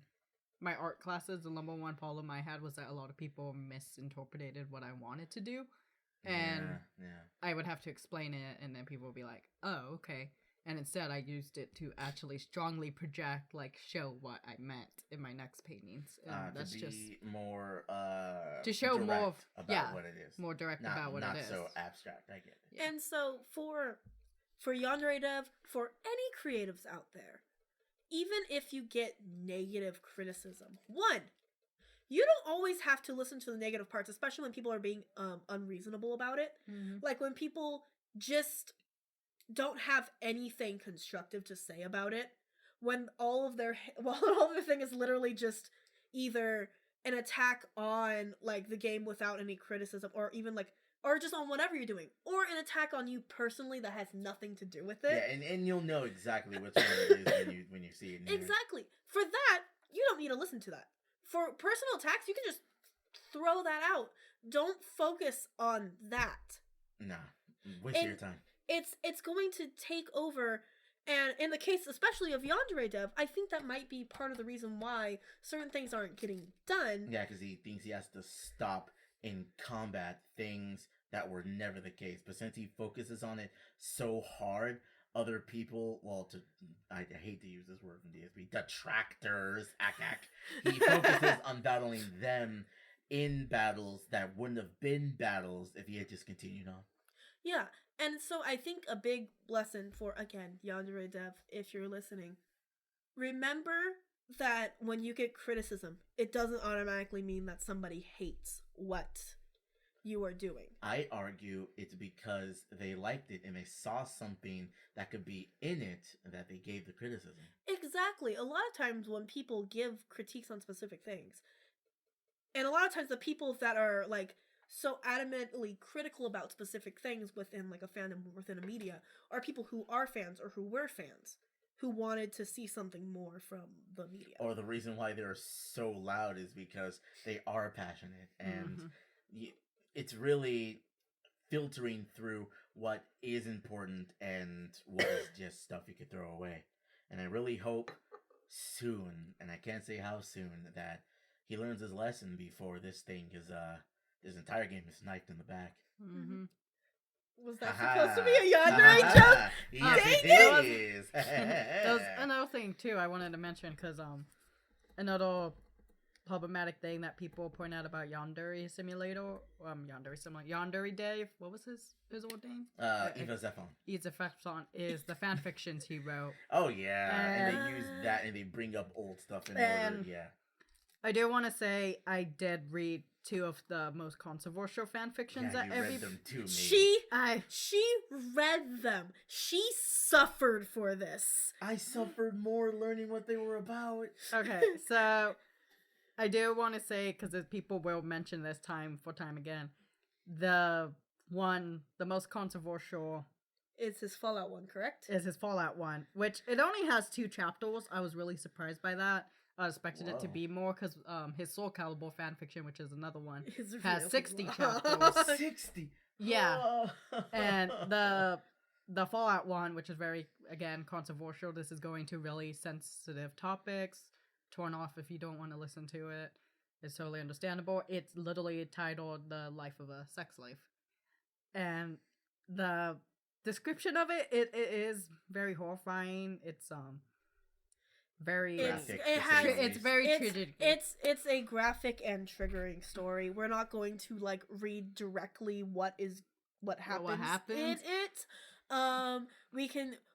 my art classes, the number one problem I had was that a lot of people misinterpreted what I wanted to do. And I would have to explain it, and then people would be like, oh, okay. And instead, I used it to actually strongly project, show what I meant in my next paintings. And that's to be just more to show direct more about what it is. More direct about what it is. Not so abstract. I get it. Yeah. And so for Yandere Dev, for any creatives out there, even if you get negative criticism, one, you don't always have to listen to the negative parts, especially when people are being unreasonable about it. Mm-hmm. Like when people just don't have anything constructive to say about it, when all of their thing is literally just either an attack on like the game without any criticism, or even like, or just on whatever you're doing, or an attack on you personally that has nothing to do with it. Yeah, and you'll know exactly which one it is when you see it. Exactly. For that, you don't need to listen to that. For personal attacks, you can just throw that out. Don't focus on that. Nah, waste your time. It's going to take over. And in the case, especially of Yandere Dev, I think that might be part of the reason why certain things aren't getting done. Yeah, because he thinks he has to stop and combat things that were never the case. But since he focuses on it so hard, other people, I hate to use this word from DSP, detractors, he focuses on battling them in battles that wouldn't have been battles if he had just continued on. Yeah, and so I think a big lesson for, again, Yandere Dev, if you're listening, remember that when you get criticism, it doesn't automatically mean that somebody hates what you are doing. I argue it's because they liked it and they saw something that could be in it that they gave the criticism. Exactly. A lot of times when people give critiques on specific things, and a lot of times the people that are like so adamantly critical about specific things within like a fandom, within a media, are people who are fans or who were fans, who wanted to see something more from the media. Or the reason why they're so loud is because they are passionate, and it's really filtering through what is important and what is just stuff you could throw away. And I really hope soon, and I can't say how soon, that he learns his lesson before this entire game is sniped in the back. Mm-hmm. Was that supposed to be a Yandere joke? Yes, it is. There's another thing too I wanted to mention, because another problematic thing that people point out about Yandere Simulator, Yandere Dev, what was his old name? Eva Zephon. Eva Zephon is the fan fictions he wrote. Oh yeah, and they use that and they bring up old stuff in order. Yeah. I do want to say I did read 2 of the most controversial fan fictions that read them too, maybe. She read them. She suffered for this. I suffered more learning what they were about. Okay, so I do want to say, because people will mention this time again, the most controversial is his Fallout one, correct? Is his Fallout one, which it only has 2 chapters. I was really surprised by that. I expected it to be more, because his Soul Calibur fanfiction, which is another one, has 60 chapters. 60? Yeah. And the Fallout one, which is very, again, controversial, this is going to really sensitive topics. Turn off if you don't want to listen to it. It's totally understandable. It's literally titled The Life of a Sex Slave. And the description of it is very horrifying. It's very graphic. It's very triggering. It's a graphic and triggering story. We're not going to like read directly what happens in it.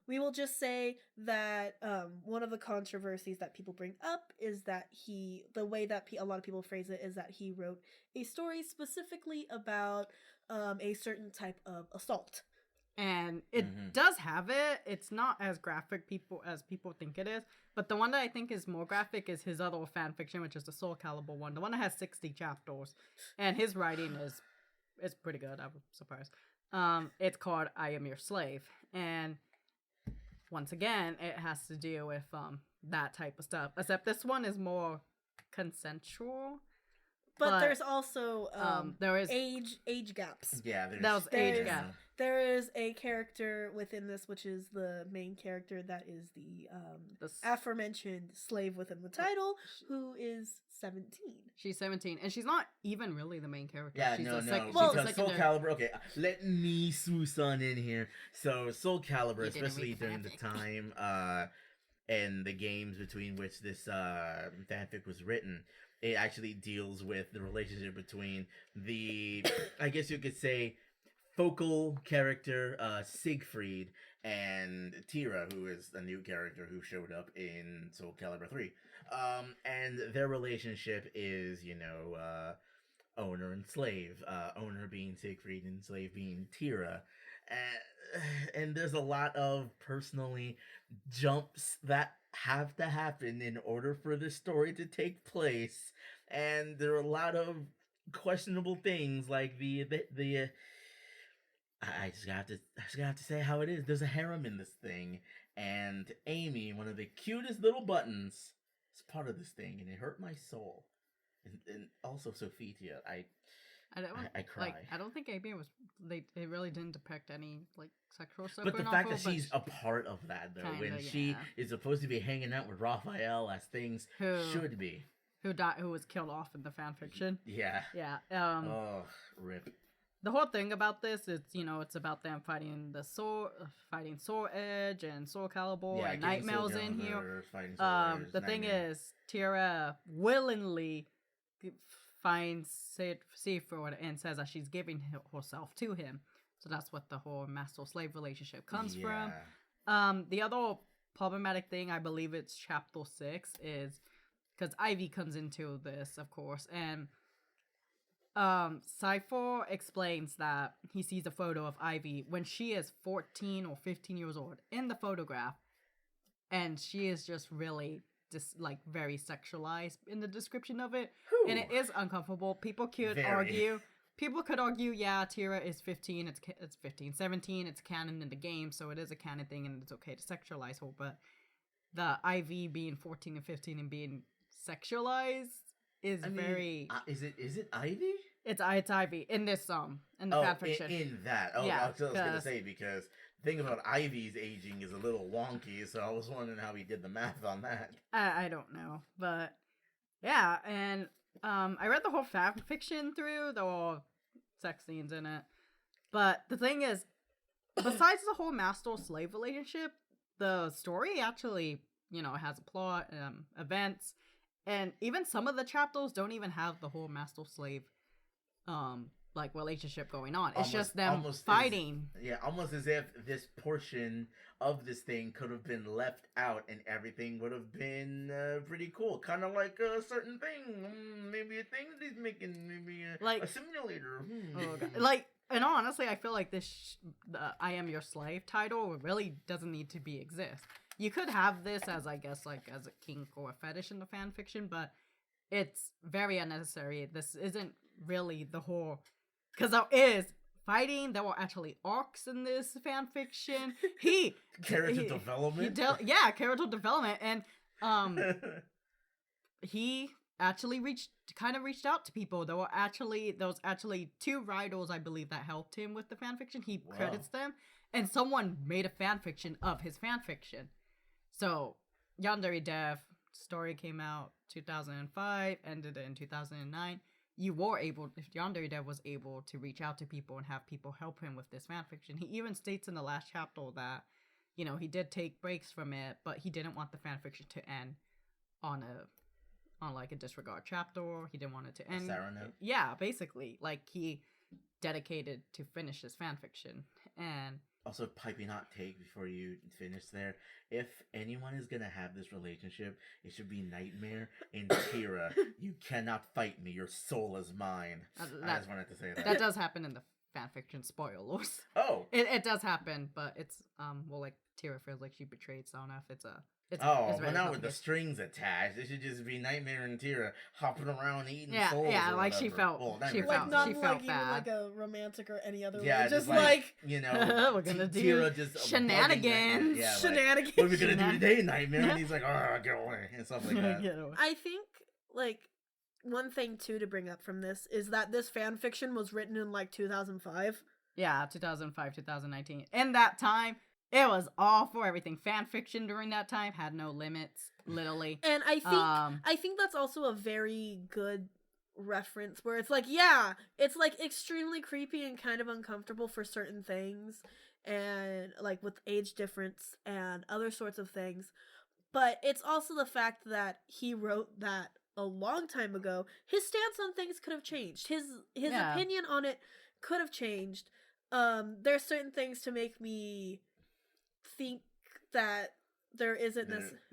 We will just say that one of the controversies that people bring up is that the way that a lot of people phrase it is that he wrote a story specifically about a certain type of assault. And it does have it. It's not as graphic as people think it is. But the one that I think is more graphic is his other fan fiction, which is the Soul Calibur one. The one that has 60 chapters. And his writing is pretty good. I was surprised. It's called I Am Your Slave. And once again, it has to do with that type of stuff. Except this one is more consensual. But there's also there is age gaps. Yeah, there's age gaps. There is a character within this, which is the main character that is the aforementioned slave within the title, who is 17. She's 17, and she's not even really the main character. Yeah, she's because Soul Calibur. Okay, let me swoosh on in here. So Soul Calibur, especially during the time and the games between which this fanfic was written, it actually deals with the relationship between the, I guess you could say, focal character Siegfried and Tira, who is a new character who showed up in Soul Calibur 3. And their relationship is, owner and slave. Owner being Siegfried and slave being Tira. And there's a lot of personally jumps that have to happen in order for the story to take place. And there are a lot of questionable things like I just have to say how it is. There's a harem in this thing, and Amy, one of the cutest little buttons, is part of this thing, and it hurt my soul. And also Sophitia, I cry. Like, I don't think Amy was. They really didn't depict any like sexual stuff. But the fact that she's a part of that, though, when she is supposed to be hanging out with Raphael as things should be. Who was killed off in the fanfiction. Yeah. Yeah. Oh, rip. The whole thing about this is, it's about them fighting fighting Soul Edge and Soul Calibur and Nightmare's in here. The thing is, Tira willingly finds Siegfried and says that she's giving herself to him. So that's what the whole master-slave relationship comes from. The other problematic thing, I believe it's chapter 6, is because YIIK comes into this, of course, and Cypher explains that he sees a photo of YIIK when she is 14 or 15 years old in the photograph, and she is just really just like very sexualized in the description of it. Whew. And it is uncomfortable. People could argue, yeah, Tira is 15, it's 15, 17, it's canon in the game, so it is a canon thing and it's okay to sexualize her, but the YIIK being 14 and 15 and being sexualized is very... Is it YIIK? It's YIIK in this in the fanfiction. In that. Oh, yeah, I was gonna say, because the thing about YIIK's aging is a little wonky, so I was wondering how he did the math on that. I don't know, but yeah, and I read the whole fanfiction through, there were sex scenes in it, but the thing is, besides the whole master-slave relationship, the story actually, has a plot, events, and even some of the chapters don't even have the whole master-slave, relationship going on. It's just them fighting. Almost as if this portion of this thing could have been left out and everything would have been pretty cool. Kind of like a certain thing. Maybe a thing that he's making. Maybe a simulator. Oh, God. And honestly, I feel like this I Am Your Slave title really doesn't need to exist. You could have this as, I guess, as a kink or a fetish in the fanfiction, but it's very unnecessary. This isn't really the whole... Because there is fighting, there were actually arcs in this fanfiction. Character development? Character development, and he actually reached out to people. There was actually 2 writers, I believe, that helped him with the fanfiction. He credits them, and someone made a fanfiction of his fanfiction. So, Yandere Dev story came out 2005, ended in 2009. Yandere Dev was able to reach out to people and have people help him with this fanfiction. He even states in the last chapter that, he did take breaks from it, but he didn't want the fanfiction to end on a disregard chapter. He didn't want it to end. Sour note? Yeah, basically. He dedicated to finish this fanfiction. And also, piping hot take before you finish there. If anyone is going to have this relationship, it should be Nightmare and Tira. You cannot fight me. Your soul is mine. I just wanted to say that. That does happen in the fanfiction, spoilers. Oh. It does happen, but it's, Tira feels like she betrayed Sonaf. Now with the strings attached, it should just be Nightmare and Tira hopping around eating souls. Yeah, like she felt. She felt not she like felt even bad. like a romantic or any other. Yeah, way. Just we're gonna do Tira just shenanigans. Shenanigans. What are we gonna do today, Nightmare? And he's like, get away, and stuff like that. I think one thing too to bring up from this is that this fan fiction was written in 2005. Yeah, 2005, 2019. In that time, it was all for everything. Fan fiction during that time had no limits, literally. And I think that's also a very good reference where it's it's extremely creepy and kind of uncomfortable for certain things, and with age difference and other sorts of things. But it's also the fact that he wrote that a long time ago. His stance on things could have changed. His opinion on it could have changed. There's certain things to make me think that there isn't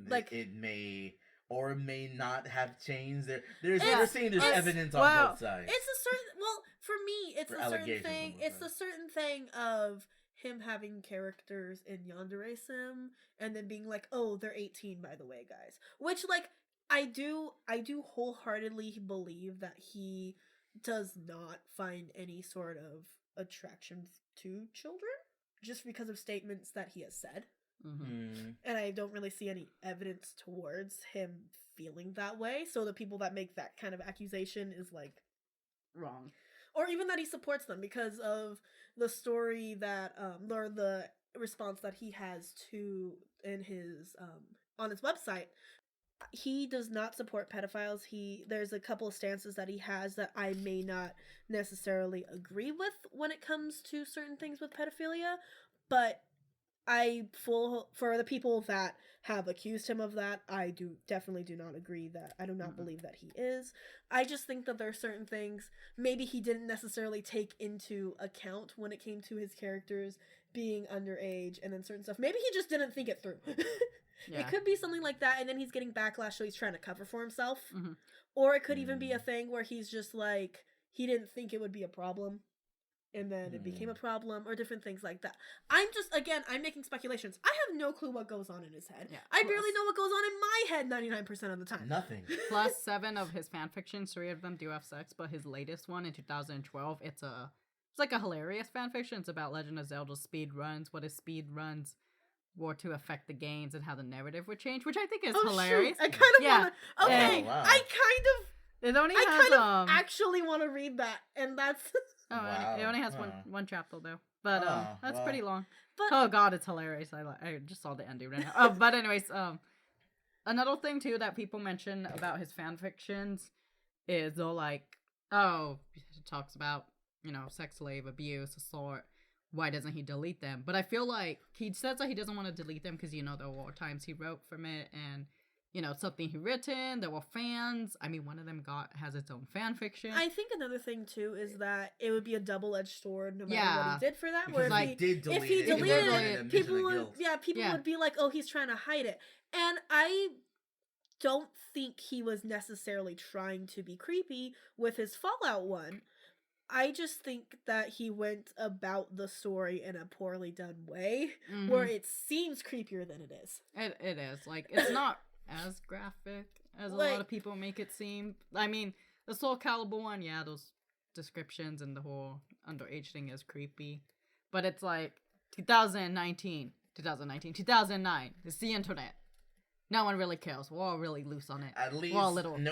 like it may or may not have changed. We're saying there's it's- evidence on wow. both sides. it's a certain for me it's For a certain allegations thing. on both It's the sides. certain thing of him having characters in Yandere Sim and then being like, oh, they're 18 by the way, guys. Which like I do wholeheartedly believe that he does not find any sort of attraction to children just because of statements that he has said. Mm. And I don't really see any evidence towards him feeling that way. So the people that make that kind of accusation is like Wrong. or even that he supports them because of the story that or the response that he has to in his on his website. He does not support pedophiles. There's a couple of stances that he has that I may not necessarily agree with when it comes to certain things with pedophilia, but for the people that have accused him of that, I definitely do not agree that I do not believe that he is. I just think that there are certain things maybe he didn't necessarily take into account when it came to his characters being underage and then certain stuff. Maybe he just didn't think it through. Yeah. It could be something like that, and then he's getting backlash, so he's trying to cover for himself. Mm-hmm. Or it could even be a thing where he's just like, he didn't think it would be a problem, and then it became a problem, or different things like that. I'm making speculations. I have no clue what goes on in his head. Yeah, I barely know what goes on in my head 99% of the time. Nothing. Plus 7 of his fanfictions, 3 of them do have sex, but his latest one in 2012, it's like a hilarious fanfiction. It's about Legend of Zelda speed runs, what his speed runs were to affect the games and how the narrative would change, which I think is hilarious. Shoot. I kind of want to. Okay, wow. I actually want to read that, and that's. It only has one chapter though, but that's pretty long. But oh god, it's hilarious. I just saw the ending right now. But anyways, another thing too that people mention about his fan fictions is they're like, oh, he talks about sex slave abuse, assault. Why doesn't he delete them? But I feel like he says that he doesn't want to delete them because there were times he wrote from it and something he written. There were fans. I mean, one of them has its own fan fiction. I think another thing too is that it would be a double-edged sword no matter what he did for that. Because Where if he deleted it, people would be like, oh, he's trying to hide it. And I don't think he was necessarily trying to be creepy with his Fallout one. I just think that he went about the story in a poorly done way, where it seems creepier than it is. It is. Like, it's not as graphic as a lot of people make it seem. I mean, the Soul Calibur one, yeah, those descriptions and the whole underage thing is creepy. But it's like 2009. It's the internet. No one really cares. We're all really loose on it. At least no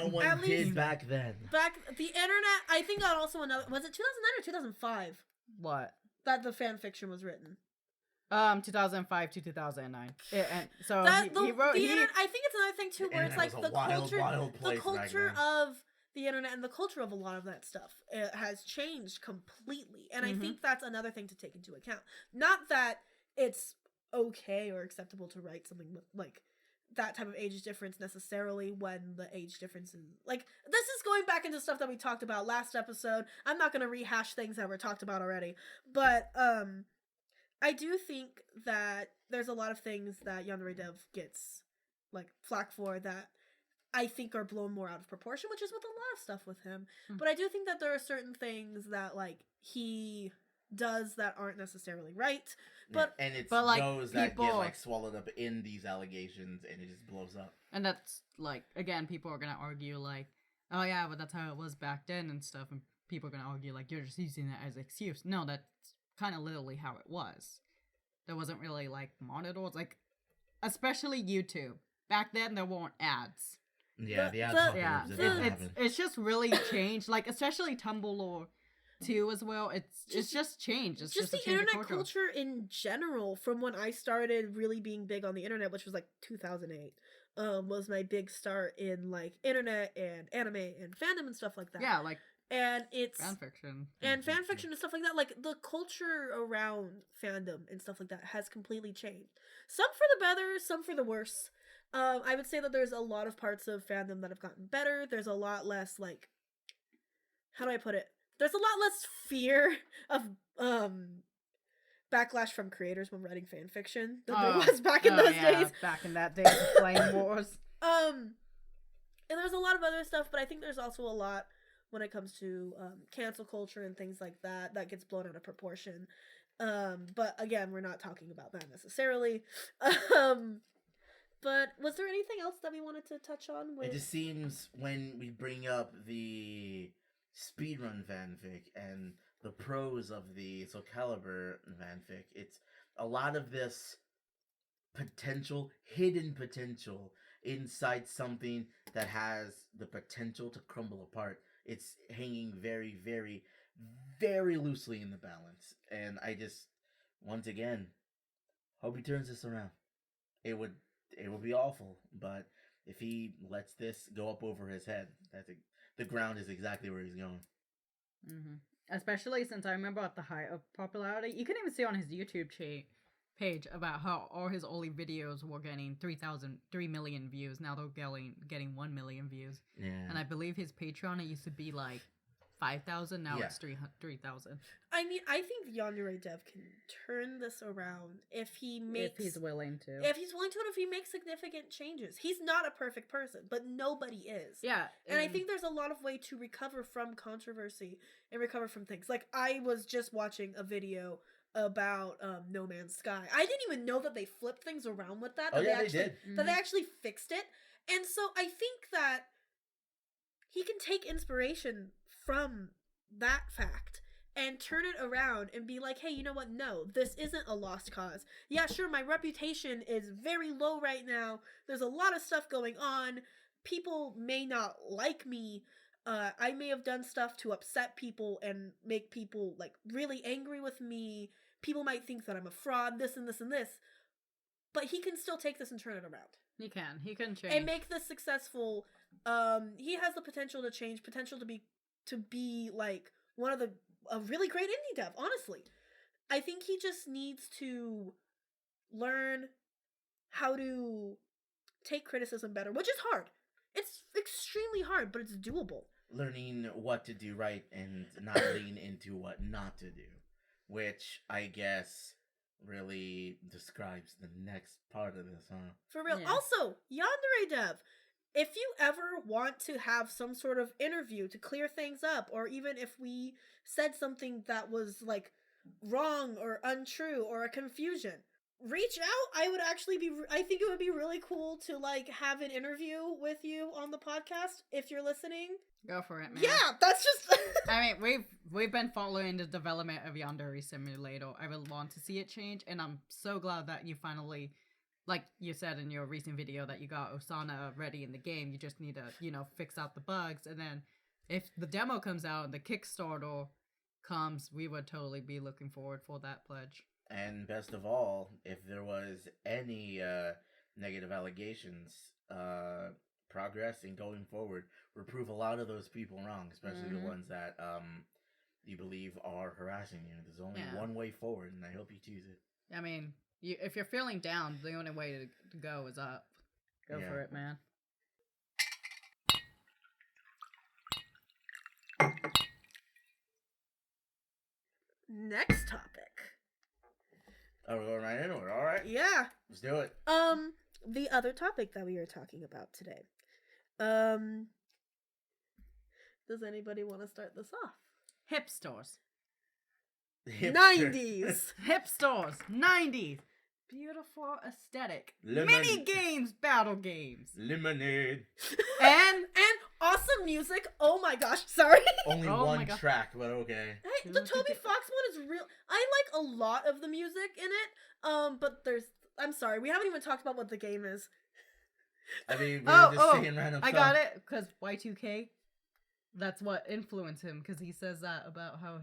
one did back then. Back the internet, I think that also was it 2009 or 2005? What? That the fan fiction was written. 2005 to 2009. He wrote. The internet, I think it's another thing too, where it's like the culture of the internet and the culture of a lot of that stuff has changed completely, and I think that's another thing to take into account. Not that it's okay or acceptable to write something with like that type of age difference necessarily when the age difference is like, this is going back into stuff that we talked about last episode. I'm not going to rehash things that were talked about already, but I do think that there's a lot of things that Yandere Dev gets like flack for that I think are blown more out of proportion, which is with a lot of stuff with him. But I do think that there are certain things that like he does that aren't necessarily right. But and it's like those that get like swallowed up in these allegations and it just blows up. And that's like, again, people are gonna argue like, oh yeah, but that's how it was back then and stuff, and people are gonna argue like, you're just using that as an excuse. No, that's kind of literally how it was. There wasn't really like monitors, like especially YouTube. Back then there weren't ads. Yeah, the ads. It's just really changed. Like especially Tumblr too as well. It's just changed. It's just the internet culture in general. From when I started really being big on the internet, which was like 2008, was my big start in like internet and anime and fandom and stuff like that. Yeah, like and it's fanfiction and stuff like that. Like the culture around fandom and stuff like that has completely changed. Some for the better, some for the worse. I would say that there's a lot of parts of fandom that have gotten better. There's a lot less like, how do I put it? There's a lot less fear of backlash from creators when writing fan fiction than there was back in those days. Back in that day, the Flame Wars. And there's a lot of other stuff, but I think there's also a lot when it comes to cancel culture and things like that that gets blown out of proportion. But again, we're not talking about that necessarily. But was there anything else that we wanted to touch on? It just seems when we bring up the speedrun fanfic and the pros of the Soul Calibur fanfic, it's a lot of this hidden potential inside something that has the potential to crumble apart. It's hanging very, very, very loosely in the balance. And I just, once again, hope he turns this around. It would be awful, but if he lets this go up over his head, the ground is exactly where he's going. Mm-hmm. Especially since I remember at the height of popularity, you can even see on his YouTube page about how all his early videos were getting 3 million views. Now they're getting 1 million views. Yeah. And I believe his Patreon, it used to be like 5,000. Now it's 3,000. I mean, I think Yandere Dev can turn this around if he's willing to. If he's willing to, and if he makes significant changes. He's not a perfect person, but nobody is. Yeah. And I think there's a lot of way to recover from controversy and recover from things. Like, I was just watching a video about No Man's Sky. I didn't even know that they flipped things around with that. They did. That they actually fixed it. And so I think that he can take inspiration from that fact and turn it around and be like, hey, you know what? No, this isn't a lost cause. Yeah, sure, my reputation is very low right now. There's a lot of stuff going on. People may not like me. I may have done stuff to upset people and make people like really angry with me. People might think that I'm a fraud, this and this and this. But he can still take this and turn it around. He can change. And make this successful. He has the potential to change, potential to be like one of a really great indie dev, honestly. I think he just needs to learn how to take criticism better, which is hard. It's extremely hard, but it's doable. Learning what to do right and not lean into what not to do, which I guess really describes the next part of this, huh? For real. Yeah. Also, Yandere Dev, if you ever want to have some sort of interview to clear things up, or even if we said something that was like wrong or untrue or a confusion, reach out. I think it would be really cool to like have an interview with you on the podcast if you're listening. Go for it, man. Yeah, that's just I mean, we've been following the development of Yandere Simulator. I really want to see it change, and I'm so glad that you finally, like you said in your recent video, that you got Osana ready in the game. You just need to, fix out the bugs, and then if the demo comes out and the Kickstarter comes, we would totally be looking forward for that pledge. And best of all, if there was any negative allegations, progress in going forward will prove a lot of those people wrong, especially the ones that you believe are harassing you. There's only one way forward, and I hope you choose it. I mean, if you're feeling down, the only way to go is up. Go for it, man. Next topic. Oh, we're going right into it. All right. Yeah. Let's do it. The other topic that we are talking about today. Does anybody want to start this off? Hip stores. 90s. Hip stores. 90s. Beautiful aesthetic. Mini games, battle games. Lemonade. and awesome music. Oh my gosh, sorry. Only one track, but okay. Hey, the Toby Fox one is real. I like a lot of the music in it. But I'm sorry, we haven't even talked about what the game is. I mean, we're just saying random stuff. I got it, because Y2K, that's what influenced him, because he says that about how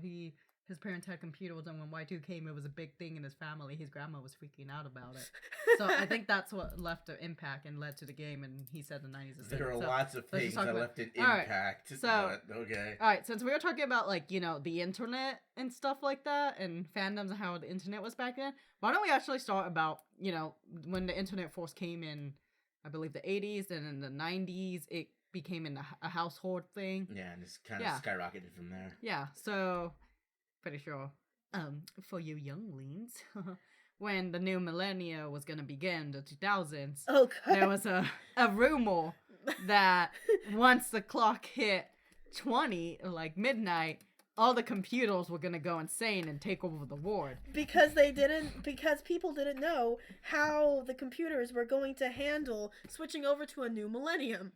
his parents had computers, and when Y2 came, it was a big thing in his family. His grandma was freaking out about it. So I think that's what left an impact and led to the game, and he said the 90s. There are lots of things that left an impact. Right, so, but okay. Alright, since we were talking about, like, the internet and stuff like that, and fandoms and how the internet was back then, why don't we actually start about, when the internet first came in, I believe the 80s, and in the 90s, it became a household thing. Yeah, and it's kind of skyrocketed from there. Yeah, so pretty sure for you younglings, when the new millennia was gonna begin, the 2000s, Oh god. there was a rumor that once the clock hit 20, like midnight, all the computers were gonna go insane and take over the world. because people didn't know how the computers were going to handle switching over to a new millennium.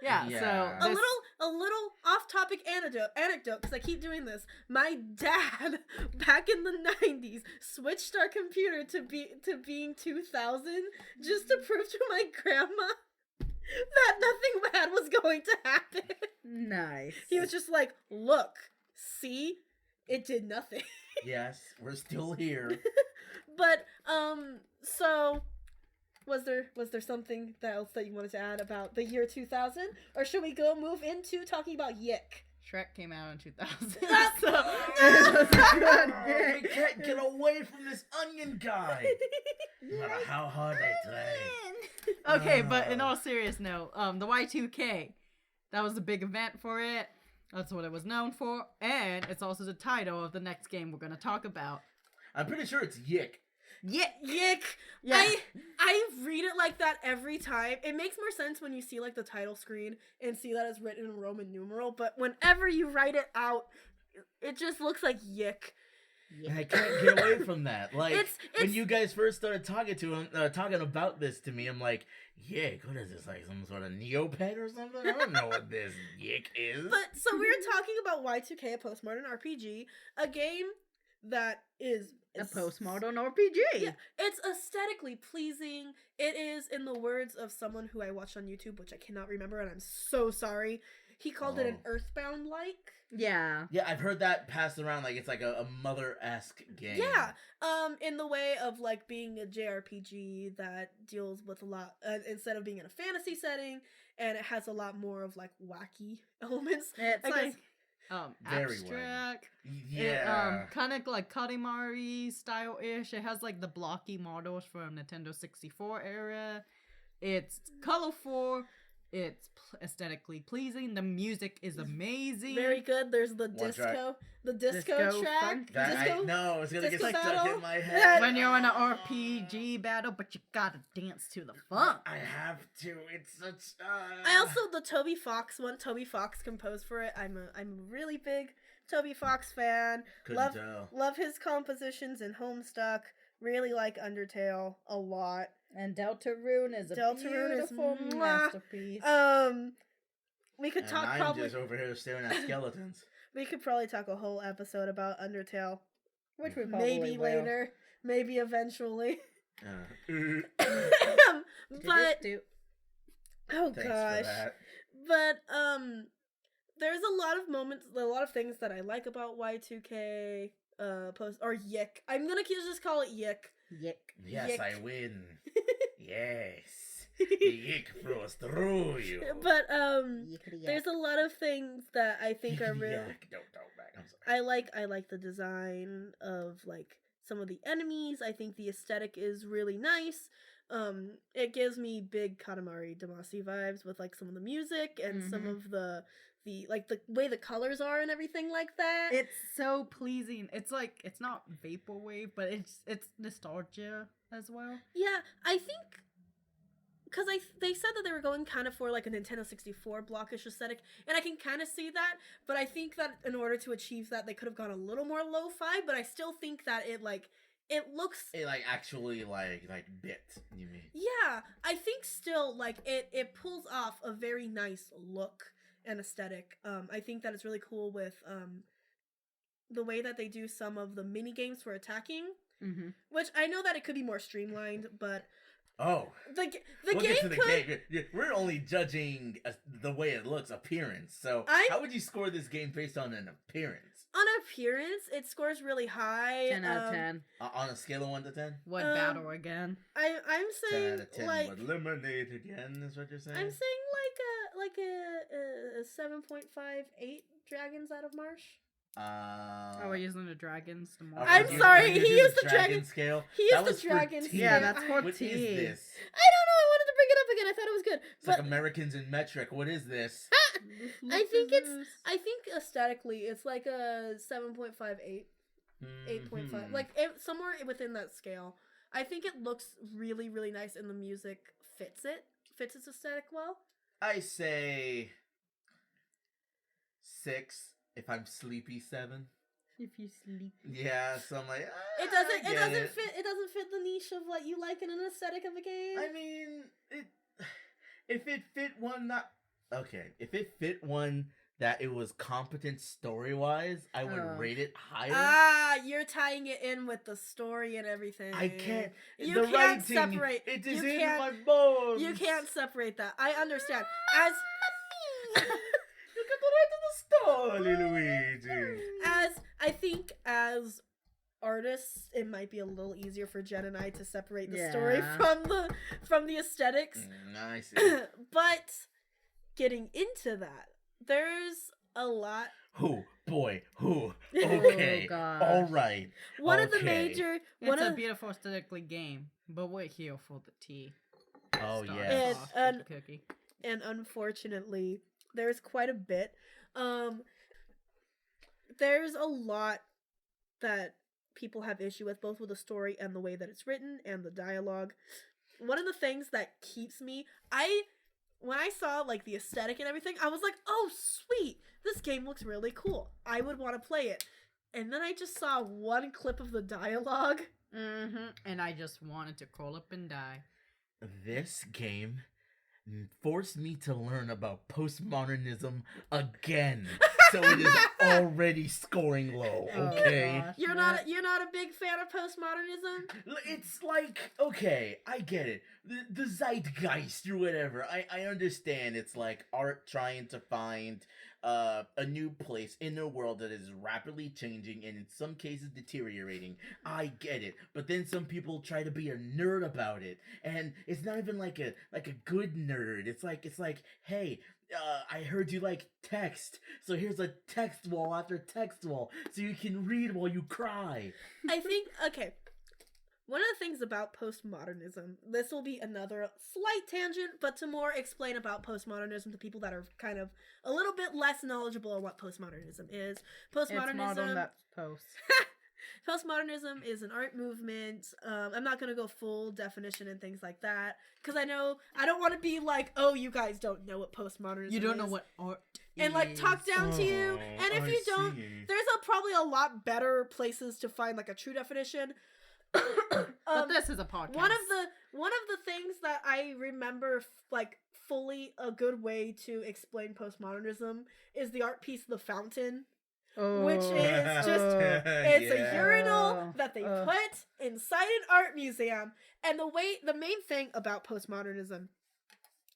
Yeah, Yeah. so A little off-topic anecdote, because I keep doing this. My dad, back in the 90s, switched our computer to being 2000 just to prove to my grandma that nothing bad was going to happen. nice. He was just like, look, see? It did nothing. Yes, we're still here. But, so... Was there something else that you wanted to add about the year 2000? Or should we move into talking about YIIK? Shrek came out in 2000. That's- so It was a good game. We can't get away from this onion guy. No matter how hard I try. okay, but in all serious note, the Y2K, that was the big event for it. That's what it was known for, and it's also the title of the next game we're gonna talk about. I'm pretty sure it's YIIK. YIIK. Yeah. I read it like that every time. It makes more sense when you see like the title screen and see that it's written in Roman numeral, but whenever you write it out, it just looks like YIIK. I can't get away from that. Like It's- when you guys first started talking about this to me, I'm like, YIIK. What is this? Like some sort of Neopet or something? I don't know what this YIIK is. But so we were talking about Y2K, a postmodern RPG, a game that is A postmodern RPG. Yeah, it's aesthetically pleasing. It is, in the words of someone who I watched on YouTube, which I cannot remember, and I'm so sorry. He called it an Earthbound-like. Yeah. Yeah, I've heard that passed around like it's like a mother-esque game. Yeah, in the way of like being a JRPG that deals with a lot, instead of being in a fantasy setting, and it has a lot more of like wacky elements. It's I like guess. Very abstract. Yeah. Kind of like Katamari style-ish. It has like the blocky models from Nintendo 64 era. It's colorful. It's aesthetically pleasing. The music is amazing. Very good. There's the One disco, track. the disco Disco track. funk. That disco. I know it's gonna get disco stuck battle. in my head. When you're in an RPG battle, but you gotta dance to the funk. I have to. It's such. I also the Toby Fox one. Toby Fox composed for it. I'm a really big Toby Fox fan. Couldn't tell. Love his compositions in Homestuck. Really like Undertale a lot. And Deltarune is a Deltarune is beautiful mwah. masterpiece. We could And talk I'm probably. just over here staring at skeletons. We could probably talk a whole episode about Undertale. Which we probably Maybe will. later. Maybe eventually. Thanks But oh for gosh. that. But there's a lot of moments, a lot of things that I like about Y2K post or YIIK. I'm gonna just call it YIIK. YIIK. Yes, YIIK. I win. Yes. YIIK flows through you. But there's a lot of things that I think are real. Yuck, don't go back. I'm sorry. I like the design of like some of the enemies. I think the aesthetic is really nice. It gives me big Katamari Damacy vibes with like some of the music and some of the like the way the colors are and everything like that. It's so pleasing. It's like it's not vaporwave, but it's nostalgia as well. Yeah, I think because they said that they were going kind of for like a Nintendo 64 blockish aesthetic, and I can kind of see that. But I think that in order to achieve that, they could have gone a little more lo-fi. But I still think that it looks. It like actually like bit. You mean? Yeah, I think still like it pulls off a very nice look and aesthetic. I think that it's really cool with the way that they do some of the mini games for attacking, which I know that it could be more streamlined, but Oh, the we'll game get to the could. game. We're only judging the way it looks, appearance. So how would you score this game based on an appearance? On appearance, it scores really high. 10 out of 10. On a scale of 1 to 10? What battle again? I'm 10 saying out of 10 like would eliminate again, is what you're saying? I'm saying like a 7.58 dragons out of Marsh. Oh, we're using the dragons. The more I'm sorry, he used the dragon scale. He That used was the for dragon tea. scale. Yeah, that's for What tea. is this? I don't know. I wanted to bring it up again. I thought it was good, It's but like Americans in metric. What is this? I think aesthetically it's like a 7.58. 8.5. Like, somewhere within that scale. I think it looks really, really nice, and the music fits its aesthetic well. I say 6. If I'm sleepy, 7. If you sleep. Yeah, so I'm like, It doesn't fit the niche of what you like in an aesthetic of a game. I mean, if it fit one that it was competent story-wise, I would rate it higher. You're tying it in with the story and everything. I can't. You can't separate. It is in my bones. You can't separate that. I understand. You get the right to the story, Luigi. I think as artists, it might be a little easier for Jen and I to separate the story from the aesthetics. I see. But getting into that, there's a lot. Okay. Oh, all right. One of the major. It's a beautiful aesthetically game, but we're here for the tea. Oh yeah. And the cookie. And unfortunately, there's quite a bit. There's a lot that people have issue with, both with the story and the way that it's written and the dialogue. One of the things that keeps me, when I saw like the aesthetic and everything, I was like, oh sweet, this game looks really cool. I would want to play it. And then I just saw one clip of the dialogue. And I just wanted to crawl up and die. This game forced me to learn about postmodernism again. So it is already scoring low, okay? Gosh, You're not a big fan of postmodernism? It's like, okay, I get it. The zeitgeist or whatever. I understand it's like art trying to find a new place in a world that is rapidly changing and in some cases deteriorating. I get it. But then some people try to be a nerd about it. And it's not even like a good nerd. It's like, hey, I heard you like text, so here's a text wall after text wall, so you can read while you cry. I think, okay, one of the things about postmodernism, this will be another slight tangent, but to more explain about postmodernism to people that are kind of a little bit less knowledgeable on what postmodernism is. It's modern, that's post. Postmodernism is an art movement. I'm not going to go full definition and things like that, because I don't want to be like, oh, you guys don't know what postmodernism is. You don't know what art is. And like talk down to you. And if you don't, there's probably a lot better places to find like a true definition. But this is a podcast. One of the things that I remember like fully a good way to explain postmodernism is the art piece The Fountain. Which is just, it's a urinal that they put inside an art museum. And the main thing about postmodernism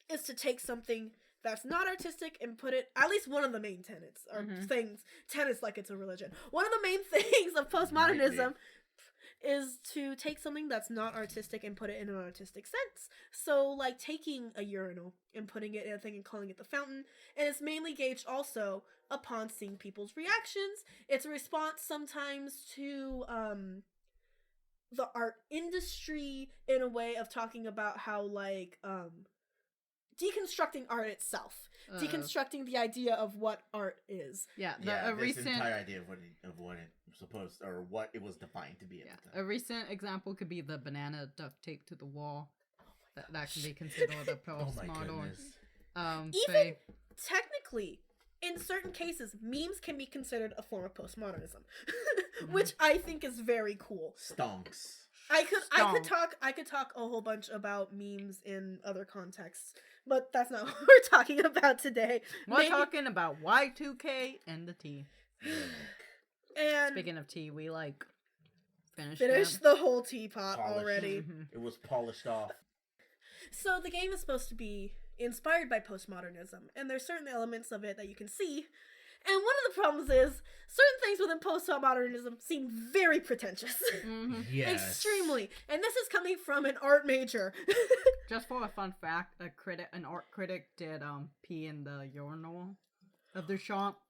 is to take something that's not artistic and put it, at least one of the main tenets, or tenets like it's a religion. One of the main things of postmodernism is to take something that's not artistic and put it in an artistic sense. So, like, taking a urinal and putting it in a thing and calling it the fountain, and it's mainly gauged also upon seeing people's reactions. It's a response sometimes to the art industry in a way of talking about how, like, deconstructing art itself, deconstructing the idea of what art is. This entire idea of what it supposed, or what it was defined to be at the time. A recent example could be the banana duct tape to the wall. That can be considered a postmodern. Even technically, in certain cases, memes can be considered a form of postmodernism, which I think is very cool. Stonks. I could talk a whole bunch about memes in other contexts, but that's not what we're talking about today. We're talking about Y2K and the tea. And speaking of tea, we like finished the whole teapot already. It was polished off. So the game is supposed to be inspired by postmodernism, and there's certain elements of it that you can see. And one of the problems is certain things within postmodernism seem very pretentious. Yes. Extremely. And this is coming from an art major. Just for a fun fact, an art critic did pee in the urinal of the shop.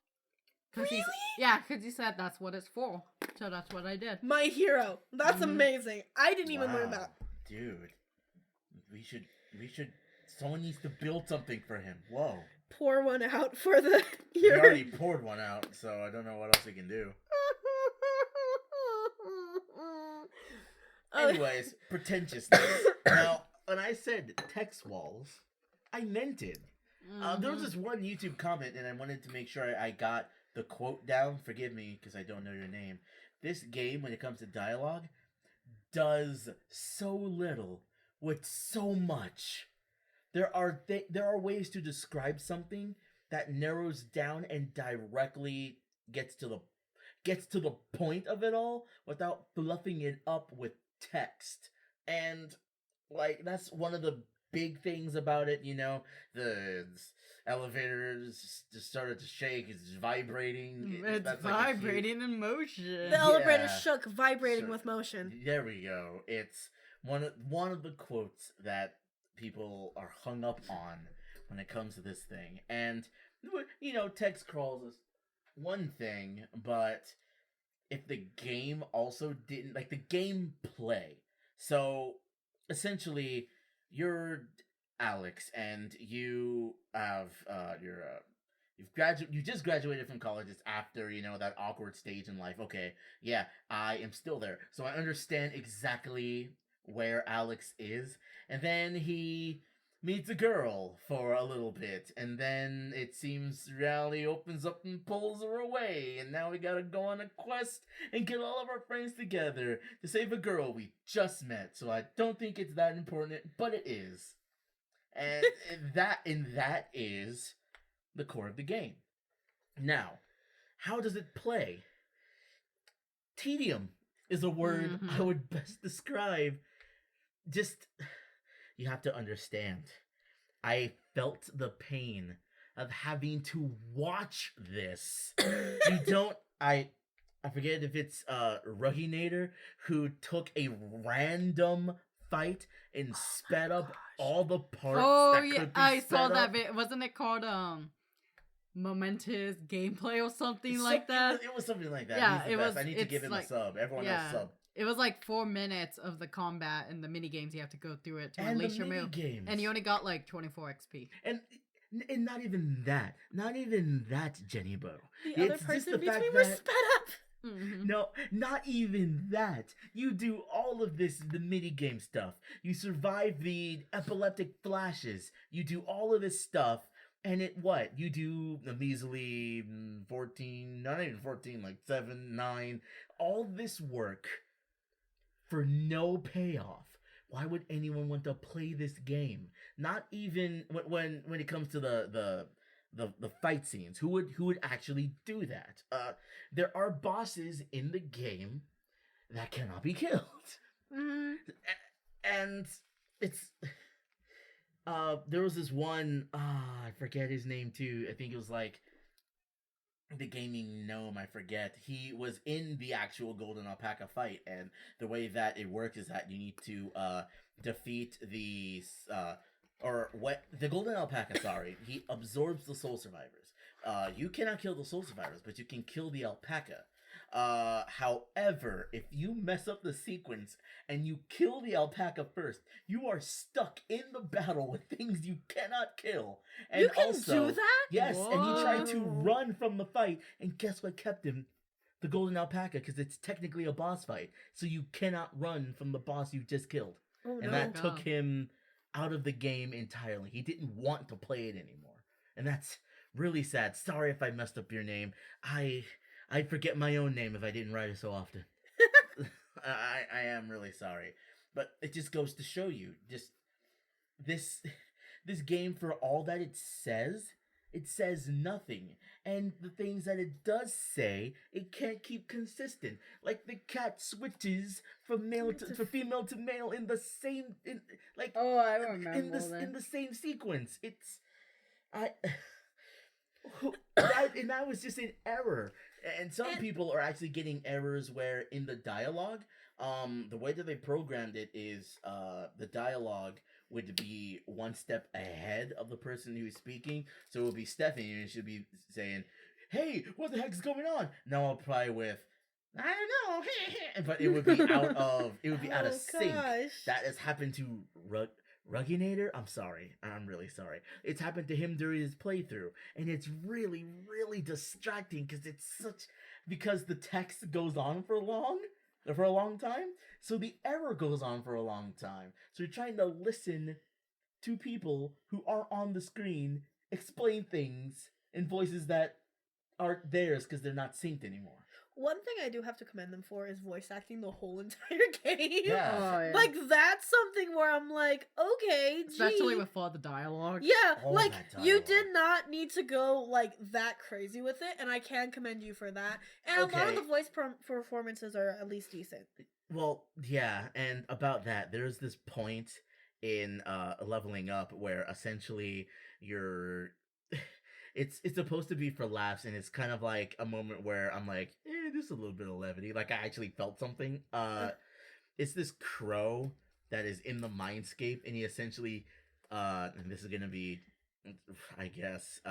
Really? Because he said that's what it's for. So that's what I did. My hero. That's amazing. I didn't even learn that. Dude. We should someone needs to build something for him. Whoa. Pour one out for the We already poured one out, so I don't know what else we can do. Oh. Anyways, pretentiousness. Now, when I said text walls, I meant it. There was this one YouTube comment, and I wanted to make sure I got the quote down. Forgive me, because I don't know your name. This game, when it comes to dialogue, does so little with so much. There are ways to describe something that narrows down and directly gets to the point of it all without fluffing it up with text. And like that's one of the big things about it, the elevators just started to shake, it's vibrating. It's vibrating in motion. The elevator shook, vibrating with motion. There we go. It's one of the quotes that people are hung up on when it comes to this thing. And text crawls is one thing, but if the game also didn't like the gameplay. So essentially you're Alex and you have you just graduated from college. It's after that awkward stage in life. Okay, yeah, I am still there, so I understand exactly where Alex is. And then he meets a girl for a little bit, and then it seems reality opens up and pulls her away, and now we gotta go on a quest and get all of our friends together to save a girl we just met. So I don't think it's that important, but it is. And that is the core of the game. Now, how does it play? Tedium is a word I would best describe. Just, you have to understand. I felt the pain of having to watch this. I forget if it's Rugginator who took a random fight and sped up all the parts. Oh that yeah, could be I saw sped that up. bit. Wasn't it called momentous gameplay or something like that? It was something like that. Yeah, He's the best. I need to give him a sub. Everyone else sub. It was like 4 minutes of the combat and the mini games you have to go through it to unleash your move. And you only got like 24 XP. And not even that. Not even that, Jenny Bo. The other person between were sped up. Mm-hmm. No, not even that. You do all of this, the mini game stuff. You survive the epileptic flashes. You do all of this stuff. And you do a measly 14, not even 14, like 7, 9, all this work for no payoff. Why would anyone want to play this game? Not even when it comes to the fight scenes. Who would actually do that? There are bosses in the game that cannot be killed. Mm-hmm. And it's there was this one, I forget his name too. I think it was like the gaming gnome, I forget. He was in the actual golden alpaca fight, and the way that it works is that you need to defeat the golden alpaca, sorry. He absorbs the soul survivors. You cannot kill the soul survivors, but you can kill the alpaca. However, if you mess up the sequence and you kill the alpaca first, you are stuck in the battle with things you cannot kill. And you can also, do that? yes, Whoa. and he tried to run from the fight, and guess what kept him? The golden alpaca, because it's technically a boss fight, so you cannot run from the boss you just killed. Oh, And that took him out of the game entirely. He didn't want to play it anymore. And that's really sad. Sorry if I messed up your name. I'd forget my own name if I didn't write it so often. I am really sorry. But it just goes to show you, just this game, for all that it says nothing. And the things that it does say, it can't keep consistent. Like the cat switches from female to male in the same Oh, I remember in the same sequence. That was just an error. And some people are actually getting errors where in the dialogue, the way that they programmed it is the dialogue would be one step ahead of the person who's speaking. So it would be Stephanie, and she'd be saying, "Hey, what the heck is going on?" Now I'll apply with, "I don't know," but it would be out of sync. That has happened to Rugginator. I'm really sorry. It's happened to him during his playthrough, and it's really, really distracting because the text goes on for long. for a long time. So the error goes on for a long time. So you're trying to listen to people who are on the screen explain things in voices that aren't theirs because they're not synced anymore. One thing I do have to commend them for is voice acting the whole entire game. Yeah. Oh, yeah. Like, that's something where I'm like, okay, gee. Especially with all the dialogue. Yeah, All like, that you dialogue. did not need to go, like, that crazy with it, and I can commend you for that. And a lot of Okay. the voice performances are at least decent. Well, yeah, and about that, there's this point in leveling up where essentially you're it's supposed to be for laughs, and it's kind of like a moment where I'm like, there's a little bit of levity. Like I actually felt something. It's this crow that is in the mindscape, and he essentially and this is gonna be, I guess,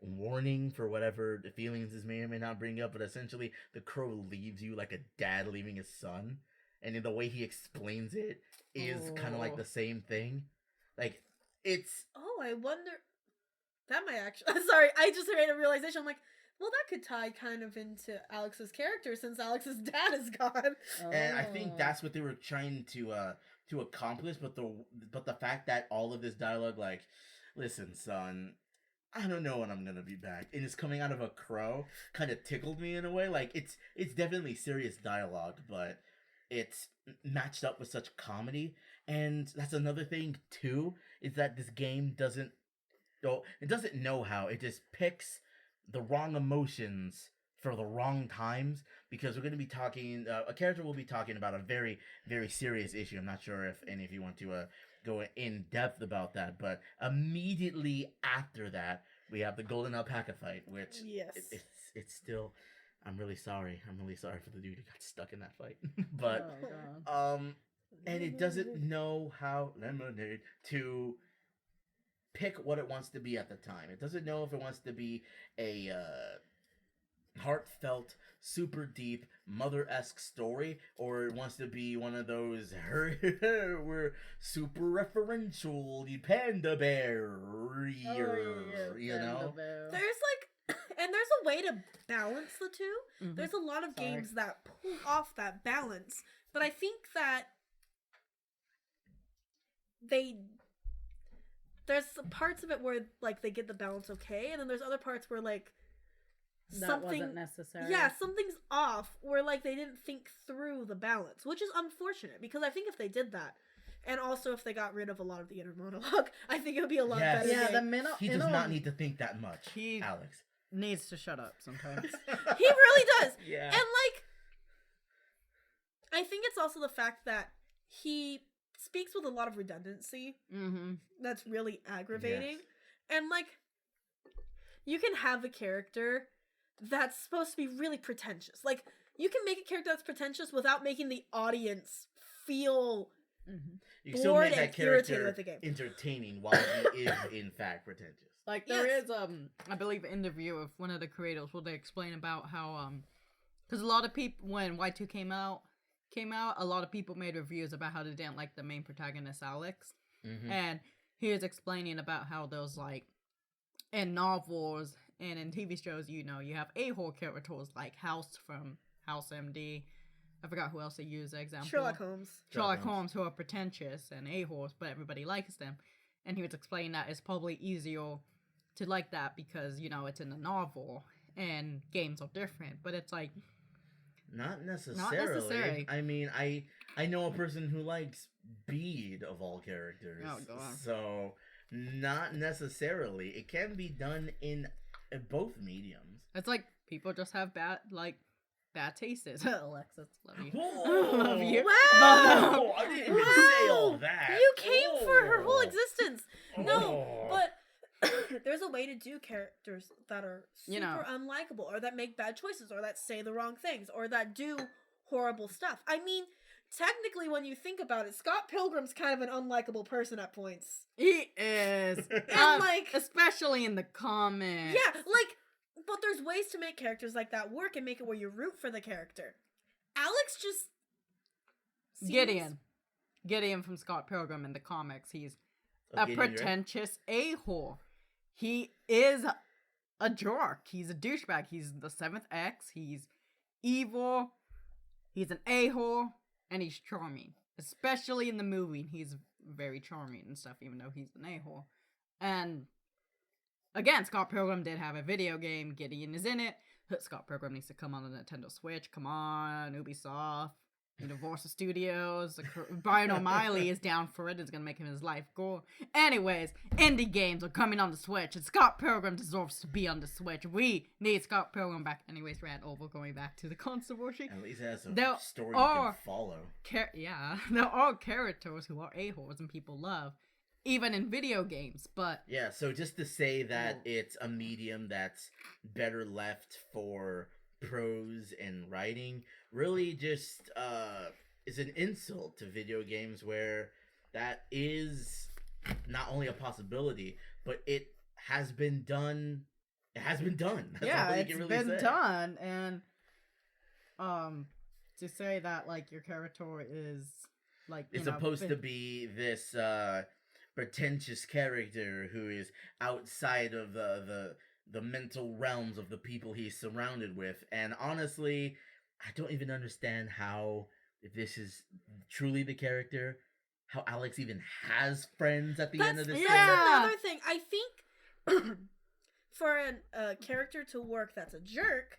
warning for whatever the feelings this may or may not bring up, but essentially the crow leaves you like a dad leaving his son, and in the way he explains it is kind of like the same thing. Like, it's... Oh, I wonder... That might actually... Sorry, I just made a realization. I'm like, well, that could tie kind of into Alex's character since Alex's dad is gone. And I think that's what they were trying to accomplish, but the fact that all of this dialogue, like, listen, son, I don't know when I'm gonna be back, and it's coming out of a crow, kind of tickled me in a way. Like, it's definitely serious dialogue, but it's matched up with such comedy. And that's another thing too, is that this game doesn't know how. It just picks the wrong emotions for the wrong times, because we're going to be talking, a character will be talking about a very, very serious issue. I'm not sure if any of you want to go in depth about that, but immediately after that, we have the golden alpaca fight, which Yes. it's still, I'm really sorry for the dude who got stuck in that fight. But Oh, God. and it doesn't know how lemonade to pick what it wants to be at the time. It doesn't know if it wants to be a heartfelt, super deep, mother-esque story, or it wants to be one of those we're super referential, the panda bear, you know? There's like, and there's a way to balance the two. Mhm. There's a lot of Sorry. games that pull off that balance, but I think that there's some parts of it where like they get the balance okay, and then there's other parts where like That wasn't necessary. yeah, something's off where like they didn't think through the balance, which is unfortunate because I think if they did that, and also if they got rid of a lot of the inner monologue, I think it would be a lot Yes. better. Yeah, the game. minute He does not need to think that much, He Alex. needs to shut up sometimes. He really does. Yeah. And like, I think it's also the fact that he speaks with a lot of redundancy Mm-hmm. that's really aggravating. Yes. And like, you can have a character that's supposed to be really pretentious. Like, you can make a character that's pretentious without making the audience feel Mm-hmm. You can still bored make and that irritated character with the game. entertaining while he is in fact pretentious. Like there Yes. is I believe an interview of one of the creators where they explain about how because a lot of people when Y2 came out, a lot of people made reviews about how they didn't like the main protagonist Alex, Mm-hmm. and he was explaining about how those like in novels and in TV shows, you know, you have a-hole characters like House from House MD. I forgot who else they used as example. Sherlock Holmes. Sherlock Holmes, who are pretentious and a-holes, but everybody likes them. And he was explaining that it's probably easier to like that because, you know, it's in a novel and games are different. But it's like, Not necessarily. I mean, I know a person who likes Bede of all characters. Oh, God. So, not necessarily. It can be done in both mediums. it's like people just have bad tastes. Alexis, love you. Whoa. Love you. Wow. Oh, I didn't even say all Wow. that. You came for her whole Oh. existence. No, Oh. but there's a way to do characters that are super You know. unlikable, or that make bad choices, or that say the wrong things, or that do horrible stuff. I mean, technically, when you think about it, Scott Pilgrim's kind of an unlikable person at points. He is. And, like- especially in the comics. Yeah, like, but there's ways to make characters like that work and make it where you root for the character. Alex just seems- Gideon from Scott Pilgrim in the comics. He's Oh, a Gideon, you're right. pretentious a-hole. He is a jerk. He's a douchebag. He's the 7th X. He's evil. He's an a-hole, and he's charming. Especially in the movie, he's very charming and stuff, even though he's an a-hole. And, again, Scott Pilgrim did have a video game. Gideon is in it. Scott Pilgrim needs to come on the Nintendo Switch. Come on, Ubisoft. Universal Studios. Brian O'Malley is down for it. It's gonna make him his life goal. Anyways, indie games are coming on the Switch, and Scott Pilgrim deserves to be on the Switch. We need Scott Pilgrim back. Anyways, rant over, going back to the controversy. At least it has a story you can follow. There are characters who are a-holes and people love, even in video games, but... Yeah, so just to say that it's a medium that's better left for prose and writing really just is an insult to video games, where that is not only a possibility, but it has been done. It has been done. That's all you can really say. Done, and to say that like your character is like it's supposed to be this pretentious character who is outside of the mental realms of the people he's surrounded with, and honestly, I don't even understand how, if this is truly the character, how Alex even has friends at the end of this thing. That's another thing. I think for a character to work that's a jerk,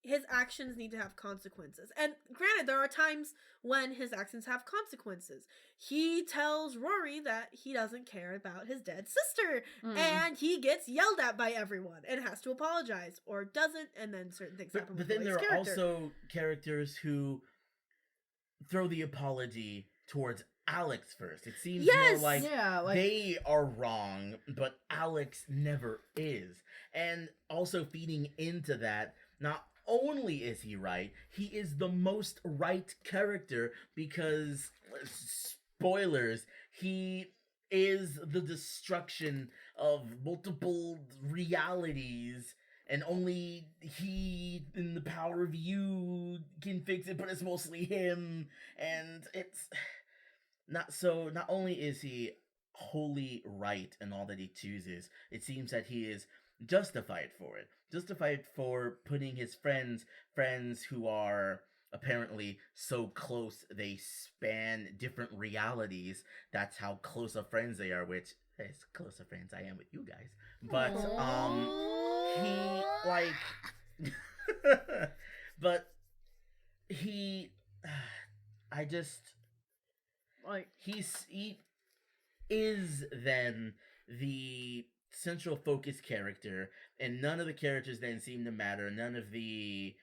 his actions need to have consequences. And granted, there are times when his actions have consequences. He tells Rory that he doesn't care about his dead sister, and he gets yelled at by everyone and has to apologize, or doesn't, and then certain things happen. But then there are also characters who throw the apology towards Alex first. It seems more like they are wrong, but Alex never is. And also feeding into that, not only is he right, he is the most right character because, spoilers, he is the destruction of multiple realities, and only he, in the power of you, can fix it, but it's mostly him, and it's not only is he wholly right in all that he chooses, it seems that he is justified for it. Justified for putting his friends who are apparently so close they span different realities. That's how close of friends they are, which as close of friends I am with you guys. But he is then the central focus character, and none of the characters then seem to matter. None of the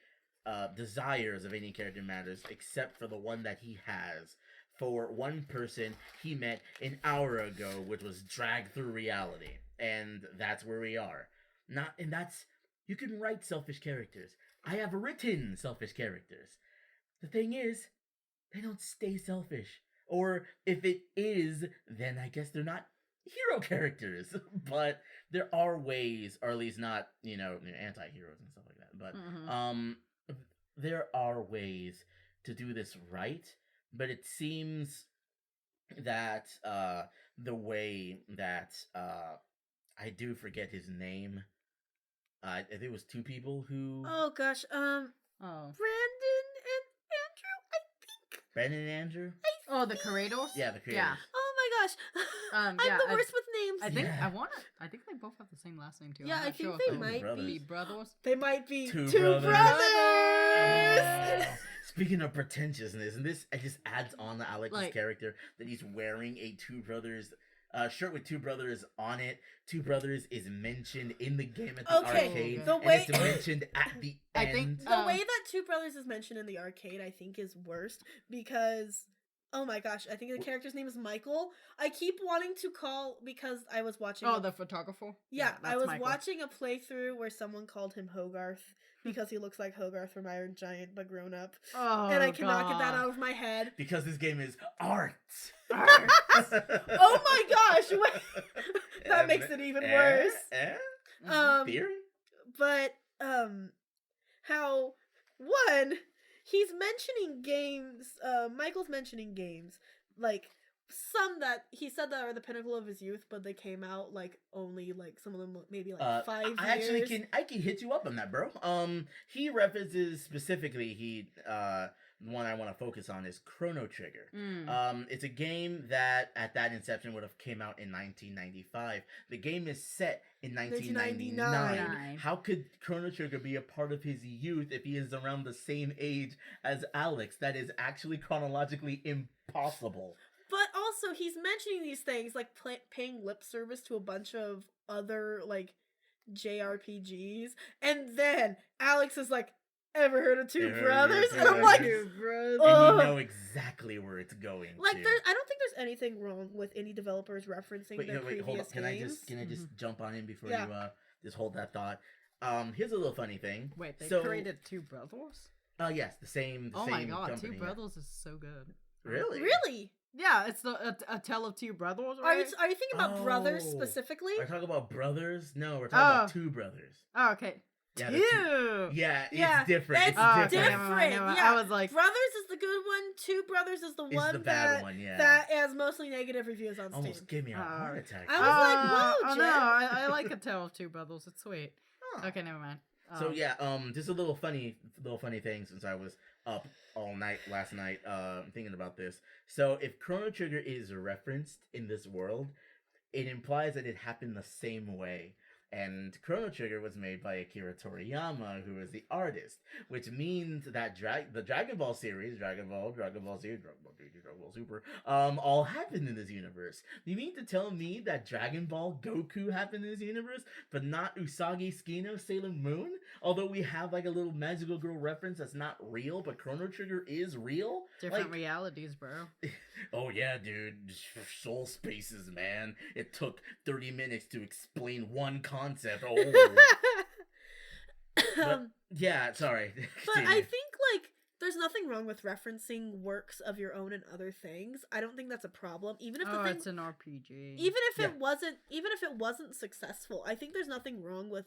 desires of any character matters, except for the one that he has for one person he met an hour ago, which was dragged through reality, and that's where we are. You can write selfish characters. I have written selfish characters. The thing is, they don't stay selfish. Or if it is, then I guess they're not hero characters. But there are ways, or at least not, anti-heroes and stuff like that. But there are ways to do this right. But it seems that the way that I do forget his name. I think it was two people who. Oh gosh, Brandon and Andrew, I think. Brandon and Andrew. The creators. Yeah, the creators. Yeah. Oh my gosh, I'm the worst with names. I think they both have the same last name too. Yeah, I think they might be brothers. They might be two brothers. Speaking of pretentiousness, and this just adds on to Alex's character that he's wearing a Two Brothers shirt with Two Brothers on it. Two Brothers is mentioned in the game at the arcade. The way it's mentioned at the end. I think the way that Two Brothers is mentioned in the arcade, I think, is worst because. Oh my gosh, I think the character's name is Michael. I keep wanting to call because I was watching... the photographer? Yeah, I was watching a playthrough where someone called him Hogarth because he looks like Hogarth from Iron Giant but grown up. Oh, and I cannot get that out of my head. Because this game is art. Oh my gosh, wait. That makes it even worse. Theory? But, how... One... He's mentioning games, Michael's mentioning games, like, some that he said that are the pinnacle of his youth, but they came out, only, some of them maybe, 5 years. I can hit you up on that, bro. He references specifically, he, one I want to focus on is Chrono Trigger. Mm. It's a game that at that inception would have came out in 1995. The game is set in 1999. 1999. How could Chrono Trigger be a part of his youth if he is around the same age as Alex? That is actually chronologically impossible. But also, he's mentioning these things, like paying lip service to a bunch of other, like, JRPGs. And then Alex is like, ever heard of Two Brothers? And I'm like, and you know exactly where it's going. Like, to. I don't think there's anything wrong with indie developers referencing their previous hold on. games. Can I just jump on in before Yeah. you just hold that thought? Here's a little funny thing. Wait, they So- created Two Brothers? Yes, the same. Oh same my god, company, Two Brothers is so good. Really? Really? Yeah, it's a tale of two brothers, Are you right? thinking about Brothers Oh. specifically? Are you talking about brothers? No, we're talking about two brothers. Oh, okay. Yeah, Two! Yeah, Yeah, it's different. it's It's Oh, okay, different. never mind, never mind. Yeah. I was like, Brothers is the good one. Two Brothers is the It's one the bad that one, yeah. that has mostly negative reviews on Steam. Almost gave me a heart attack. I was like, whoa, oh Jen. no, I like a tale of two brothers. It's sweet. Huh. Okay, never mind. So yeah, just a little funny thing since I was up all night last night thinking about this. So if Chrono Trigger is referenced in this world, it implies that it happened the same way. And Chrono Trigger was made by Akira Toriyama, who is the artist, which means that the Dragon Ball series, Dragon Ball Z, Dragon Ball GT, Dragon Ball Super, all happened in this universe. You mean to tell me that Dragon Ball Goku happened in this universe, but not Usagi Tsukino Sailor Moon? Although we have like a little magical girl reference that's not real, but Chrono Trigger is real? different Like, realities, bro. oh yeah, dude. Soul Spaces, man. It took 30 minutes to explain one concept. Oh. But, yeah, sorry. But I think, like, there's nothing wrong with referencing works of your own and other things. I don't think that's a problem. Even if the thing, It's an RPG. even if Yeah. it wasn't successful, I think there's nothing wrong with,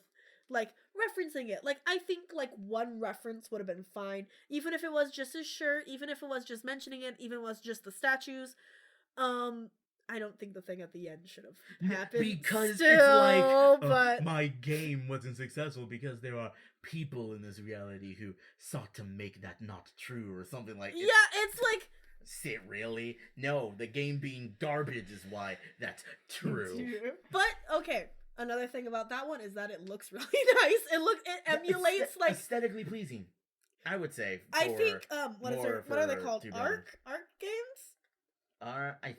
like, referencing it. Like, I think, like, one reference would have been fine. Even if it was just his shirt, even if it was just mentioning it, even if it was just the statues. I don't think the thing at the end should have happened. Because still, it's like, but my game wasn't successful because there are people in this reality who sought to make that not true or something like yeah, it's like, Sit, really? No, the game being garbage is why that's true. but okay. Another thing about that one is that it looks really nice. It emulates like aesthetically pleasing, I would say. I think what are they for called? Two Brothers. Arc games? I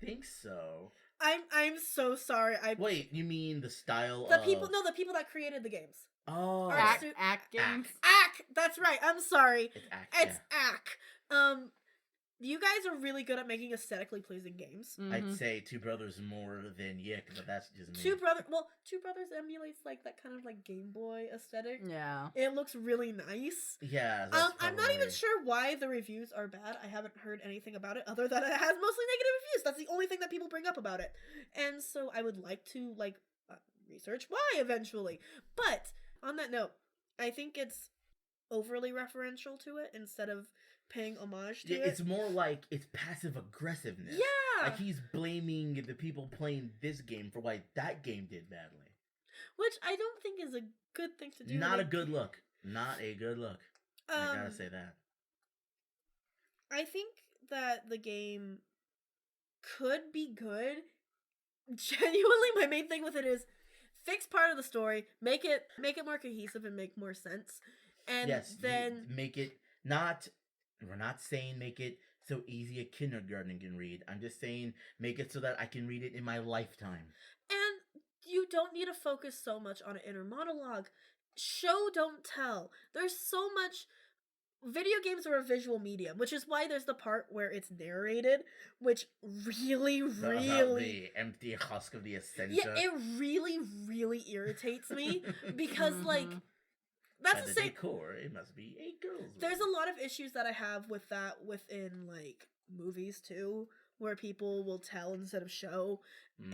think so. I'm so sorry. Wait, you mean the style the of people that created the games. Oh, Arc- Act games. Ack, that's right. I'm sorry. it's act, It's Ack. You guys are really good at making aesthetically pleasing games. yeah. I'd say Two Brothers more than YIIK, but that's just me. Two Brothers emulates like that kind of like Game Boy aesthetic. Yeah. It looks really nice. Yeah. That's I'm not even probably- sure why the reviews are bad. I haven't heard anything about it other than it has mostly negative reviews. That's the only thing that people bring up about it. And so I would like to research why eventually. But on that note, I think it's overly referential to it instead of paying homage to Yeah, it. it's more like it's passive aggressiveness. Yeah. Like he's blaming the people playing this game for why that game did badly. Which I don't think is a good thing to do. Not a Like, good look. Not a good look. I gotta say that. I think that the game could be good. Genuinely, my main thing with it is fix part of the story, make it more cohesive and make more sense. And Yes, then make it not. We're not saying make it so easy a kindergarten can read. I'm just saying make it so that I can read it in my lifetime. and you don't need to focus so much on an inner monologue. Show, don't tell. There's so much. Video games are a visual medium, which is why there's the part where it's narrated, which really, About really, the empty husk of the Essentia. yeah, it really, really irritates me because, like, that's By the the same. decor, it must be a girl's There's room. a lot of issues that I have with that within like movies too, where people will tell instead of show,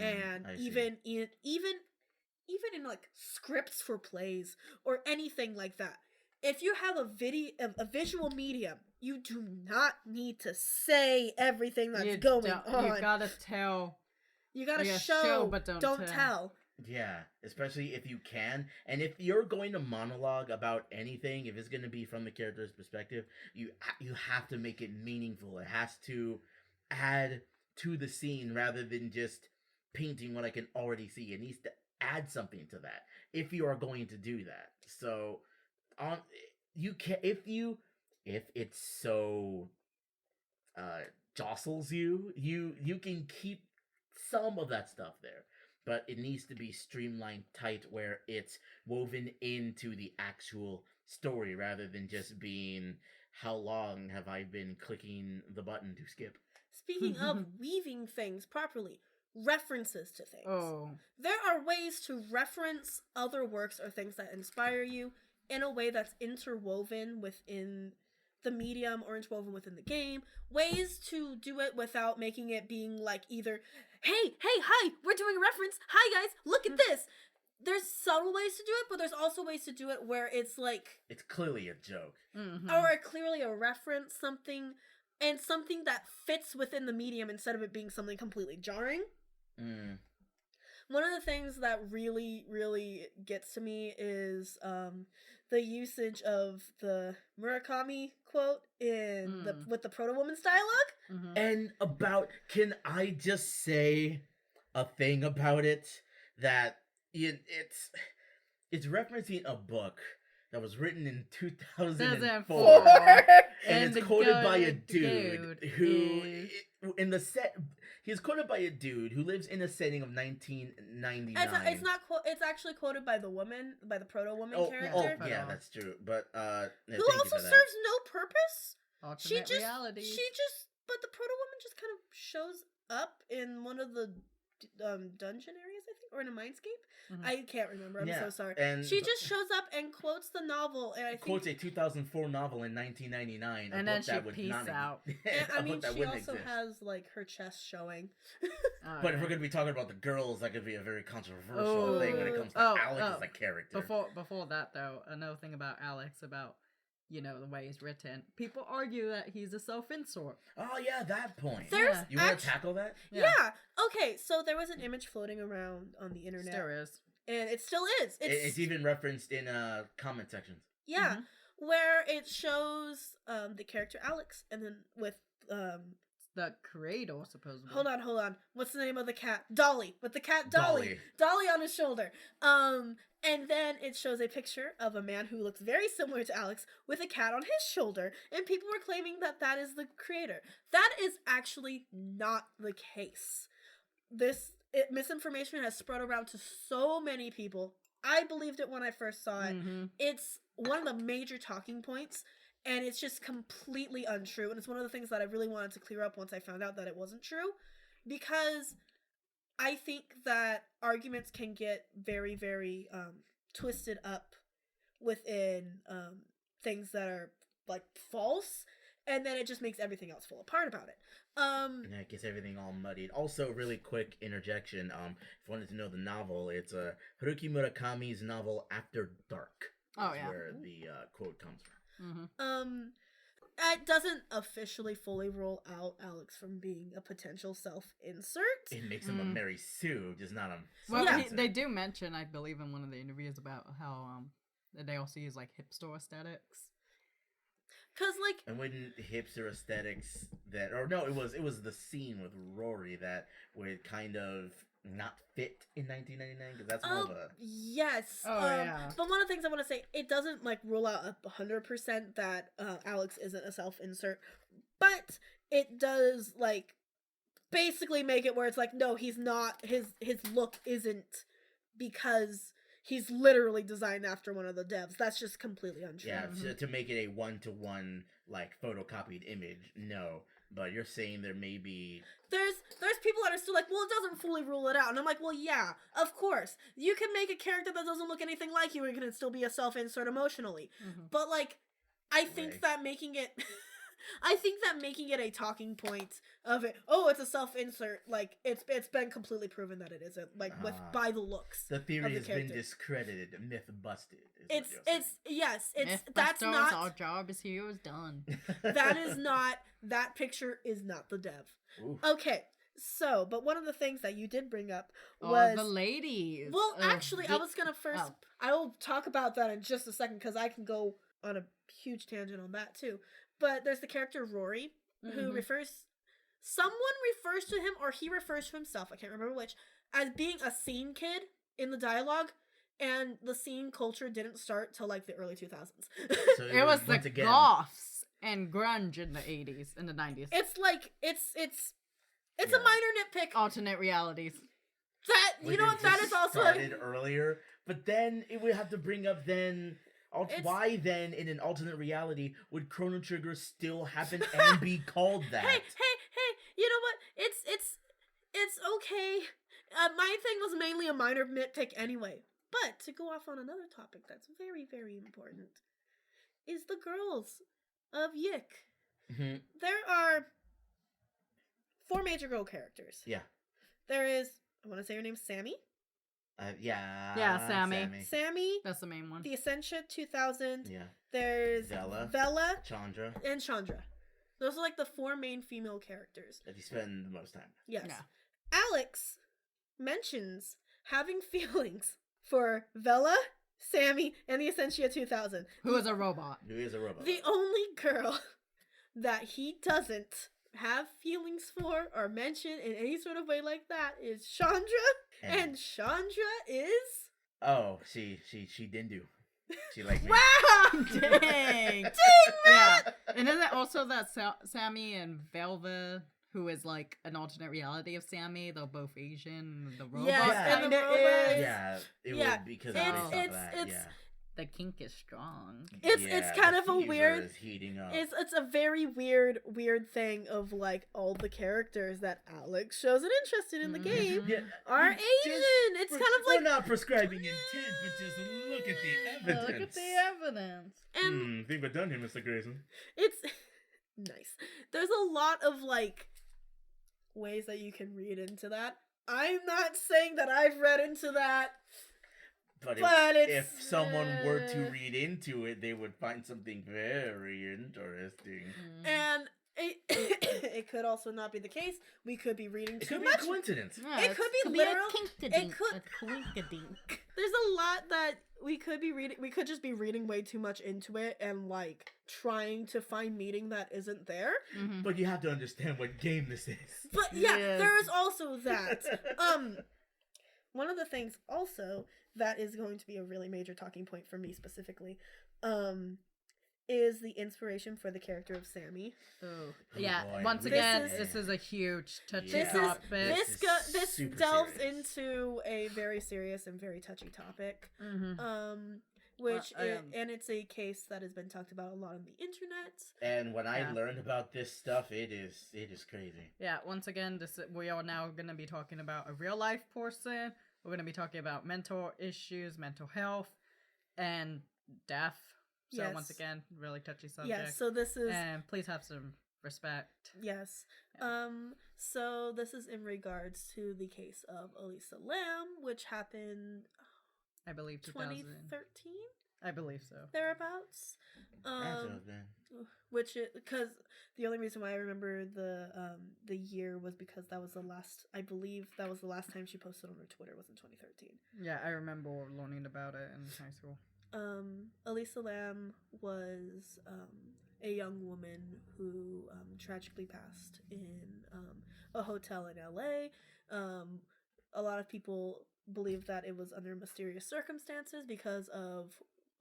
and I see. even in like scripts for plays or anything like that. If you have a visual medium, you do not need to say everything that's going on. You gotta tell. You gotta Yeah, show, show, but don't don't tell. tell. Yeah, especially if you can. And if you're going to monologue about anything, if it's going to be from the character's perspective, you have to make it meaningful. It has to add to the scene rather than just painting what I can already see. It needs to add something to that if you are going to do that. So on you can if it's so jostles you can keep some of that stuff there, but it needs to be streamlined tight where it's woven into the actual story rather than just being how long have I been clicking the button to skip. Speaking of weaving things properly, references to things. Oh. There are ways to reference other works or things that inspire you in a way that's interwoven within the medium or interwoven within the game. Ways to do it without making it being like either, hey, hi, we're doing a reference. Hi, guys, look at this. There's subtle ways to do it, but there's also ways to do it where it's like... It's clearly a joke. Mm-hmm. Or clearly a reference, something, and something that fits within the medium instead of it being something completely jarring. Mm. One of the things that really, really gets to me is the usage of the Murakami quote in with the Proto Woman's dialogue. Mm-hmm. And can I just say a thing about it that it's referencing a book that was written in 2004 and it's quoted by a dude who in the set. He's quoted by a dude who lives in a setting of 1999. It's not. It's actually quoted by the woman, by the Proto Woman character. Oh, yeah, that's true. But who also serves no purpose. Alternate reality. But the Proto Woman just kind of shows up in one of the dungeon areas, I think, or in a mindscape. Mm-hmm. I can't remember. I'm so sorry. And she just shows up and quotes the novel, and I think quotes a 2004 novel in 1999, and then she peace out. I mean, she also has like her chest showing. But if we're gonna be talking about the girls, that could be a very controversial thing when it comes to Alex as a character. Before that, though, another thing about Alex about the way he's written. People argue that he's a self-insert. Oh, yeah, that point. You want to tackle that? Yeah. Okay, so there was an image floating around on the internet. Still is. And it still is. It's even referenced in comment sections. Yeah, where it shows the character Alex, and then with... the creator, supposedly. Hold on. What's the name of the cat? Dolly. With the cat Dolly. Dolly on his shoulder. And then it shows a picture of a man who looks very similar to Alex with a cat on his shoulder, and people were claiming that that is the creator. That is actually not the case. Misinformation has spread around to so many people. I believed it when I first saw it. Mm-hmm. It's one of the major talking points, and it's just completely untrue. And it's one of the things that I really wanted to clear up once I found out that it wasn't true, because I think that arguments can get very, very twisted up within things that are like false, and then it just makes everything else fall apart about it. And that gets everything all muddied. Also, really quick interjection. If you wanted to know the novel, it's Haruki Murakami's novel After Dark. Oh, yeah. Where the quote comes from. Mm-hmm. It doesn't officially fully rule out Alex from being a potential self-insert. It makes him a Mary Sue, just not a... Well, they do mention, I believe, in one of the interviews about how they all see his, like, hipster aesthetics. Because, like... And when hipster aesthetics that... Or no, it was the scene with Rory that would kind of not fit in 1999, because that's more of a... Yes. Yeah. But one of the things I want to say, it doesn't, like, rule out 100% that Alex isn't a self-insert, but it does, like, basically make it where it's like, no, he's not, his look isn't because he's literally designed after one of the devs. That's just completely untrue. Yeah, to make it a one-to-one, like, photocopied image, no. But you're saying there may be... There's people that are still like, well, it doesn't fully rule it out. And I'm like, well, yeah, of course. You can make a character that doesn't look anything like you and can still be a self-insert emotionally. Mm-hmm. But, like, I think that making it... I think that making it a talking point of it, it's a self-insert, like, it's been completely proven that it isn't, like, by the looks. The theory has been discredited, myth busted. That's not... Our job is here, is done. That picture is not the dev. Oof. Okay, So, but one of the things that you did bring up Oh, was the ladies. well, of actually, I the- was gonna first. Oh. I will talk about that in just a second because I can go on a huge tangent on that too. But there's the character Rory who Mhm. refers. Someone refers to him, or he refers to himself. I can't remember which, as being a scene kid in the dialogue, and the scene culture didn't start till like the early 2000s. So It was once the again, goths and grunge in the 80s and the 90s. It's like it's a Yeah. minor nitpick. Alternate realities. That you know what that is also started earlier, but then it would have to bring up then. It's- Why then, in an alternate reality, would Chrono Trigger still happen and be called that? Hey! You know what? It's okay. My thing was mainly a minor nitpick anyway. But to go off on another topic that's very, very important is the girls of YIIK. Mhm. There are 4 major girl characters. Yeah. There is, I want to say her name's Sammy. Yeah. Yeah, Sammy. Sammy, That's the main one. the Essentia 2000. Yeah. There's Vela. Chandra. and Chandra. Those are like the 4 main female characters. That you spend the most time. Yes. Yeah. Alex mentions having feelings for Vela, Sammy, and the Essentia 2000. Who is a robot. Who is a robot? The only girl that he doesn't have feelings for or mention in any sort of way like that is Chandra. And Chandra is... Oh, she didn't do. She liked me. Wow! Dang! Yeah. And then also that Sammy and Velva, who is like an alternate reality of Sammy. They're both Asian. The robot Yes, Yeah. and the kinda robot. is. Yeah, it Yeah, would because it's- based off of it's- that. it's- Yeah. The kink is strong. It's kind the of a fever weird- is heating up. It's a very weird thing of like all the characters that Alex shows an interest in the Mhm. game Yeah, are just Asian. It's kind of we're like not prescribing intent, but just look at the evidence. Look at the evidence. and think we're done here, Mr. Grayson. it's nice. There's a lot of like ways that you can read into that. I'm not saying that I've read into that, But but if it's someone were to read into it, they would find something very interesting. Mm. and it could also not be the case. We could be reading It too could be a much. coincidence. Yeah, It could be a literal- kinkadink, it could- a quinkadink. There's a lot that we could be reading. We could just be reading way too much into it and like trying to find meaning that isn't there. Mhm. But you have to understand what game this is. But yeah, Yes. there is also that. One of the things also that is going to be a really major talking point for me specifically, is the inspiration for the character of Sammy. Oh. Oh, Yeah, boy. once This again, is- this is a huge touchy This is- topic. This super delves serious. into a very serious and very touchy topic. Mhm. Which Well, and it's a case that has been talked about a lot on the internet. And when I Yeah. learned about this stuff, it is crazy. Yeah, once again, we are now going to be talking about a real life person. We're going to be talking about mental issues, mental health, and death. So Yes. once again, really touchy subject. Yes, so this is And please have some respect. yes. Yeah. So this is in regards to the case of Elisa Lam, which happened I believe 2000. 2013 I believe so. thereabouts. That's what then. Which because the only reason why I remember the year was because that was the last, I believe that was the last time she posted on her Twitter was in 2013. Yeah, I remember learning about it in high school. Elisa Lam was a young woman who tragically passed in a hotel in LA. A lot of people believe that it was under mysterious circumstances because of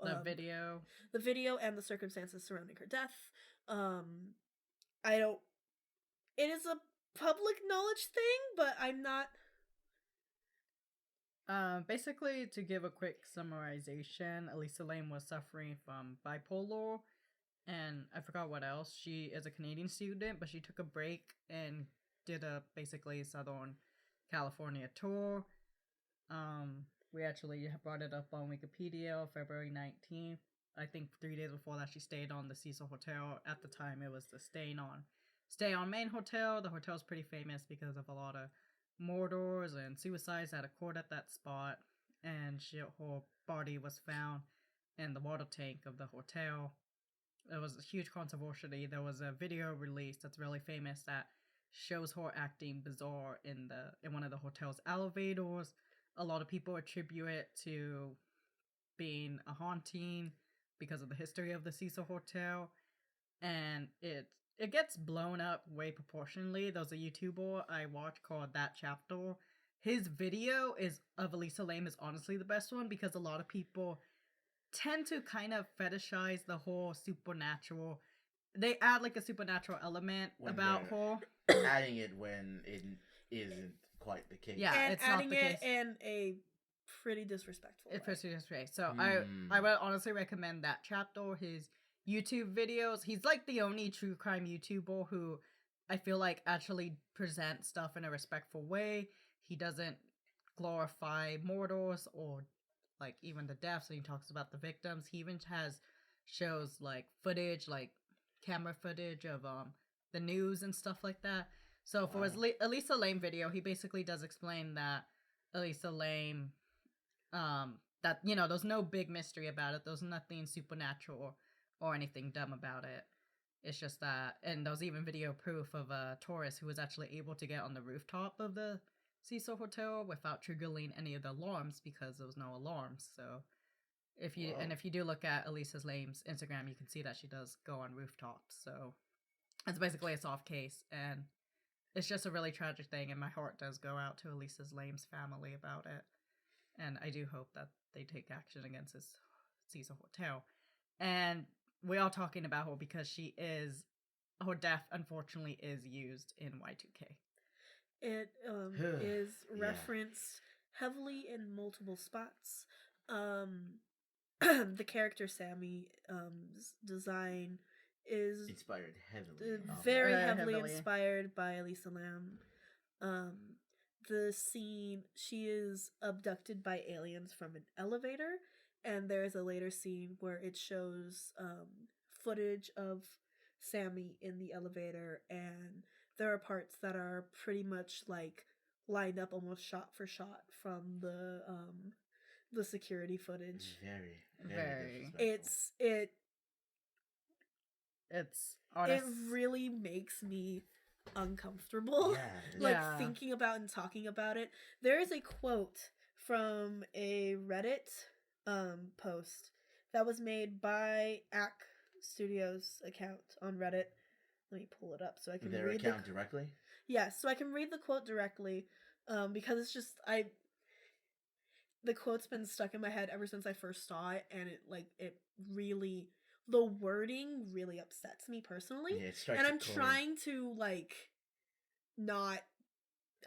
The video. and the circumstances surrounding her death. I don't. It is a public knowledge thing, but I'm not. Basically, to give a quick summarization, Elisa Lam was suffering from bipolar, and I forgot what else. She is a Canadian student, but she took a break and did a basically Southern California tour. We actually brought it up on Wikipedia, February 19th. I think 3 days before that, she stayed on the Cecil Hotel. At the time, it was the Stay on Main Hotel. The hotel's pretty famous because of a lot of murders and suicides that occurred at that spot. And her body was found in the water tank of the hotel. It was a huge controversy. There was a video released that's really famous that shows her acting bizarre in one of the hotel's elevators. A lot of people attribute it to being a haunting because of the history of the Cecil Hotel, and it gets blown up way proportionally. There's a YouTuber I watch called That Chapter. His video of Elisa Lam is honestly the best one because a lot of people tend to kind of fetishize the whole supernatural. They add like a supernatural element When her. Adding it when it isn't quite the case. Yeah, and it's adding not the it case. in a pretty disrespectful way. Pretty disrespectful. So I would honestly recommend That Chapter. His YouTube videos. He's like the only true crime YouTuber who I feel like actually presents stuff in a respectful way. He doesn't glorify mortals or like even the deaths, and he talks about the victims. He even shows like footage, like camera footage of the news and stuff like that. So for his Elisa Lam video, he basically does explain that Elisa Lam, that there's no big mystery about it. There's nothing supernatural or anything dumb about it. It's just that, and there was even video proof of a tourist who was actually able to get on the rooftop of the Cecil Hotel without triggering any of the alarms because there was no alarms. So if you do look at Elisa Lam's Instagram, you can see that she does go on rooftops. So it's basically a soft case, and it's just a really tragic thing. And my heart does go out to Elisa Lam's family about it, and I do hope that they take action against this Cecil Hotel. And we are talking about her because her death unfortunately is used in Y2K. It is referenced heavily in multiple spots. The character Sammy's design is inspired heavily. Very heavily inspired by Elisa Lam. The scene, she is abducted by aliens from an elevator, and there's a later scene where it shows footage of Sammy in the elevator, and there are parts that are pretty much like lined up almost shot for shot from the security footage. Very it's honest. It really makes me uncomfortable. Thinking about and talking about it. There is a quote from a Reddit post that was made by YIIK Studios account on Reddit. Let me pull it up so I can read their account directly. Yes, so I can read the quote directly, because it's just the quote's been stuck in my head ever since I first saw it, and the wording really upsets me personally. Yeah, it strikes and I'm trying to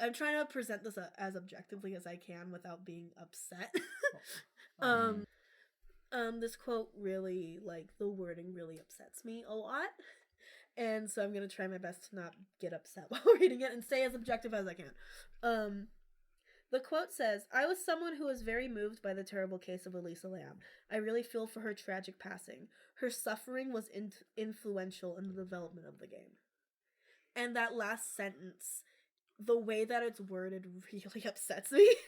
I'm trying to present this as objectively as I can without being upset. This quote really, the wording really upsets me a lot. And so I'm going to try my best to not get upset while reading it and stay as objective as I can. The quote says, "I was someone who was very moved by the terrible case of Elisa Lam. I really feel for her tragic passing. Her suffering was influential in the development of the game." And that last sentence, the way that it's worded really upsets me.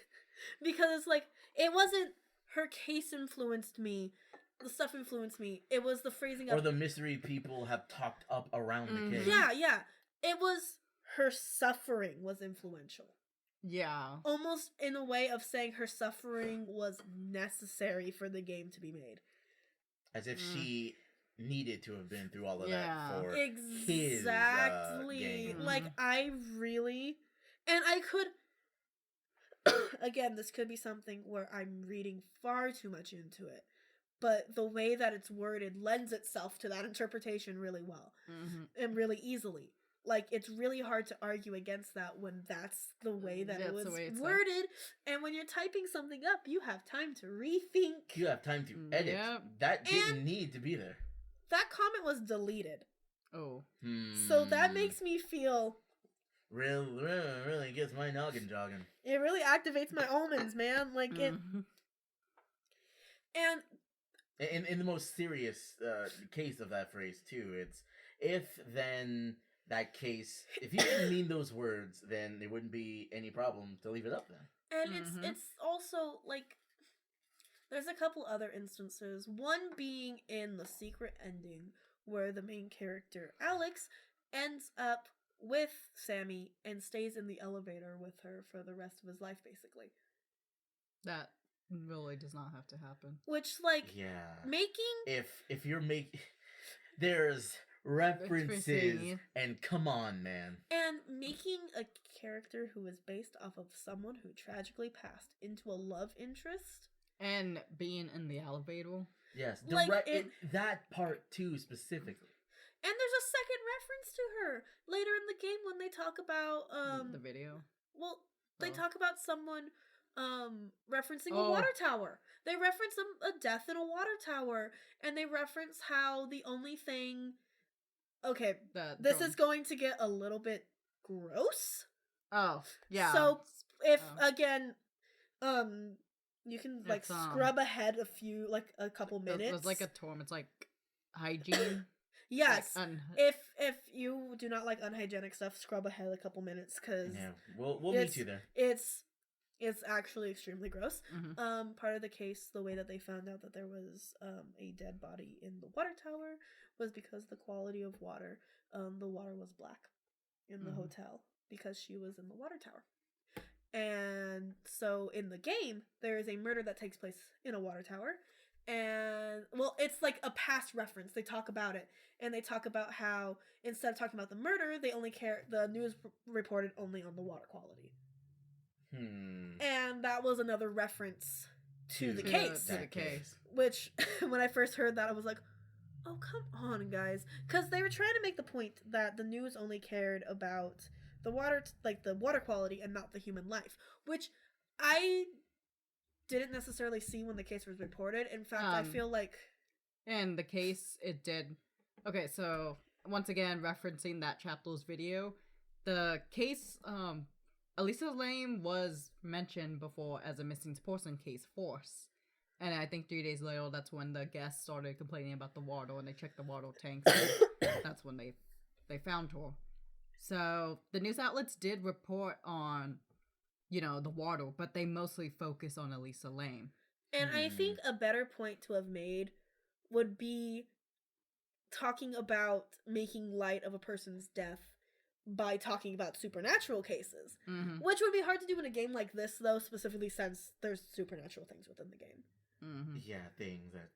Because it's it wasn't her case influenced me. The stuff influenced me. It was the phrasing of... Or the mystery people have talked up around the case. Yeah. It was her suffering was influential. Yeah. Almost in a way of saying her suffering was necessary for the game to be made. As if she needed to have been through all of that for his game. I really... And I could... Again, this could be something where I'm reading far too much into it. But the way that it's worded lends itself to that interpretation really well. And really easily. It's really hard to argue against that when that's the way that it was worded. And when you're typing something up, you have time to rethink. You have time to edit. Yep. That didn't need to be there. That comment was deleted. Oh. So that makes me feel... Really gets my noggin jogging. It really activates my almonds, man. It... And... In the most serious case of that phrase, too, it's if then... that case, if you didn't mean those words, then there wouldn't be any problem to leave it up then. And it's also, there's a couple other instances. One being in the secret ending, where the main character, Alex, ends up with Sammy and stays in the elevator with her for the rest of his life, basically. That really does not have to happen. Which, like, if you're making, there's references, and come on, man. And making a character who is based off of someone who tragically passed into a love interest. And being in the elevator. Yes, like that part too, specifically. And there's a second reference to her later in the game when they talk about the video. Well, they talk about someone referencing a water tower. They reference a death in a water tower, and they reference how the only thing. Okay, this is going to get a little bit gross. Oh, yeah. So if again, you can like scrub ahead a couple minutes. It's like a term. It's like hygiene. Yes. Like if you do not like unhygienic stuff, scrub ahead a couple minutes because we'll meet you there. It's actually extremely gross. Mm-hmm. Part of the case, the way that they found out that there was a dead body in the water tower was because the quality of water, the water was black in the hotel because she was in the water tower. And so in the game, there is a murder that takes place in a water tower. And, well, it's like a past reference. They talk about it. And they talk about how, instead of talking about the murder, the news reported only on the water quality. And that was another reference to the case. To the case. Which, when I first heard that, I was like, oh, come on, guys. Because they were trying to make the point that the news only cared about the water, the water quality and not the human life. Which I didn't necessarily see when the case was reported. In fact, I feel like... And the case, it did... Okay, so, once again, referencing that Chapel's video, the case, Elisa Lam was mentioned before as a missing person case force. And I think 3 days later, that's when the guests started complaining about the water, and they checked the water tanks, and that's when they found her. So, the news outlets did report on... the water, but they mostly focus on Elisa Lam. And I think a better point to have made would be talking about making light of a person's death by talking about supernatural cases. Mm-hmm. Which would be hard to do in a game like this, though, specifically since there's supernatural things within the game. Mm-hmm. Yeah, things that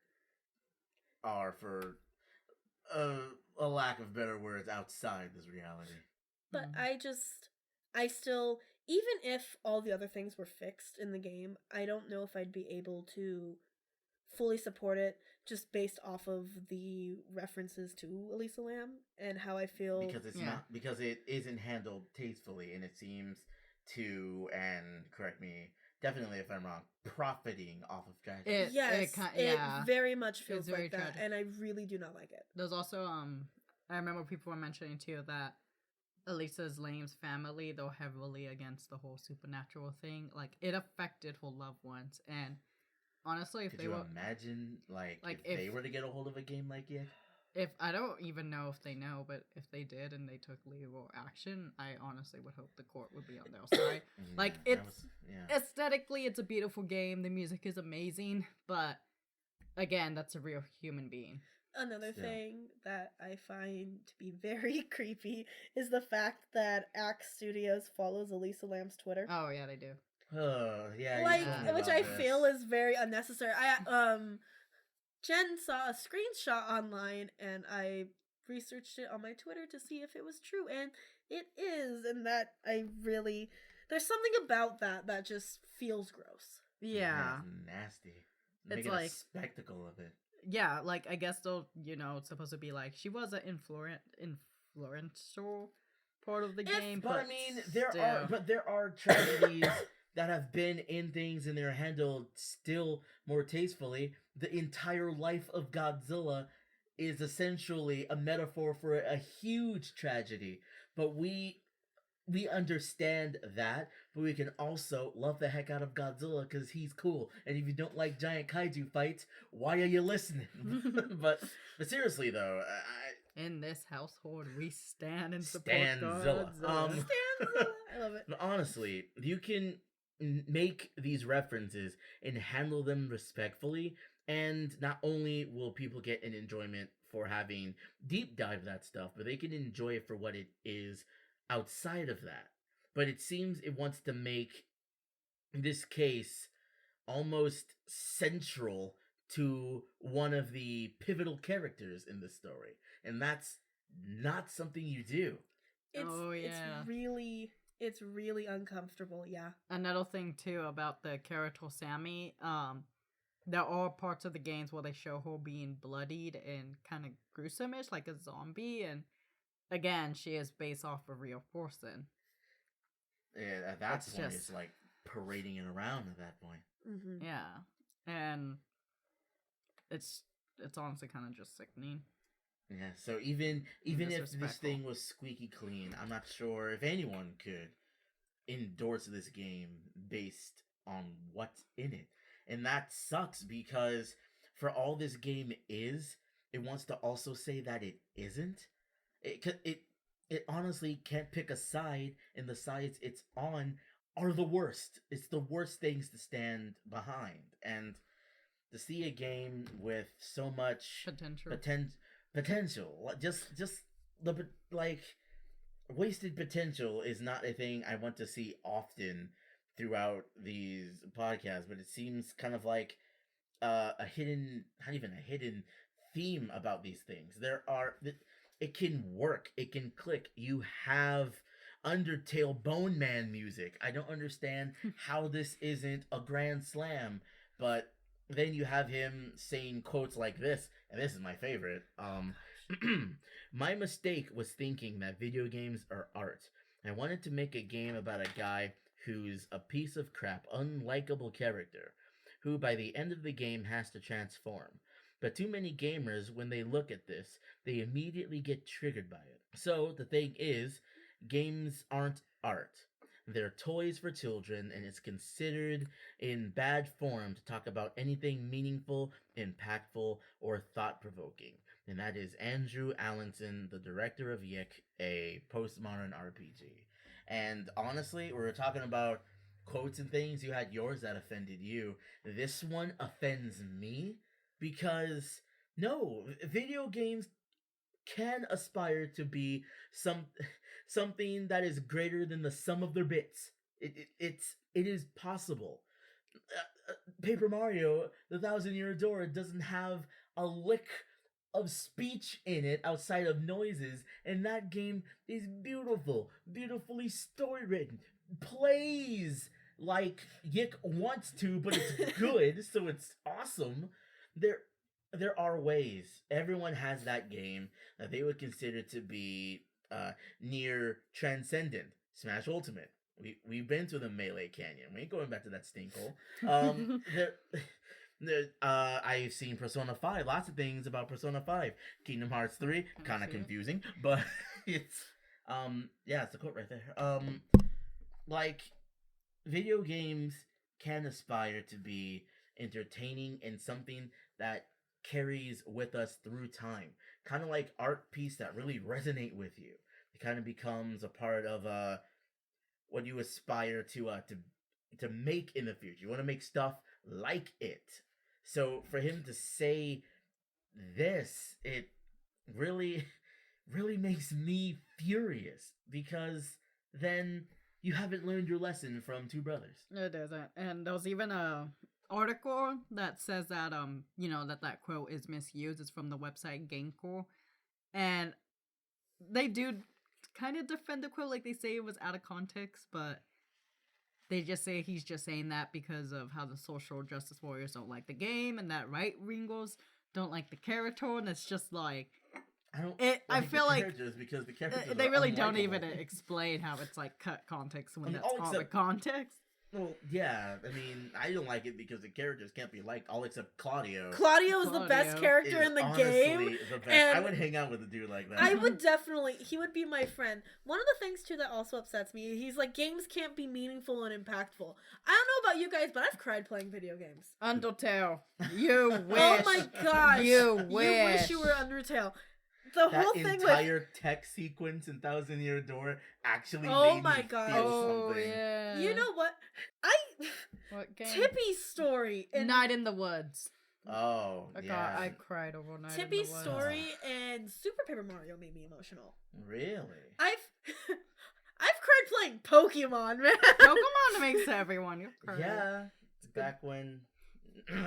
are, for a lack of better words, outside this reality. But I still, even if all the other things were fixed in the game, I don't know if I'd be able to fully support it just based off of the references to Elisa Lam and how I feel. Because it isn't handled tastefully, and it seems to, and correct me, definitely if I'm wrong, profiting off of tragedy. It very much feels very like that, tragic. and I really do not like it. There's also, I remember people were mentioning too that Elisa Lam's family, though heavily against the whole supernatural thing, like, it affected her loved ones, and honestly, if Could they you were... imagine, if they were to get a hold of a game like YIIK? If, I don't even know if they know, but if they did and they took legal action, I honestly would hope the court would be on their side. Aesthetically, it's a beautiful game, the music is amazing, but, again, that's a real human being. Another thing that I find to be very creepy is the fact that Axe Studios follows Elisa Lam's Twitter. Oh, yeah, they do. Which I feel is very unnecessary. Jen saw a screenshot online, and I researched it on my Twitter to see if it was true, and it is, and that there's something about that just feels gross. Yeah. It's nasty. It's Make it a spectacle of it. Yeah, like, I guess they'll, it's supposed to be like, she was an influential part of the game, but I mean, there are tragedies that have been in things and they're handled still more tastefully. The entire life of Godzilla is essentially a metaphor for a huge tragedy, but we understand that, but we can also love the heck out of Godzilla because he's cool. And if you don't like giant kaiju fights, why are you listening? but seriously though, in this household, we stand and support Stanzilla. Godzilla. I love it. But honestly, you can make these references and handle them respectfully, and not only will people get an enjoyment for having deep dive that stuff, but they can enjoy it for what it is outside of that. But it seems it wants to make this case almost central to one of the pivotal characters in the story. And that's not something you do. It's really uncomfortable, yeah. Another thing too about the character Sammy, there are parts of the games where they show her being bloodied and kind of gruesome-ish, like a zombie, and again, she is based off a real person. Yeah, at that point, it's like parading it around at that point. Mm-hmm. Yeah, and it's honestly kind of just sickening. Yeah, so even if this thing was squeaky clean, I'm not sure if anyone could endorse this game based on what's in it. And that sucks because for all this game is, it wants to also say that it isn't. It honestly can't pick a side, and the sides it's on are the worst. It's the worst things to stand behind. And to see a game with so much potential, just the like wasted potential is not a thing I want to see often throughout these podcasts, but it seems kind of like a hidden, not even a hidden theme about these things. It can work, it can click. You have Undertale Bone Man music. I don't understand how this isn't a grand slam, but then you have him saying quotes like this, and this is my favorite. My mistake was thinking that video games are art. I wanted to make a game about a guy who's a piece of crap, unlikable character, who by the end of the game has to transform. But too many gamers, when they look at this, they immediately get triggered by it. So the thing is, games aren't art. They're toys for children, and it's considered in bad form to talk about anything meaningful, impactful, or thought-provoking. And that is Andrew Allenson, the director of YIIK, a postmodern RPG. And honestly, we were talking about quotes and things. You had yours that offended you. This one offends me because, no, video games can aspire to be something that is greater than the sum of their bits. It is possible. Paper Mario, the Thousand-Year Door, doesn't have a lick of speech in it outside of noises, and that game is beautifully story written, plays like YIIK wants to, but it's good, so it's awesome. There are ways. Everyone has that game that they would consider to be near transcendent. Smash Ultimate. We've been to the Melee Canyon. We ain't going back to that stinkhole. I've seen Persona 5. Lots of things about Persona 5. Kingdom Hearts 3, kind of confusing, but it's it's a quote right there. Like, video games can aspire to be entertaining and something that carries with us through time. Kind of like art piece that really resonate with you. It kind of becomes a part of what you aspire to make in the future. You want to make stuff like it. So for him to say this, it really makes me furious, because then you haven't learned your lesson from Two Brothers. It doesn't. And there was even a article that says that that quote is misused. It's from the website Gamecore, and they do kind of defend the quote, like they say it was out of context, but they just say he's just saying that because of how the social justice warriors don't like the game, and that right-wingers don't like the character, and it's just like, I feel like because the characters they really don't even explain how it's like cut context when that's all the context. Well, yeah, I mean, I don't like it because the characters can't be liked, all except Claudio. Claudio is the best character in the game. The best. And I would hang out with a dude like that. I would he would be my friend. One of the things, too, that also upsets me, he's like, games can't be meaningful and impactful. I don't know about you guys, but I've cried playing video games. Undertale. You wish. Oh my gosh. You wish you were Undertale. The whole thing with entire tech sequence in Thousand Year Door actually made me feel something. Yeah. You know what? What game? Tippy's story in Night in the Woods. Oh, yeah. I cried over Night in the Woods. Tippy's story and Super Paper Mario made me emotional. Really? I've cried playing Pokemon, man. Pokemon makes everyone. You're correct. Yeah, back when.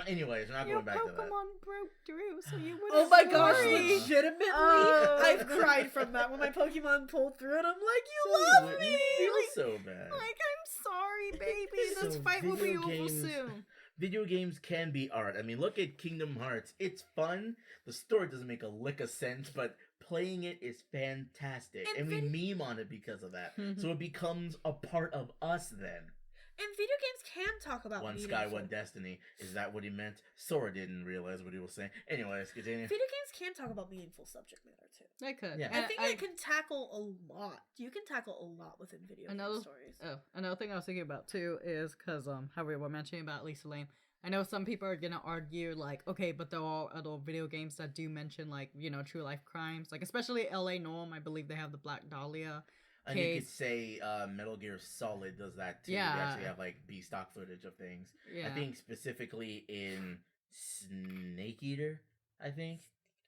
Anyways, we're not Your going back to that. Pokemon broke through, so you would. Oh my gosh, Sorry. legitimately, Oh. I've cried from that when my Pokemon pulled through, and I'm like, you So love you me. feel so bad. Like, I'm sorry, baby. This So fight will be video over games- soon. Video games can be art. I mean, look at Kingdom Hearts. It's fun. The story doesn't make a lick of sense, but playing it is fantastic. And And we meme on it because of that. Mhm. So it becomes a part of us then. And video games can talk about One meaningful. Sky, One Destiny. Is that what he meant? Sora didn't realize what he was saying. Anyways, continue. Video games can talk about meaningful subject matter too. I could. Yeah. I think it can tackle a lot. You can tackle a lot within video game Another- stories. Oh, another thing I was thinking about too is because how we were mentioning about Lisa Lane. I know some people are gonna argue like, okay, but there are other video games that do mention like true life crimes, like especially L.A. Norm. I believe they have the Black Dahlia. And you could case. say Metal Gear Solid does that too. Yeah. They actually have like B stock footage of things. Yeah, I think specifically in Snake Eater. I think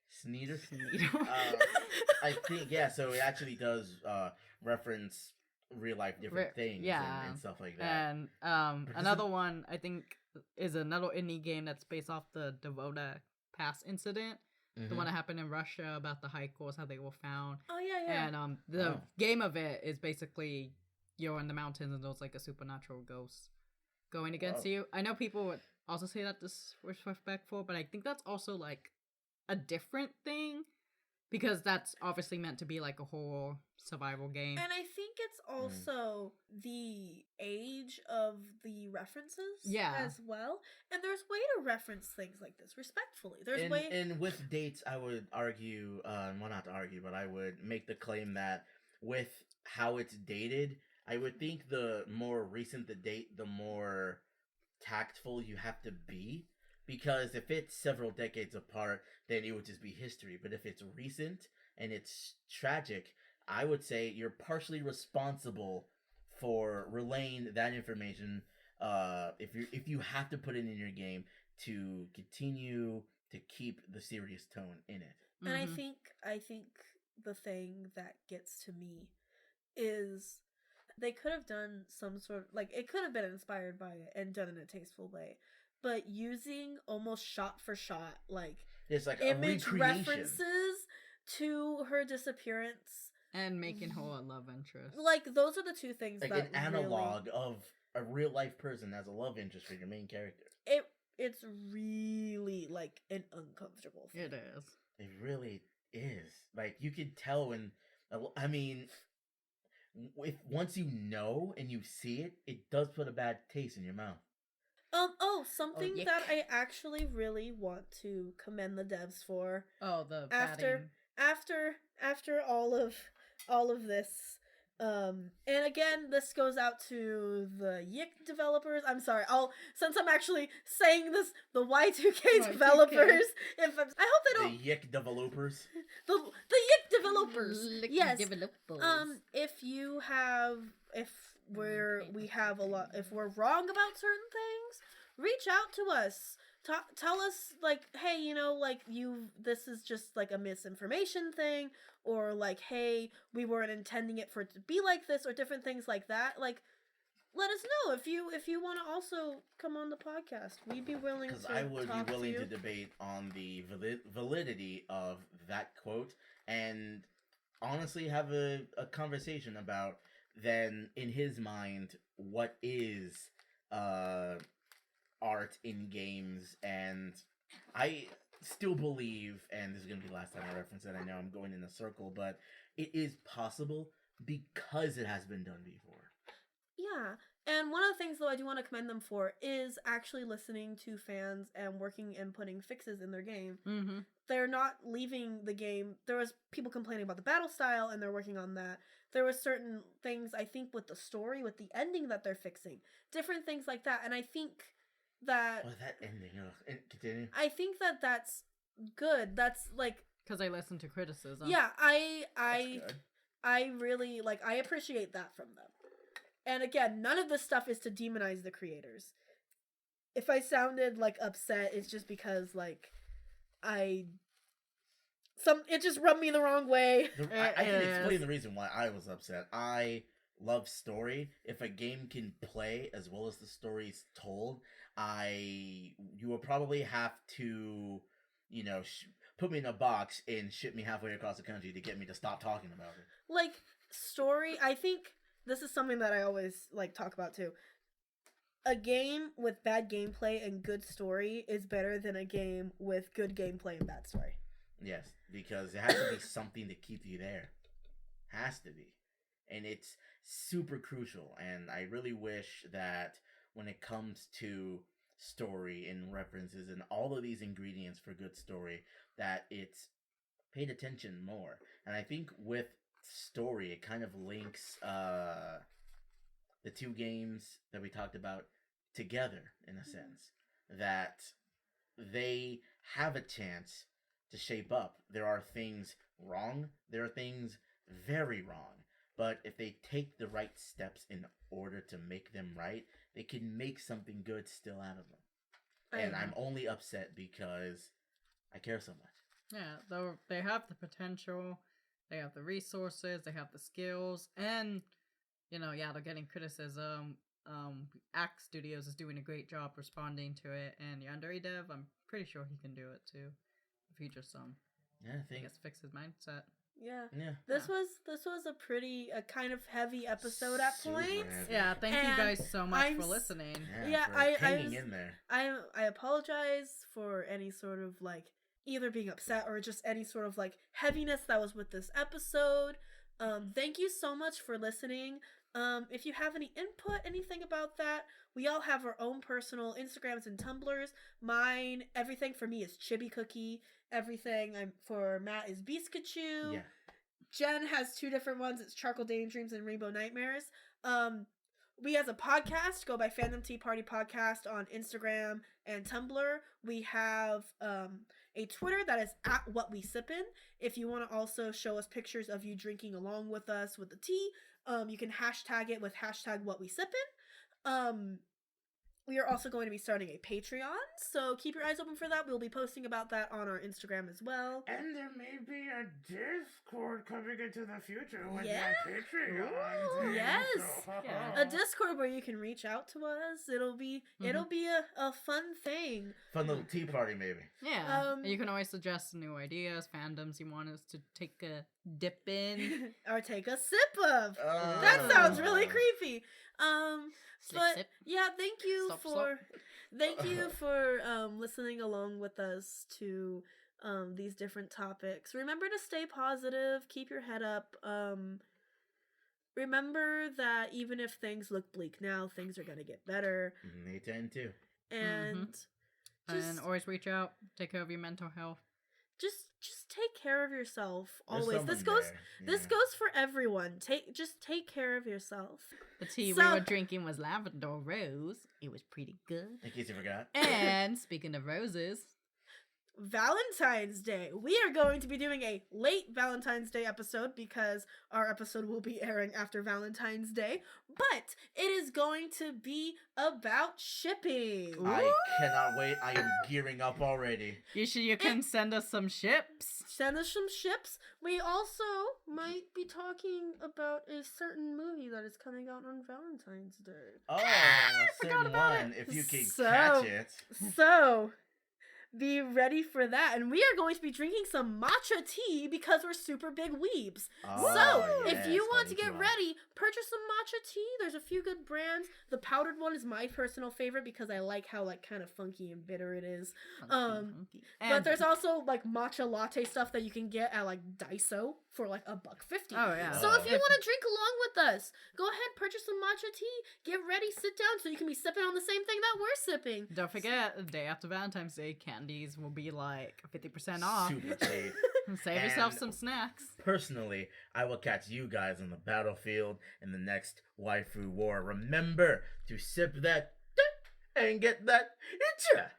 Sneater. I think so. It actually does reference real life different things yeah. and stuff like that. And But another one I think is another indie game that's based off the Devoda Pass incident, the one that happened in Russia about the hikers, how they were found. Oh yeah. And the game of it is basically you're in the mountains and there's like a supernatural ghost going against you. I know people would also say that this was disrespectful, but I think that's also like a different thing because that's obviously meant to be like a horror survival game. And I think it's also the age of the references as well. And there's way to reference things like this respectfully. There's way And with dates, I would argue, well, not to argue, but I would make the claim that with how it's dated, I would think the more recent the date, the more tactful you have to be. Because if it's several decades apart, then it would just be history. But if it's recent and it's tragic, I would say you're partially responsible for relaying that information. If you have to put it in your game to continue to keep the serious tone in it. And I think the thing that gets to me is they could have done some sort of, like, it could have been inspired by it and done in a tasteful way, but using almost shot for shot like It's like image a recreation. references to her disappearance and making her a love interest. like those are the two things Like that an analog of a real life person as a love interest for your main character. it's really like an uncomfortable thing. It is. It really is. Like, you could tell when, I mean, if once you know and you see it, it does put a bad taste in your mouth. Something YIIK. that I actually really want to commend the devs for Oh, the after all of this. And again, this goes out to the YIIK developers. I'm sorry. Since I'm actually saying this, the Y2K developers. I hope they don't. The YIIK developers. The YIIK developers. Yes. Developers. If we're wrong about certain things, reach out to us. Tell us, like, hey, this is just like a misinformation thing, or like, hey, we weren't intending it for it to be like this, or different things like that. Like, let us know if you want to also come on the podcast. We'd be willing to. Because I would talk be willing to to debate on the validity of that quote, and honestly have a conversation about then, in his mind, what is art in games. And I still believe, and this is going to be the last time I reference it, I know I'm going in a circle, but it is possible because it has been done before. Yeah. And one of the things, though, I do want to commend them for is actually listening to fans and working and putting fixes in their game. Mm-hmm. They're not leaving the game. There was people complaining about the battle style, and they're working on that. There was certain things, I think, with the story, with the ending that they're fixing. Different things like that. And I think that... Well, that ending, continue. I think that that's good. That's, like... Because I listen to criticism. Yeah, That's good. I really, like, I appreciate that from them. And again, none of this stuff is to demonize the creators. If I sounded, like, upset, it's just because, like, it just rubbed me the wrong way. I can explain the reason why I was upset. I love story. If a game can play as well as the story's told, you will probably have to, put me in a box and ship me halfway across the country to get me to stop talking about it. Like, story, I think this is something that I always, like, talk about, too. A game with bad gameplay and good story is better than a game with good gameplay and bad story. Yes, because it has to be something to keep you there. Has to be. And it's super crucial, and I really wish that when it comes to story and references and all of these ingredients for good story, that it's paid attention more. And I think with story, it kind of links the two games that we talked about together, in a sense, that they have a chance to shape up. There are things wrong, there are things very wrong, but if they take the right steps in order to make them right, they can make something good still out of them. And I'm only upset because I care so much. Yeah, they have the potential, they have the resources, they have the skills, and they're getting criticism. Act Studios is doing a great job responding to it, and Yandere Dev, I'm pretty sure he can do it too, if he just I guess fix his mindset. Yeah. This was a kind of heavy episode at points. Heavy. Yeah, thank you guys so much for listening. Hanging in there. I apologize for any sort of like either being upset or just any sort of like heaviness that was with this episode. Thank you so much for listening. If you have any input, anything about that, we all have our own personal Instagrams and Tumblrs. Mine, everything for me is Chibi Cookie. Everything for Matt is Beastkachu. Yeah. Jen has 2 different ones. It's Charcoal Daydreams and Rainbow Nightmares. We as a podcast go by Fandom Tea Party Podcast on Instagram and Tumblr. We have a Twitter that is @WhatWeSippin. If you want to also show us pictures of you drinking along with us with the tea, you can hashtag it with #WhatWeSippin. We are also going to be starting a Patreon, so keep your eyes open for that. We'll be posting about that on our Instagram as well. And there may be a Discord coming into the future with Yeah. my Patreon. Ooh, yes. Yeah. A Discord where you can reach out to us. It'll be a fun thing. Fun little tea party, maybe. Yeah. You can always suggest new ideas, fandoms you want us to take a dip in. Or take a sip of. That sounds really creepy. Sip. Yeah, thank you Slop, for listening along with us to these different topics. Remember to stay positive, keep your head up. Remember that even if things look bleak now, things are gonna get better. They tend to. And and always reach out, take care of your mental health. Just take care of yourself. There's Always. someone This there. goes for everyone. Just take care of yourself. The tea we were drinking was Lavender Rose. It was pretty good. In case you forgot. And speaking of roses, Valentine's Day. We are going to be doing a late Valentine's Day episode because our episode will be airing after Valentine's Day, but it is going to be about shipping. I cannot wait. I am gearing up already. you can send us some ships. Send us some ships. We also might be talking about a certain movie that is coming out on Valentine's Day. Oh, certain one, if you can So- catch it. So, be ready for that. And we are going to be drinking some matcha tea because we're super big weebs. So, if you want to get ready, purchase some matcha tea. There's a few good brands. The powdered one is my personal favorite because I like how like kind of funky and bitter it is. Funky. But there's also like matcha latte stuff that you can get at like Daiso for like $1.50. Oh yeah. So if you want to drink along with us, go ahead, purchase some matcha tea, get ready, sit down so you can be sipping on the same thing that we're sipping. Don't forget, the day after Valentine's Day, candies will be like 50% off. Super cheap. Save yourself And some snacks. Personally, I will catch you guys on the battlefield in the next waifu war. Remember to sip that and get that itcha.